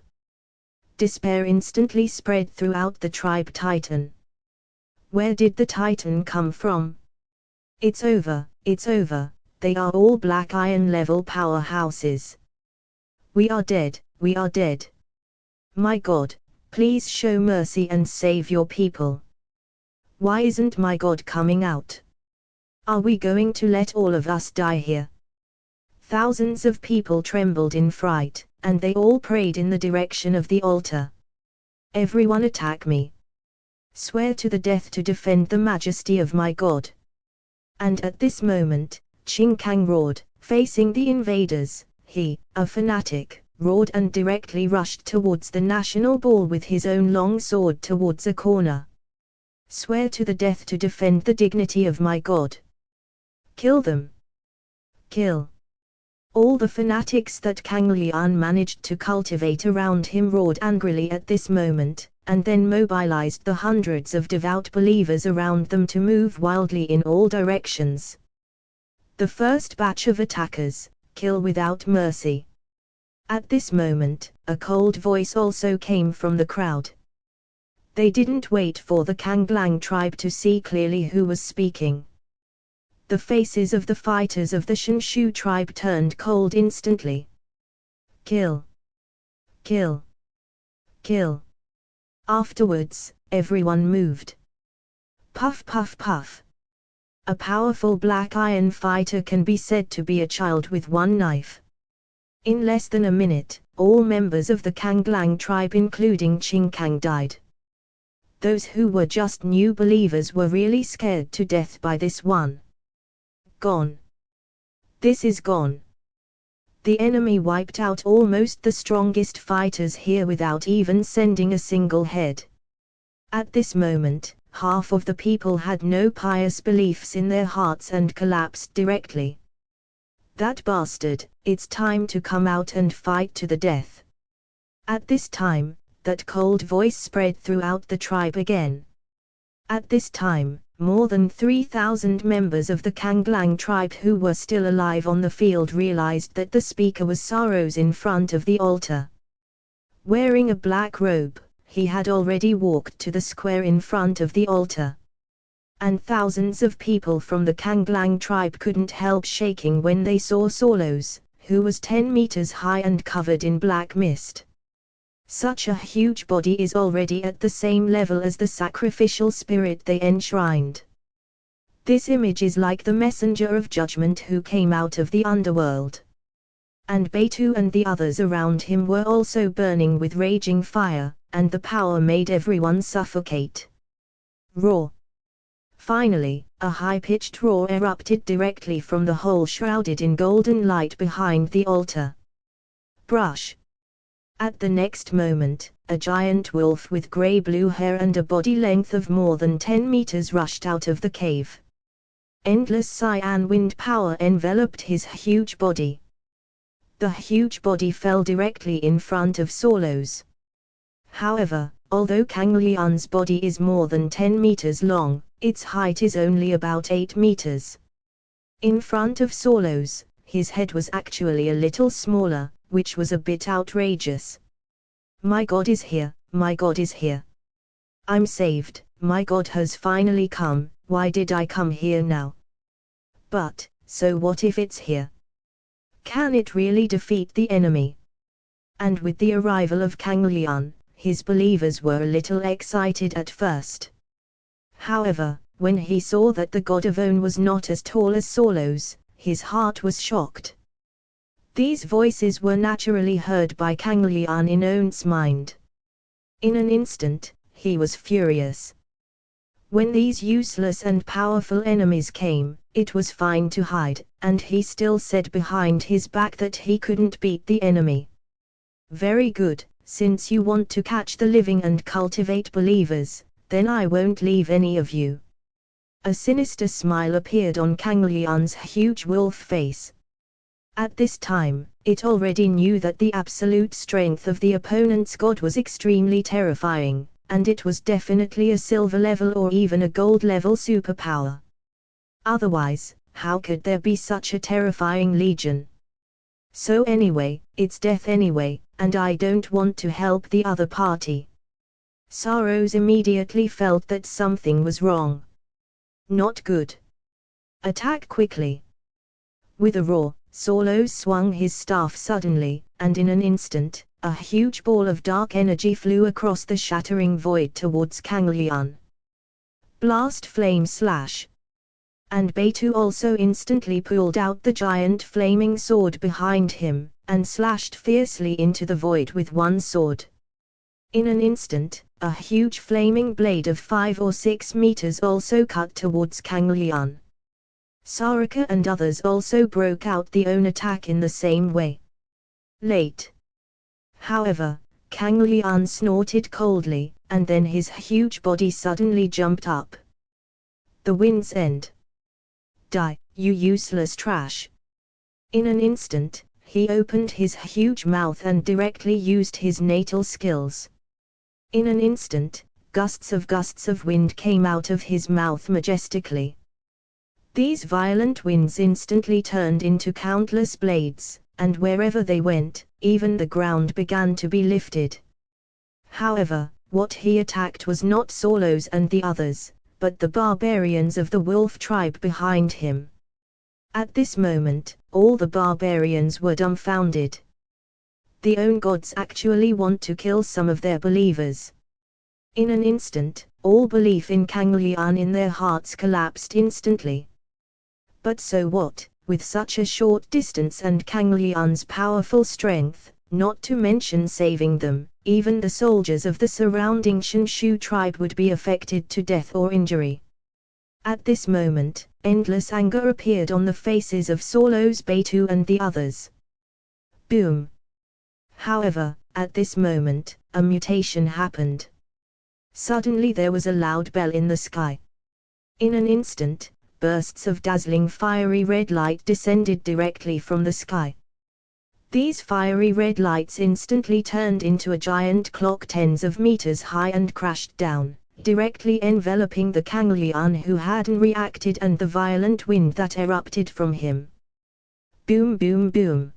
Despair instantly spread throughout the tribe Titan. Where did the Titan come from? It's over, they are all black iron-level powerhouses. We are dead, we are dead. My God, please show mercy and save your people. Why isn't my God coming out? Are we going to let all of us die here? Thousands of people trembled in fright, and they all prayed in the direction of the altar. Everyone attack me. Swear to the death to defend the majesty of my God. And at this moment, Ching Kang roared, facing the invaders. He, a fanatic, roared and directly rushed towards the national ball with his own long sword towards a corner. Swear to the death to defend the dignity of my God. Kill them. Kill. All the fanatics that Kang Lian managed to cultivate around him roared angrily at this moment, and then mobilized the hundreds of devout believers around them to move wildly in all directions. The first batch of attackers, kill without mercy. At this moment, a cold voice also came from the crowd. They didn't wait for the Kanglang tribe to see clearly who was speaking. The faces of the fighters of the Shanshu tribe turned cold instantly. Kill. Kill. Kill. Afterwards, everyone moved. Puff puff puff. A powerful black iron fighter can be said to be a child with one knife. In less than a minute, all members of the Kanglang tribe including Ching Kang died. Those who were just new believers were really scared to death by this one. Gone. This is gone. The enemy wiped out almost the strongest fighters here without even sending a single head. At this moment, half of the people had no pious beliefs in their hearts and collapsed directly. That bastard, it's time to come out and fight to the death. At this time, that cold voice spread throughout the tribe again. At this time, more than 3,000 members of the Kanglang tribe who were still alive on the field realized that the speaker was Saros in front of the altar. Wearing a black robe, he had already walked to the square in front of the altar. And thousands of people from the Kanglang tribe couldn't help shaking when they saw Solos, who was 10 meters high and covered in black mist. Such a huge body is already at the same level as the sacrificial spirit they enshrined. This image is like the messenger of judgment who came out of the underworld. And Baitu and the others around him were also burning with raging fire, and the power made everyone suffocate. Roar! Finally, a high-pitched roar erupted directly from the hole shrouded in golden light behind the altar. Brush! At the next moment, a giant wolf with grey-blue hair and a body length of more than 10 meters rushed out of the cave. Endless cyan wind power enveloped his huge body. The huge body fell directly in front of Solos. However, although Kanglian's body is more than 10 meters long, its height is only about 8 meters. In front of Solos, his head was actually a little smaller, which was a bit outrageous. My God is here, my God is here. I'm saved, my God has finally come, why did I come here now? But, so what if it's here? Can it really defeat the enemy? And with the arrival of Kanglian, his believers were a little excited at first. However, when he saw that the god of On was not as tall as Solos, his heart was shocked. These voices were naturally heard by Kanglian in On's mind. In an instant, he was furious. When these useless and powerful enemies came, it was fine to hide, and he still said behind his back that he couldn't beat the enemy. Very good, since you want to catch the living and cultivate believers, then I won't leave any of you. A sinister smile appeared on Kanglian's huge wolf face. At this time, it already knew that the absolute strength of the opponent's god was extremely terrifying, and it was definitely a silver level or even a gold level superpower. Otherwise, how could there be such a terrifying legion? So anyway, it's death anyway, and I don't want to help the other party. Saros immediately felt that something was wrong. Not good. Attack quickly. With a roar, Solos swung his staff suddenly, and in an instant, a huge ball of dark energy flew across the shattering void towards Kanglian. Blast flame slash. And Baitu also instantly pulled out the giant flaming sword behind him, and slashed fiercely into the void with one sword. In an instant, a huge flaming blade of 5 or 6 meters also cut towards Kanglian. Sarika and others also broke out the own attack in the same way. Late. However, Kanglian snorted coldly, and then his huge body suddenly jumped up. The wind's end. Die, you useless trash. In an instant, he opened his huge mouth and directly used his natal skills. In an instant, gusts of wind came out of his mouth majestically. These violent winds instantly turned into countless blades, and wherever they went, even the ground began to be lifted. However, what he attacked was not Solos and the others, but the barbarians of the wolf tribe behind him. At this moment, all the barbarians were dumbfounded. The own gods actually want to kill some of their believers. In an instant, all belief in Kanglian in their hearts collapsed instantly. But so what, with such a short distance and Kanglian's powerful strength, not to mention saving them, even the soldiers of the surrounding Shanshu tribe would be affected to death or injury. At this moment, endless anger appeared on the faces of Solos, Baitu and the others. Boom! However, at this moment, a mutation happened. Suddenly there was a loud bell in the sky. In an instant, bursts of dazzling fiery red light descended directly from the sky. These fiery red lights instantly turned into a giant clock tens of meters high and crashed down, directly enveloping the Kanglian who hadn't reacted and the violent wind that erupted from him. Boom boom boom.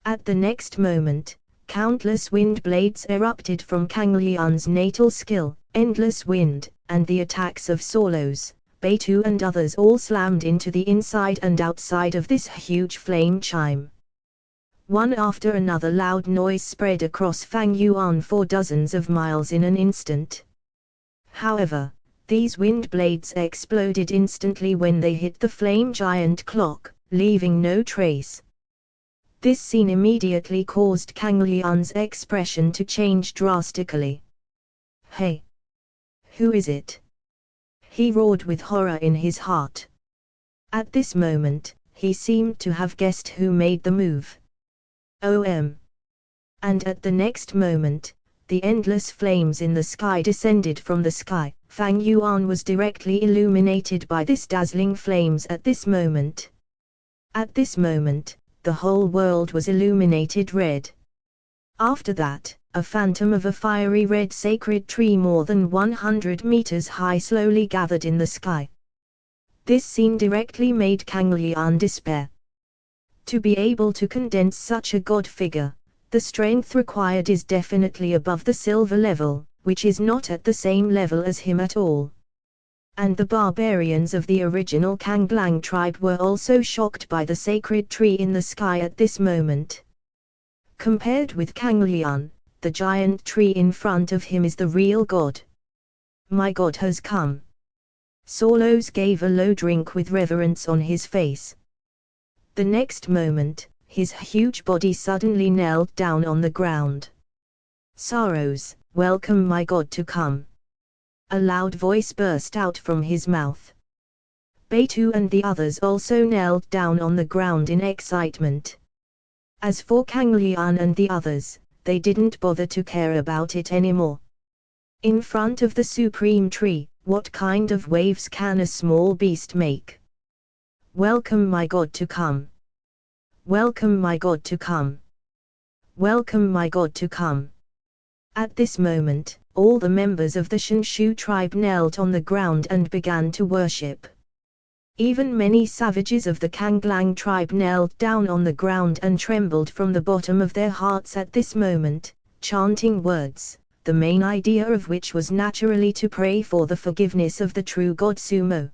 At the next moment, countless wind blades erupted from Kanglian's natal skill, endless wind, and the attacks of Solos, Beitu and others all slammed into the inside and outside of this huge flame chime. One after another loud noise spread across Fang Yuan for dozens of miles in an instant. However, these wind blades exploded instantly when they hit the flame giant clock, leaving no trace. This scene immediately caused Kang Lian's expression to change drastically. "Hey! Who is it?" he roared with horror in his heart. At this moment, he seemed to have guessed who made the move. And at the next moment, the endless flames in the sky descended from the sky. Fang Yuan was directly illuminated by this dazzling flames at this moment. At this moment, the whole world was illuminated red. After that, a phantom of a fiery red sacred tree more than 100 meters high slowly gathered in the sky. This scene directly made Kang Lian despair. To be able to condense such a god figure, the strength required is definitely above the silver level, which is not at the same level as him at all. And the barbarians of the original Kanglang tribe were also shocked by the sacred tree in the sky at this moment. Compared with Kang Lian, the giant tree in front of him is the real god. "My god has come." Solos gave a low drink with reverence on his face. The next moment, his huge body suddenly knelt down on the ground. "Sorrows, welcome my god to come." A loud voice burst out from his mouth. Beitu and the others also knelt down on the ground in excitement. As for Kang Lian and the others, they didn't bother to care about it anymore. In front of the supreme tree, what kind of waves can a small beast make? "Welcome my god to come. Welcome my god to come. Welcome my god to come." At this moment, all the members of the Shanshu tribe knelt on the ground and began to worship. Even many savages of the Kanglang tribe knelt down on the ground and trembled from the bottom of their hearts at this moment, chanting words, the main idea of which was naturally to pray for the forgiveness of the true god Sumo.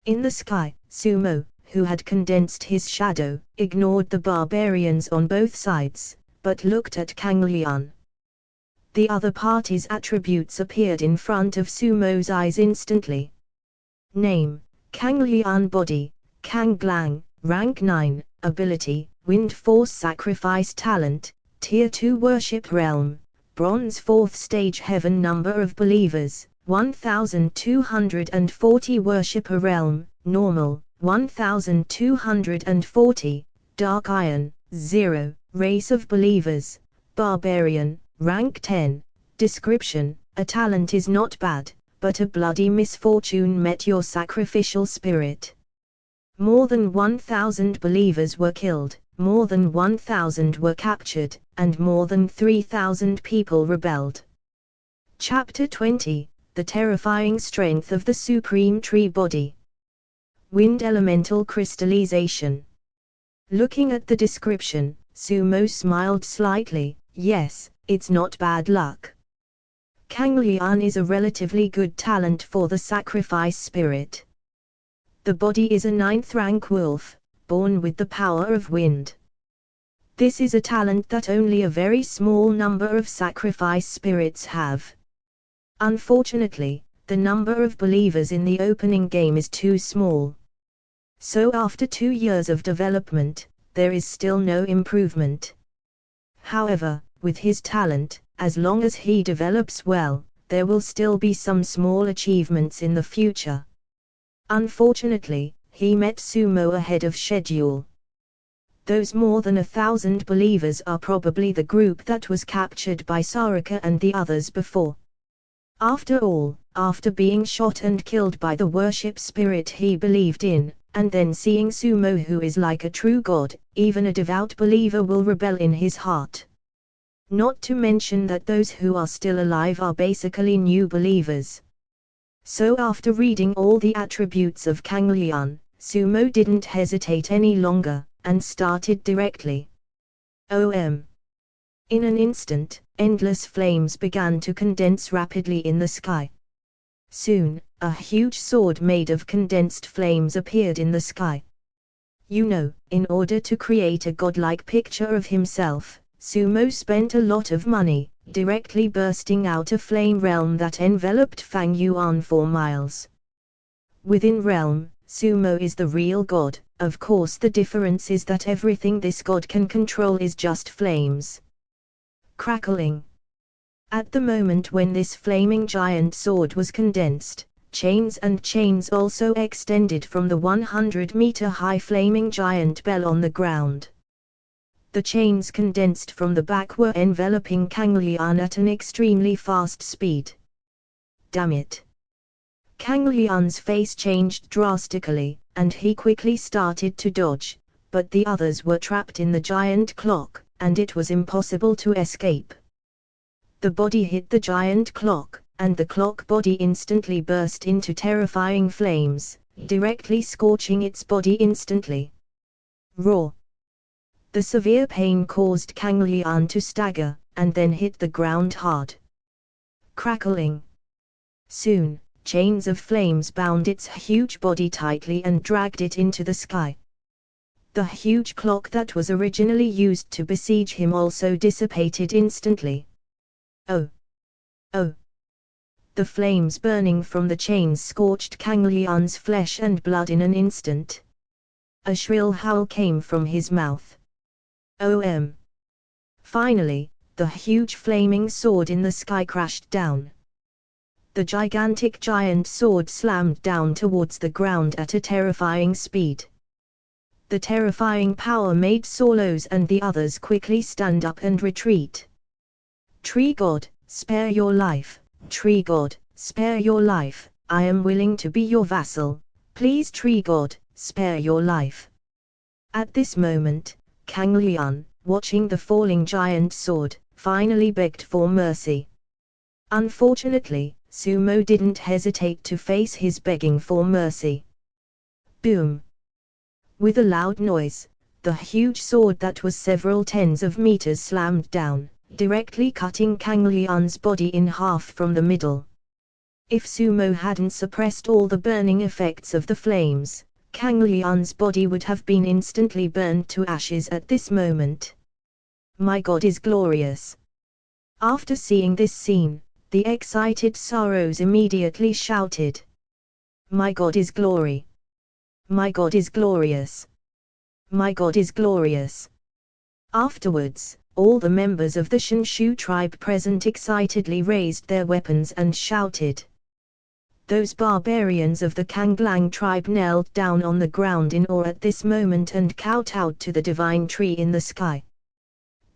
In the sky, Sumo, who had condensed his shadow, ignored the barbarians on both sides, but looked at Kang Lian. The other party's attributes appeared in front of Sumo's eyes instantly. Name: Kang Lian. Body: Kanglang, Rank 9, Ability, Wind Force. Sacrifice Talent, Tier 2 Worship Realm, Bronze 4th Stage. Heaven. Number of Believers, 1240. Worshipper Realm, Normal, 1240, Dark Iron, 0, Race of Believers, Barbarian, Rank 10. Description: a talent is not bad, but a bloody misfortune met your sacrificial spirit. More than 1,000 believers were killed, more than 1,000 were captured, and more than 3,000 people rebelled. Chapter 20: The Terrifying Strength of the Supreme Tree Body. Wind Elemental Crystallization. Looking at the description, Sumo smiled slightly. Yes, it's not bad luck. Kang Lian is a relatively good talent for the sacrifice spirit. The body is a 9th rank wolf, born with the power of wind. This is a talent that only a very small number of sacrifice spirits have. Unfortunately, the number of believers in the opening game is too small. So after 2 years of development, there is still no improvement. However, with his talent, as long as he develops well, there will still be some small achievements in the future. Unfortunately, he met Sumo ahead of schedule. Those more than 1,000 believers are probably the group that was captured by Saraka and the others before. After all, after being shot and killed by the worship spirit he believed in, and then seeing Sumo, who is like a true god, even a devout believer will rebel in his heart. Not to mention that those who are still alive are basically new believers. So after reading all the attributes of Kang Lian, Sumo didn't hesitate any longer, and started directly. In an instant, endless flames began to condense rapidly in the sky. Soon, a huge sword made of condensed flames appeared in the sky. In order to create a godlike picture of himself, Sumo spent a lot of money, directly bursting out a flame realm that enveloped Fang Yuan for miles. Within realm, Sumo is the real god. Of course, the difference is that everything this god can control is just flames. Crackling. At the moment when this flaming giant sword was condensed, chains also extended from the 100-meter-high flaming giant bell on the ground. The chains condensed from the back were enveloping Kang Lian at an extremely fast speed. Damn it! Kang Lian's face changed drastically, and he quickly started to dodge, but the others were trapped in the giant clock, and it was impossible to escape. The body hit the giant clock, and the clock body instantly burst into terrifying flames, directly scorching its body instantly. Roar! The severe pain caused Kang Lian to stagger, and then hit the ground hard. Crackling. Soon, chains of flames bound its huge body tightly and dragged it into the sky. The huge clock that was originally used to besiege him also dissipated instantly. Oh! Oh! The flames burning from the chains scorched Kang Lian's flesh and blood in an instant. A shrill howl came from his mouth. OM! Finally, the huge flaming sword in the sky crashed down. The gigantic giant sword slammed down towards the ground at a terrifying speed. The terrifying power made Solos and the others quickly stand up and retreat. Tree God, spare your life. Tree God, spare your life. I am willing to be your vassal. Please, Tree God, spare your life. At this moment, Kang Lian, watching the falling giant sword, finally begged for mercy. Unfortunately, Sumo didn't hesitate to face his begging for mercy. Boom! With a loud noise, the huge sword that was several tens of meters slammed down, directly cutting Kang Lian's body in half from the middle. If Sumo hadn't suppressed all the burning effects of the flames, Kang Lian's body would have been instantly burned to ashes at this moment. My God is glorious! After seeing this scene, the excited Saros immediately shouted. My God is glory! My God is glorious! My God is glorious! Afterwards, all the members of the Shanshu tribe present excitedly raised their weapons and shouted. Those barbarians of the Kanglang tribe knelt down on the ground in awe at this moment and kowtowed to the divine tree in the sky.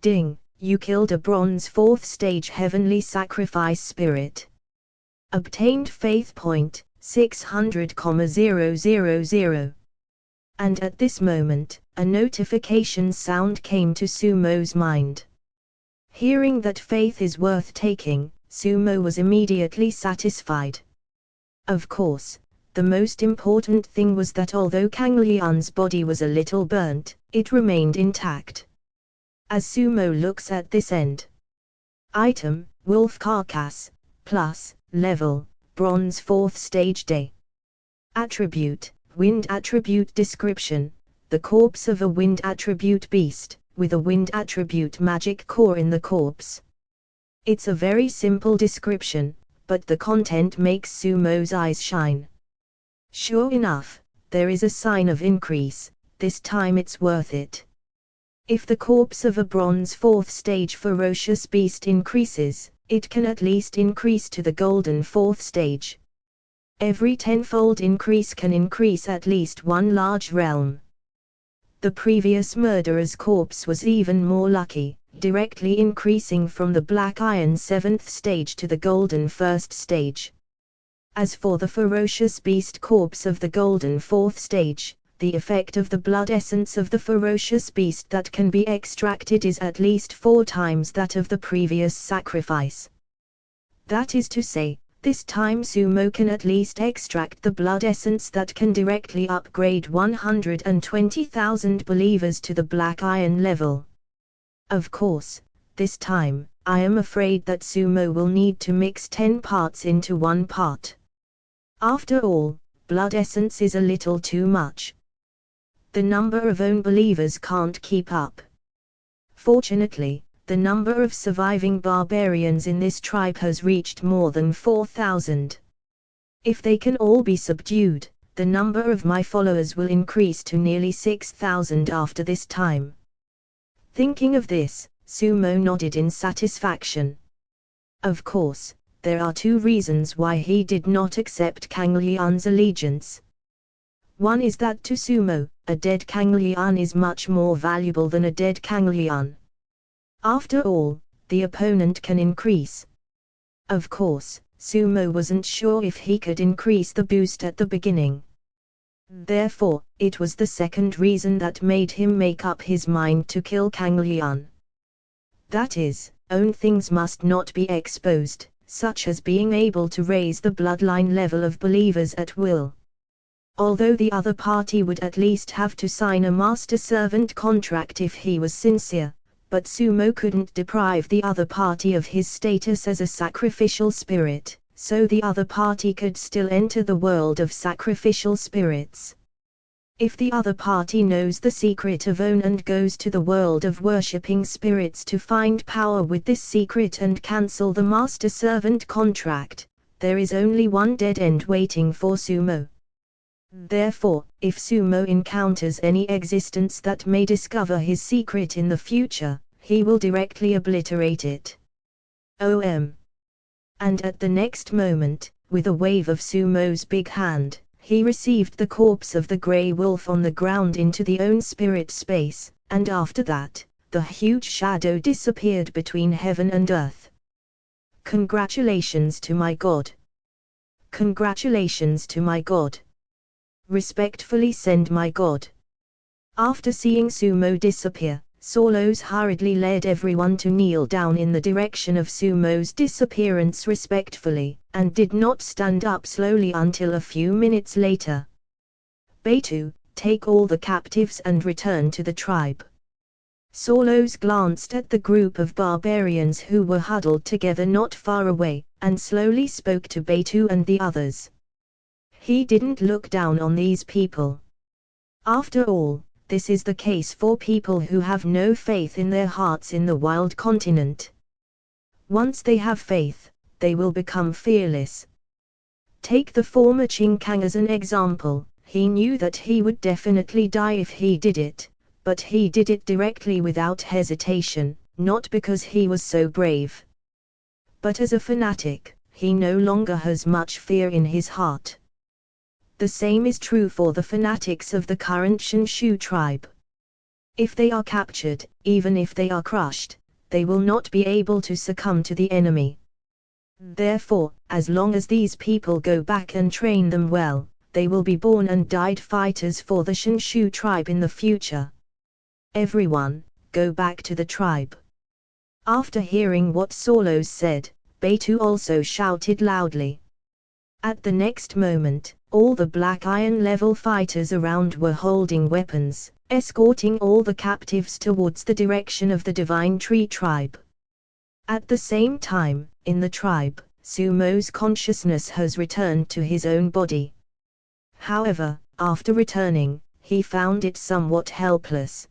Ding! You killed a bronze 4th stage heavenly sacrifice spirit. Obtained faith point, 600,000. And at this moment, a notification sound came to Sumo's mind. Hearing that faith is worth taking, Sumo was immediately satisfied. Of course, the most important thing was that although Kang Lian's body was a little burnt, it remained intact. As Sumo looks at this end. Item, Wolf Carcass, plus, level, Bronze 4th Stage Day. Attribute, Wind Attribute Description, the corpse of a Wind Attribute beast, with a Wind Attribute magic core in the corpse. It's a very simple description, but the content makes Sumo's eyes shine. Sure enough, there is a sign of increase, this time it's worth it. If the corpse of a bronze 4th stage ferocious beast increases, it can at least increase to the golden 4th stage. Every tenfold increase can increase at least one large realm. The previous murderer's corpse was even more lucky, directly increasing from the black iron 7th stage to the golden 1st stage. As for the ferocious beast corpse of the golden 4th stage, the effect of the blood essence of the ferocious beast that can be extracted is at least 4 times that of the previous sacrifice. That is to say, this time Sumo can at least extract the blood essence that can directly upgrade 120,000 believers to the black iron level. Of course, this time, I am afraid that Sumo will need to mix 10 parts into 1 part. After all, blood essence is a little too much. The number of own believers can't keep up. Fortunately, the number of surviving barbarians in this tribe has reached more than 4,000. If they can all be subdued, the number of my followers will increase to nearly 6,000 after this time. Thinking of this, Sumo nodded in satisfaction. Of course, there are two reasons why he did not accept Kang Lian's allegiance. One is that to Sumo, a dead Kang Lian is much more valuable than a dead Kang Lian. After all, the opponent can increase. Of course, Sumo wasn't sure if he could increase the boost at the beginning. Therefore, it was the second reason that made him make up his mind to kill Kang Lian. That is, own things must not be exposed, such as being able to raise the bloodline level of believers at will. Although the other party would at least have to sign a master-servant contract if he was sincere, but Sumo couldn't deprive the other party of his status as a sacrificial spirit, so the other party could still enter the world of sacrificial spirits. If the other party knows the secret of own and goes to the world of worshipping spirits to find power with this secret and cancel the master-servant contract, there is only one dead end waiting for Sumo. Therefore, if Sumo encounters any existence that may discover his secret in the future, he will directly obliterate it. And at the next moment, with a wave of Sumo's big hand, he received the corpse of the grey wolf on the ground into the own spirit space, and after that, the huge shadow disappeared between heaven and earth. Congratulations to my God! Congratulations to my God! Respectfully send my God! After seeing Sumo disappear, Solos hurriedly led everyone to kneel down in the direction of Sumo's disappearance respectfully, and did not stand up slowly until a few minutes later. Beidou, take all the captives and return to the tribe. Solos glanced at the group of barbarians who were huddled together not far away, and slowly spoke to Beidou and the others. He didn't look down on these people. After all, this is the case for people who have no faith in their hearts in the wild continent. Once they have faith, they will become fearless. Take the former Qing Kang as an example. He knew that he would definitely die if he did it, but he did it directly without hesitation, not because he was so brave. But as a fanatic, he no longer has much fear in his heart. The same is true for the fanatics of the current Shanshu tribe. If they are captured, even if they are crushed, they will not be able to succumb to the enemy. Therefore, as long as these people go back and train them well, they will be born and died fighters for the Shanshu tribe in the future. Everyone, go back to the tribe. After hearing what Solos said, Beidou also shouted loudly. At the next moment, all the Black Iron level fighters around were holding weapons, escorting all the captives towards the direction of the Divine Tree tribe. At the same time, in the tribe, Sumo's consciousness has returned to his own body. However, after returning, he found it somewhat helpless.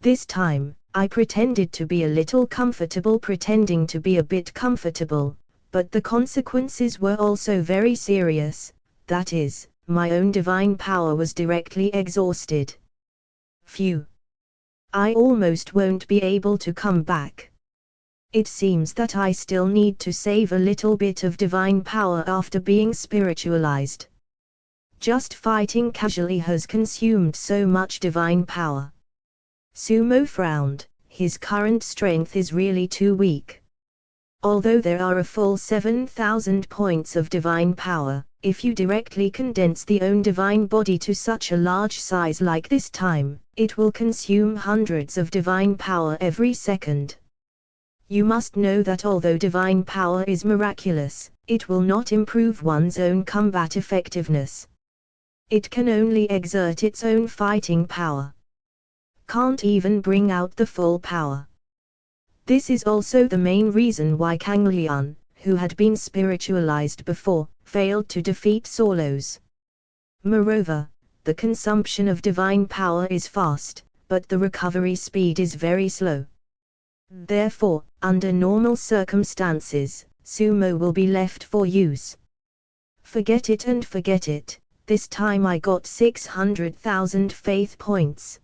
This time, I pretended to be a little comfortable pretending to be a bit comfortable, but the consequences were also very serious, that is, my own divine power was directly exhausted. Phew! I almost won't be able to come back. It seems that I still need to save a little bit of divine power after being spiritualized. Just fighting casually has consumed so much divine power. Sumo frowned, his current strength is really too weak. Although there are a full 7,000 points of divine power, if you directly condense the own divine body to such a large size like this time, it will consume hundreds of divine power every second. You must know that although divine power is miraculous, it will not improve one's own combat effectiveness. It can only exert its own fighting power. Can't even bring out the full power. This is also the main reason why Kang Lian, who had been spiritualized before, failed to defeat Solos. Moreover, the consumption of divine power is fast, but the recovery speed is very slow. Therefore, under normal circumstances, Sumo will be left for use. Forget it and forget it. This time I got 600,000 faith points.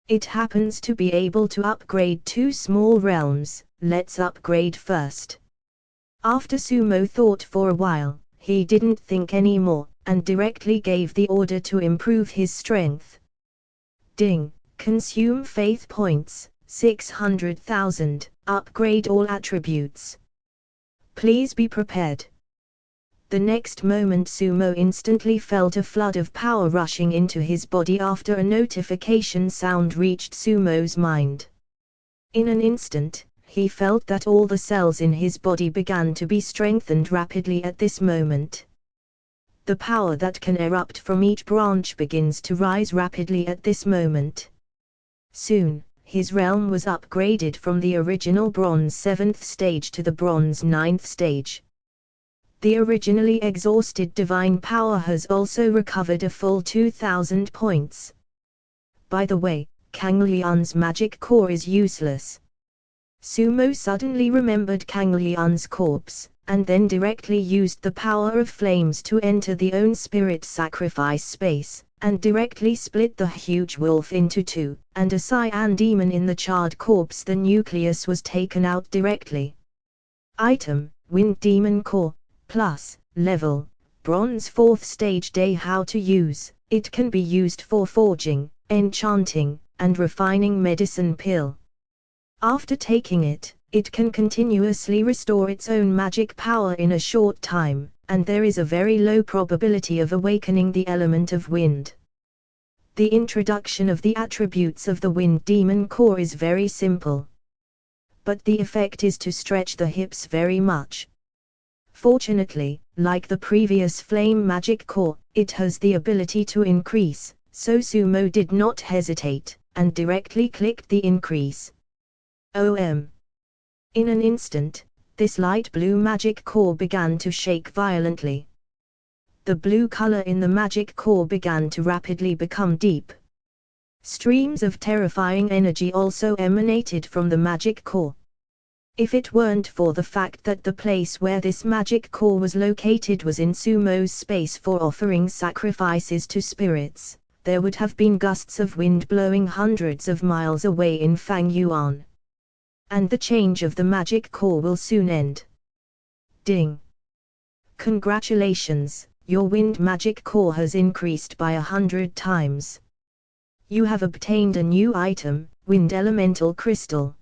It happens to be able to upgrade 2 small realms, let's upgrade first. After Sumo thought for a while, he didn't think anymore, and directly gave the order to improve his strength. Ding, consume faith points, 600,000, upgrade all attributes. Please be prepared. The next moment Sumo instantly felt a flood of power rushing into his body after a notification sound reached Sumo's mind. In an instant, he felt that all the cells in his body began to be strengthened rapidly at this moment. The power that can erupt from each branch begins to rise rapidly at this moment. Soon, his realm was upgraded from the original Bronze 7th stage to the Bronze 9th stage. The originally exhausted divine power has also recovered a full 2,000 points. By the way, Kang Lian's magic core is useless. Sumo suddenly remembered Kang Lian's corpse, and then directly used the power of flames to enter the own spirit sacrifice space, and directly split the huge wolf into 2, and a cyan demon in the charred corpse. The nucleus was taken out directly. Item, Wind Demon Core. Plus, level, Bronze 4th stage day. How to use, it can be used for forging, enchanting, and refining medicine pill. After taking it, it can continuously restore its own magic power in a short time, and there is a very low probability of awakening the element of wind. The introduction of the attributes of the Wind Demon Core is very simple. But the effect is to stretch the hips very much. Fortunately, like the previous Flame Magic Core, it has the ability to increase, so Sumo did not hesitate, and directly clicked the increase. In an instant, this light blue magic core began to shake violently. The blue color in the magic core began to rapidly become deep. Streams of terrifying energy also emanated from the magic core. If it weren't for the fact that the place where this magic core was located was in Sumo's space for offering sacrifices to spirits, there would have been gusts of wind blowing hundreds of miles away in Fangyuan. And the change of the magic core will soon end. Ding! Congratulations, your wind magic core has increased by 100 times. You have obtained a new item, Wind Elemental Crystal.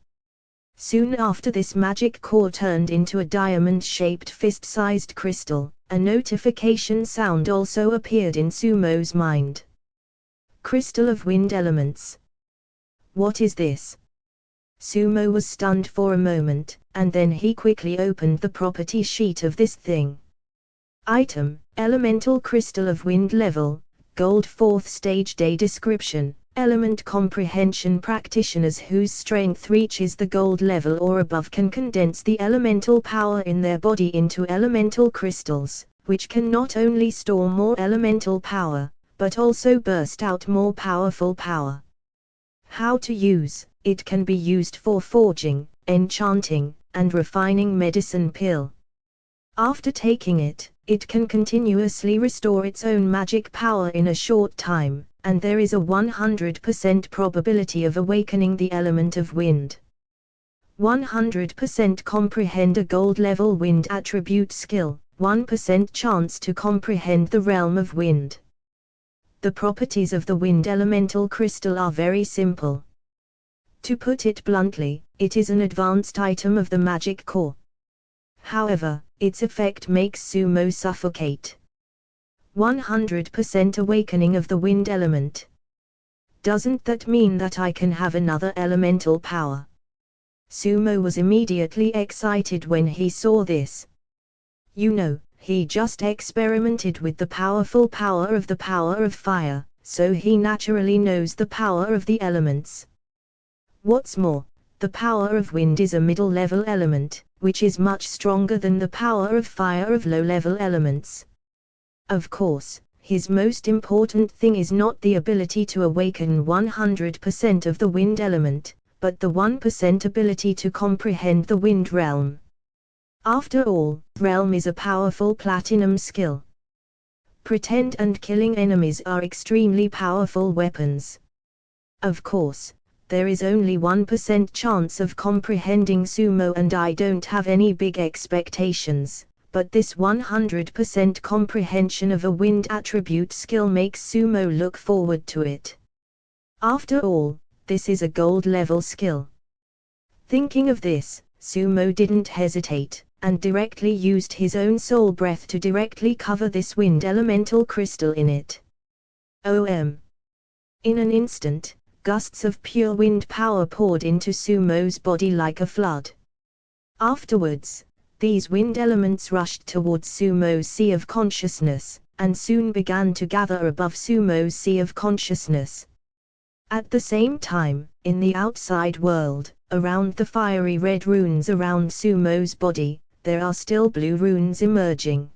Soon after this magic core turned into a diamond-shaped fist-sized crystal, a notification sound also appeared in Sumo's mind. Crystal of Wind Elements. What is this? Sumo was stunned for a moment, and then he quickly opened the property sheet of this thing. Item, Elemental Crystal of Wind Level, Gold 4th Stage Day. Description, Element Comprehension. Practitioners whose strength reaches the gold level or above can condense the elemental power in their body into elemental crystals, which can not only store more elemental power, but also burst out more powerful power. How to use, it can be used for forging, enchanting, and refining medicine pill. After taking it, it can continuously restore its own magic power in a short time, and there is a 100% probability of awakening the element of wind. 100% comprehend a gold level wind attribute skill, 1% chance to comprehend the realm of wind. The properties of the wind elemental crystal are very simple. To put it bluntly, it is an advanced item of the magic core. However, its effect makes Sumo suffocate. 100% awakening of the wind element. Doesn't that mean that I can have another elemental power? Sumo was immediately excited when he saw this. You know, he just experimented with the powerful power of fire, so he naturally knows the power of the elements. What's more, the power of wind is a middle-level element, which is much stronger than the power of fire of low-level elements. Of course, his most important thing is not the ability to awaken 100% of the wind element, but the 1% ability to comprehend the wind realm. After all, realm is a powerful platinum skill. Pretend and killing enemies are extremely powerful weapons. Of course, there is only 1% chance of comprehending Sumo, and I don't have any big expectations, but this 100% comprehension of a wind attribute skill makes Sumo look forward to it. After all, this is a gold level skill. Thinking of this, Sumo didn't hesitate, and directly used his own soul breath to directly cover this wind elemental crystal in it. In an instant, gusts of pure wind power poured into Sumo's body like a flood. Afterwards, these wind elements rushed towards Sumo's sea of consciousness, and soon began to gather above Sumo's sea of consciousness. At the same time, in the outside world, around the fiery red runes around Sumo's body, there are still blue runes emerging.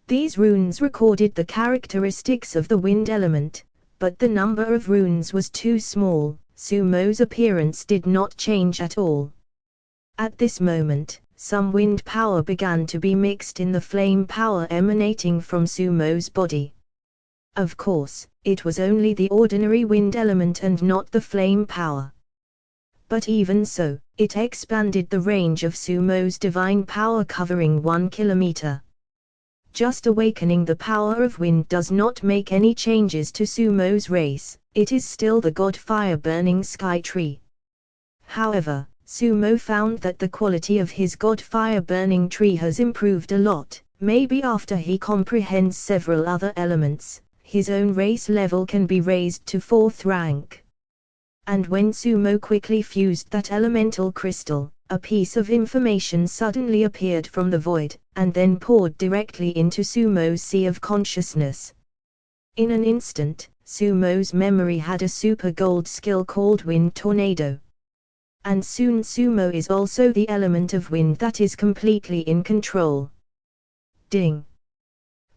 These runes recorded the characteristics of the wind element, but the number of runes was too small. Sumo's appearance did not change at all. At this moment, some wind power began to be mixed in the flame power emanating from Sumo's body. Of course, it was only the ordinary wind element and not the flame power. But even so, it expanded the range of Sumo's divine power, covering 1 kilometer. Just awakening the power of wind does not make any changes to Sumo's race, it is still the god fire burning sky tree. However, Sumo found that the quality of his god fire burning tree has improved a lot. Maybe after he comprehends several other elements, his own race level can be raised to 4th rank. And when Sumo quickly fused that elemental crystal, a piece of information suddenly appeared from the void, and then poured directly into Sumo's sea of consciousness. In an instant, Sumo's memory had a super gold skill called Wind Tornado. And soon Sumo is also the element of wind that is completely in control. Ding!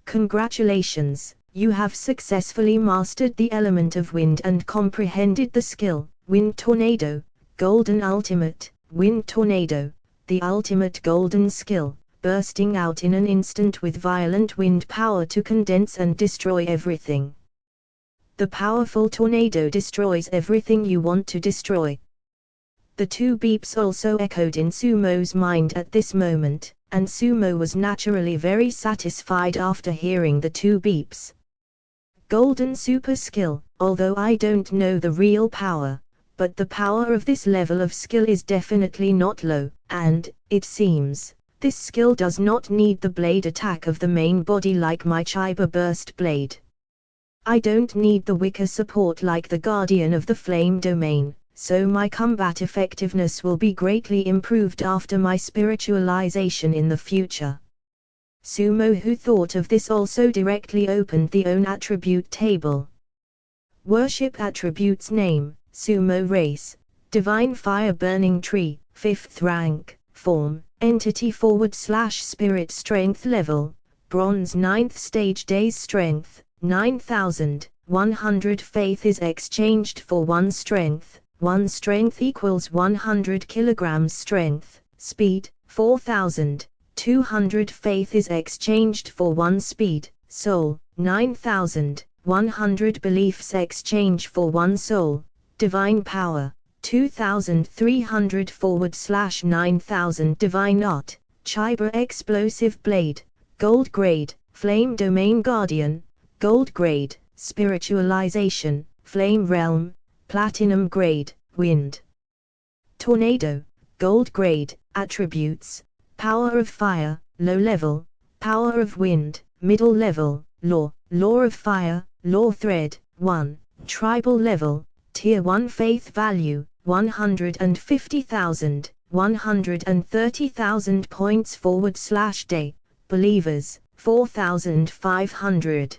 Congratulations, you have successfully mastered the element of wind and comprehended the skill, Wind Tornado, Golden Ultimate. Wind Tornado, the ultimate golden skill, bursting out in an instant with violent wind power to condense and destroy everything. The powerful tornado destroys everything you want to destroy. The 2 beeps also echoed in Sumo's mind at this moment, and Sumo was naturally very satisfied after hearing the 2 beeps. Golden super skill, although I don't know the real power, but the power of this level of skill is definitely not low, and, it seems, this skill does not need the blade attack of the main body like my Chiba Burst Blade. I don't need the Wicca support like the Guardian of the Flame Domain, so my combat effectiveness will be greatly improved after my spiritualization in the future. Sumo, who thought of this, also directly opened the own attribute table. Worship attributes name, Sumo race, Divine Fire Burning Tree, 5th rank, form, entity / spirit strength level, bronze 9th stage days strength, 9000, 100 faith is exchanged for 1 strength, 1 strength equals 100 kilograms strength, speed, 4000, 200 faith is exchanged for 1 speed, soul, 9000, 100 beliefs exchange for 1 soul. Divine power, 2300 / 9000 divine art, Chiba explosive blade, gold grade, flame domain guardian, gold grade, spiritualization, flame realm, platinum grade, wind. Tornado, gold grade, attributes, power of fire, low level, power of wind, middle level, law of fire, law thread, 1, tribal level, Tier 1 faith value, 150,000, 130,000 points / day, believers, 4,500.